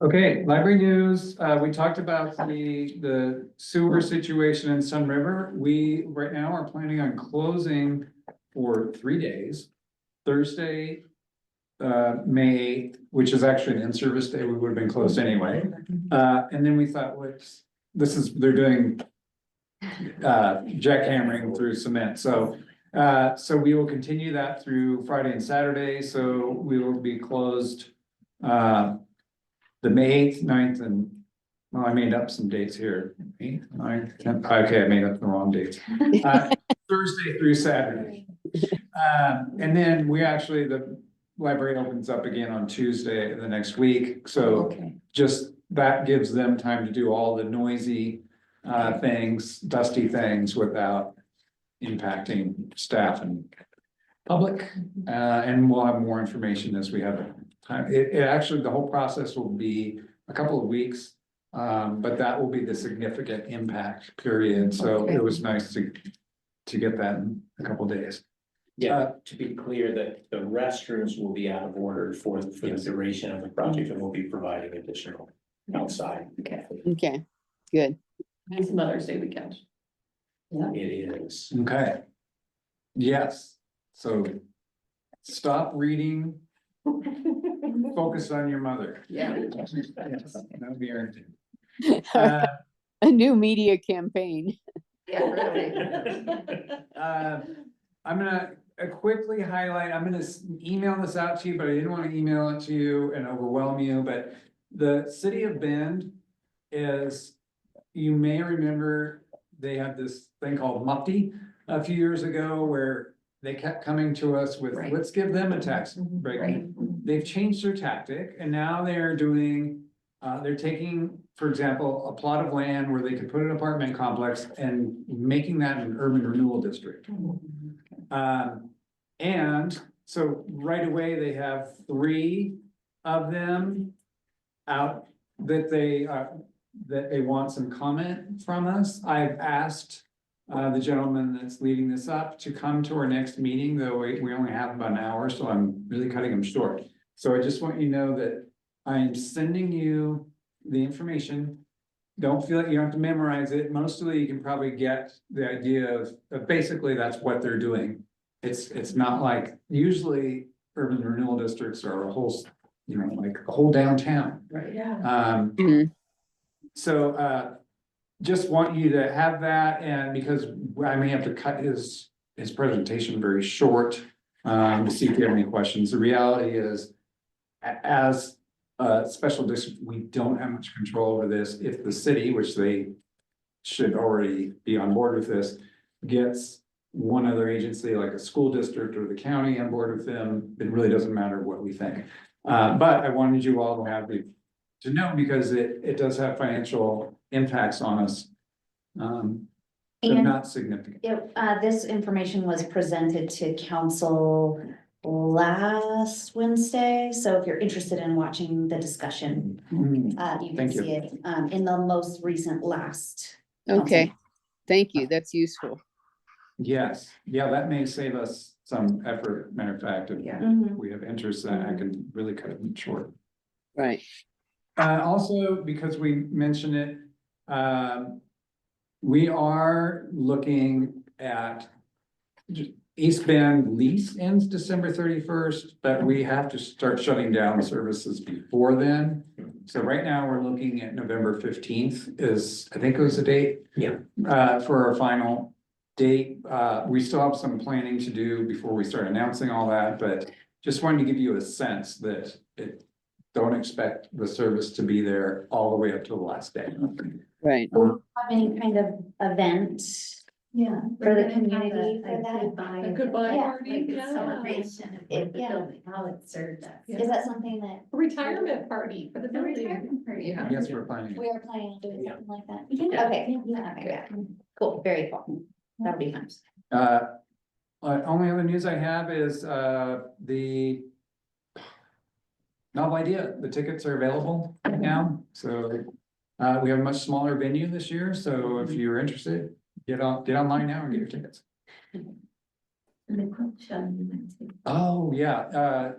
Okay, library news, we talked about the sewer situation in Sun River. We right now are planning on closing for 3 days. Thursday, May 8th, which is actually an in-service day, we would have been closed anyway. And then we thought, they're doing jackhammering through cement, so we will continue that through Friday and Saturday, so we will be closed the May 8th, 9th, and, well, I made up some dates here. 8th, 9th, 10th, okay, I made up the wrong dates. Thursday through Saturday. And then the library opens up again on Tuesday the next week, so just that gives them time to do all the noisy things, dusty things without impacting staff and public. And we'll have more information as we have time. It actually, the whole process will be a couple of weeks, but that will be the significant impact period. So it was nice to get that in a couple of days. Yeah, to be clear that the restrooms will be out of order for the duration of the project, and we'll be providing additional outside. Okay, good. It's Mother's Day weekend. It is. Okay. Yes, so stop reading, focus on your mother. Yeah. Yes, that'll be our thing. A new media campaign. Yeah, really. I'm gonna quickly highlight, I'm gonna email this out to you, but I didn't want to email it to you and overwhelm you, but the city of Bend is, you may remember, they had this thing called Mufti a few years ago where they kept coming to us with, let's give them a tax break. Right. They've changed their tactic and now they're doing They're taking, for example, a plot of land where they could put an apartment complex and making that an urban renewal district. And so right away, they have 3 of them out that they want some comment from us. I've asked the gentleman that's leading this up to come to our next meeting, though we only have about an hour, so I'm really cutting him short. So I just want you to know that I'm sending you the information. Don't feel like you don't have to memorize it. Mostly you can probably get the idea of basically that's what they're doing. It's not like, usually urban renewal districts are a whole, like a whole downtown. Right, yeah. So just want you to have that, and because I may have to cut his presentation very short to see if you have any questions. The reality is, as a special district, we don't have much control over this. If the city, which they should already be on board with this, gets one other agency like a school district or the county on board with them, it really doesn't matter what we think. But I wanted you all to have to know, because it does have financial impacts on us. But And not significant. this information was presented to council last Wednesday, so if you're interested in watching the discussion, you can Thank you. see it, in the most recent last. Okay, council. thank you. That's useful. Yes, yeah, that may save us some effort. Matter of fact, if Yeah. Mhm. we have interest, I can really cut it short. Right. Also, because we mentioned it, we are looking at East Bend lease ends December 31st, but we have to start shutting down services before then. So right now, we're looking at November 15th is, I think it was the date. Yeah. For our final date. We still have some planning to do before we start announcing all that, but just wanted to give you a sense that don't expect the service to be there all the way up to the last day. Right. Do we have any kind of event Yeah. for the we're gonna have community for a that? goodbye A goodbye Yeah, party, Like a yeah. celebration of what the Yeah. building, how it served us. Yeah. Is that something that Retirement party for the The building. retirement party. Yeah. Yes, we're planning it. we are planning on doing something like that? Yeah. Okay, Yeah. okay, yeah, cool, very cool. That'll be fun. Only other news I have is, the Novel Idea, the tickets are available now, so, we have a much smaller venue this year, so if you're interested, get online now and get your tickets. And the quilt show you went to. Oh, yeah,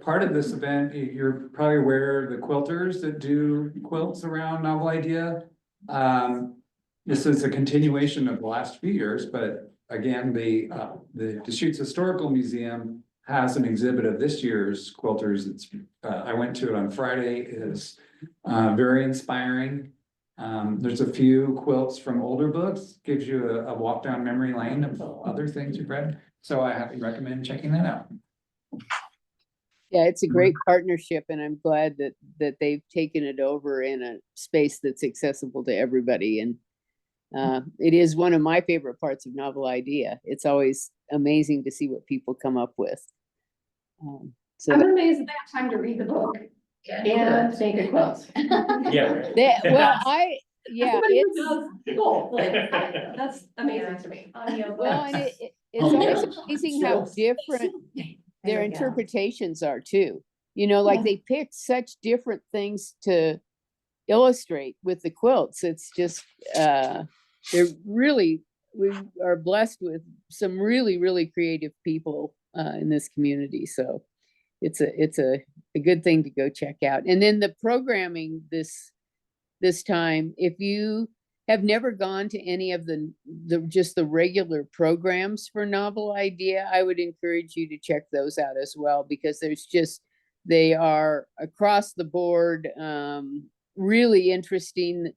part of this event, you're probably aware of the quilters that do quilts around Novel Idea. This is a continuation of the last few years, but again, the Deschutes Historical Museum has an exhibit of this year's quilters. It's, I went to it on Friday, it is very inspiring. There's a few quilts from older books, gives you a walk down memory lane of other things you've read. So I highly recommend checking that out. Yeah, it's a great partnership, and I'm glad that they've taken it over in a space that's accessible to everybody. And it is one of my favorite parts of Novel Idea. It's always amazing to see what people come up with. So I'm amazed they have time to read the book and make a quilt. Yeah. well, yeah, Somebody who it's does quilt, like, that's amazing to me. well, and it's always amazing how different their interpretations are too. Like they picked such different things to illustrate with the quilts. It's just we are blessed with some really, really creative people in this community. So it's a good thing to go check out. And then the programming this time, if you have never gone to any of the just the regular programs for Novel Idea, I would encourage you to check those out as well, because they are across the board, really interesting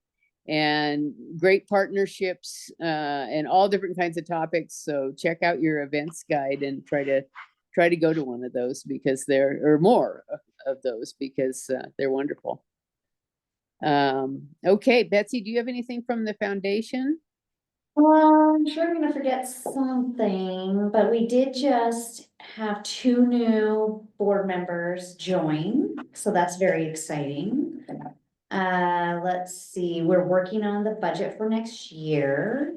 and great partnerships, and all different kinds of topics. So check out your events guide and try to go to one of those, because or more of those, because they're wonderful. Okay, Betsy, do you have anything from the foundation? Well, I'm sure I'm gonna forget something, but we did just have 2 new board members join, so that's very exciting. Let's see, we're working on the budget for next year.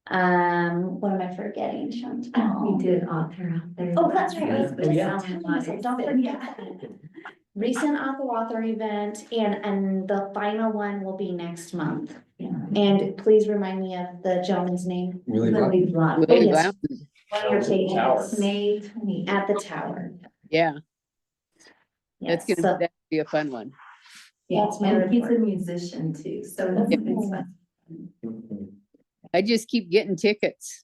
What am I forgetting, Chantal? We did author out there. Oh, that's right. Oh, yeah. Don't forget that. Recent author event, and the final one will be next month. Yeah. And please remind me of the gentleman's name. Really? Lily Block. Oh, Really yes. loud. One of your Tower. pages. May 20. At the tower. Yeah, Yes, that's so that'd be a fun one. Yeah, That's my and he's a report. musician too, so it's fun. I just keep getting tickets,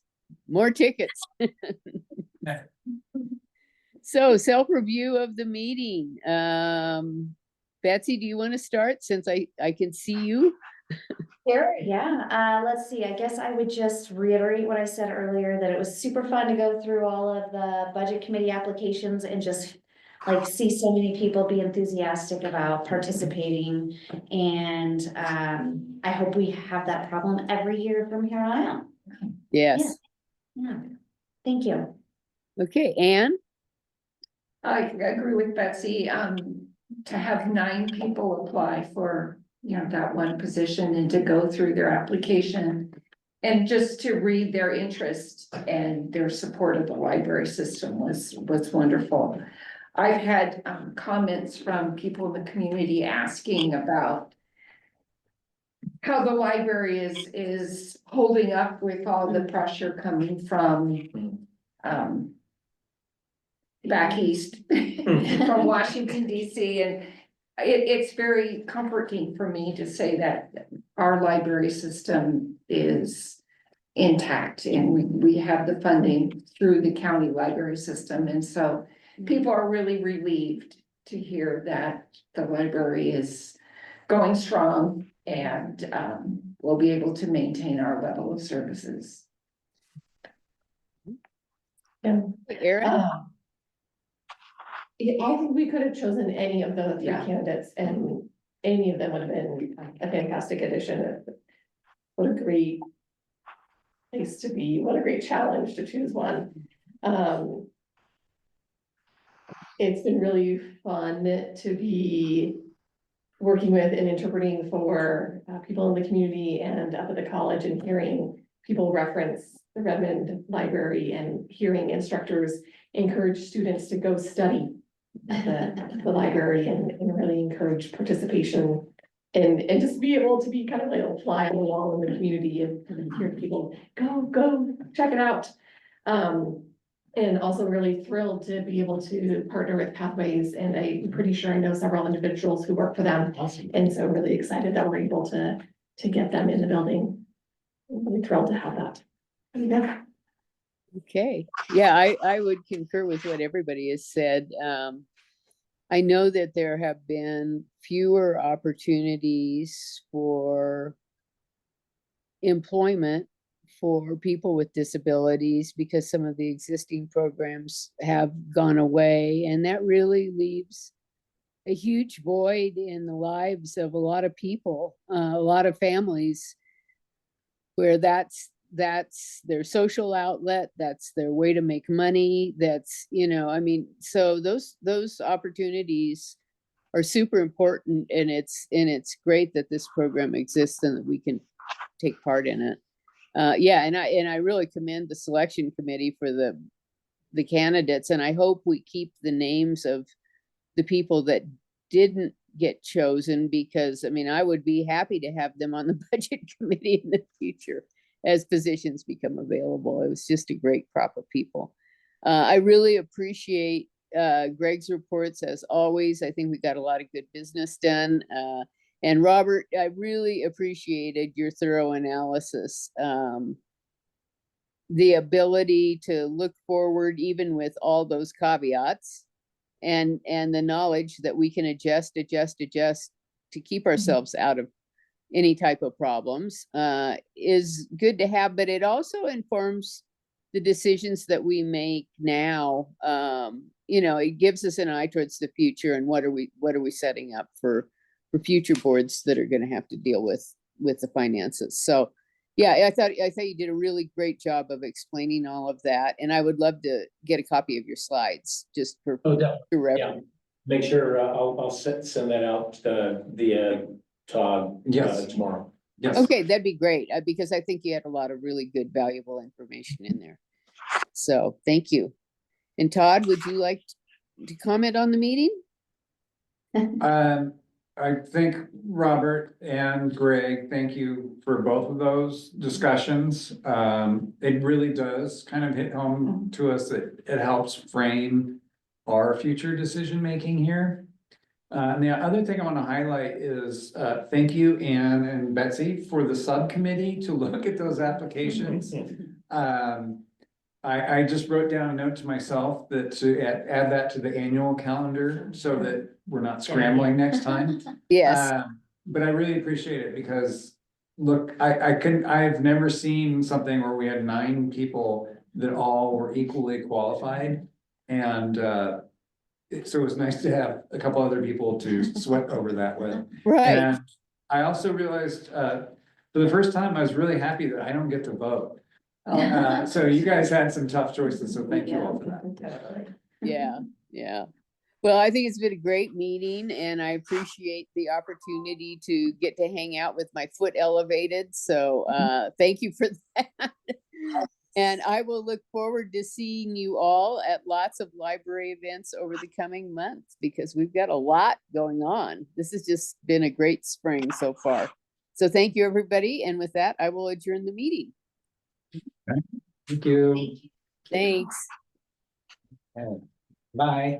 more tickets. So self-review of the meeting. Betsy, do you want to start since I can see you? Sure, yeah, let's see, I guess I would just reiterate what I said earlier, that it was super fun to go through all of the budget committee applications and just like see so many people be enthusiastic about participating. And I hope we have that problem every year from here on out. Yes. Yeah, thank you. Okay, Anne? I agree with Betsy, to have 9 people apply for, that one position and to go through their application. And just to read their interest and their support of the library system was wonderful. I've had comments from people in the community asking about how the library is holding up with all the pressure coming from back east from Washington DC, and it's very comforting for me to say that our library system is intact and we have the funding through the county library system, and so people are really relieved to hear that the library is going strong and we'll be able to maintain our level of services. Yeah. Erin? Yeah, I think we could have chosen any of the 3 Yeah. candidates and any of them would have been a fantastic addition. What a great place to be, what a great challenge to choose one. It's been really fun to be working with and interpreting for people in the community and up at the college and hearing people reference the Redmond Library and hearing instructors encourage students to go study at the library and really encourage participation and just be able to be kind of like a fly on the wall in the community and hear people go check it out. And also really thrilled to be able to partner with Pathways, and I'm pretty sure I know several individuals who work for them. Awesome. And so really excited that we're able to get them in the building. I'm really thrilled to have that. Yeah. Okay, yeah, I would concur with what everybody has said. I know that there have been fewer opportunities for employment for people with disabilities because some of the existing programs have gone away, and that really leaves a huge void in the lives of a lot of people, a lot of families, where that's their social outlet, that's their way to make money, that's, I mean, so those opportunities are super important, and it's great that this program exists and that we can take part in it. Yeah, and I really commend the selection committee for the candidates, and I hope we keep the names of the people that didn't get chosen, because I mean, I would be happy to have them on the budget committee in the future as positions become available. It was just a great crop of people. I really appreciate Greg's reports as always. I think we got a lot of good business done. And Robert, I really appreciated your thorough analysis. The ability to look forward, even with all those caveats, and the knowledge that we can adjust to keep ourselves out of any type of problems is good to have, but it also informs the decisions that we make now. It gives us an eye towards the future, and what are we setting up for future boards that are going to have to deal with the finances. So Yeah, I thought you did a really great job of explaining all of that, and I would love to get a copy of your slides, just for Oh, definitely. reference. Make sure, I'll send that out, via Todd. Yes. Tomorrow. Yes. Okay, that'd be great, because I think you had a lot of really good, valuable information in there. So, thank you. And Todd, would you like to comment on the meeting? I think Robert and Greg, thank you for both of those discussions. It really does kind of hit home to us that it helps frame our future decision-making here. And the other thing I want to highlight is, thank you, Ann and Betsy, for the subcommittee to look at those applications. I just wrote down a note to myself that to add that to the annual calendar so that we're not scrambling next time. Yes, But I really appreciate it because, look, I've never seen something where we had 9 people that all were equally qualified. And so it was nice to have a couple other people to sweat over that with. right. And I also realized, for the first time, I was really happy that I don't get to vote. So you guys had some tough choices, so thank you all for that. Yeah, yeah. Well, I think it's been a great meeting and I appreciate the opportunity to get to hang out with my foot elevated. So thank you for that. And I will look forward to seeing you all at lots of library events over the coming months because we've got a lot going on. This has just been a great spring so far. So thank you, everybody. And with that, I will adjourn the meeting. Thank you. Thanks. Bye.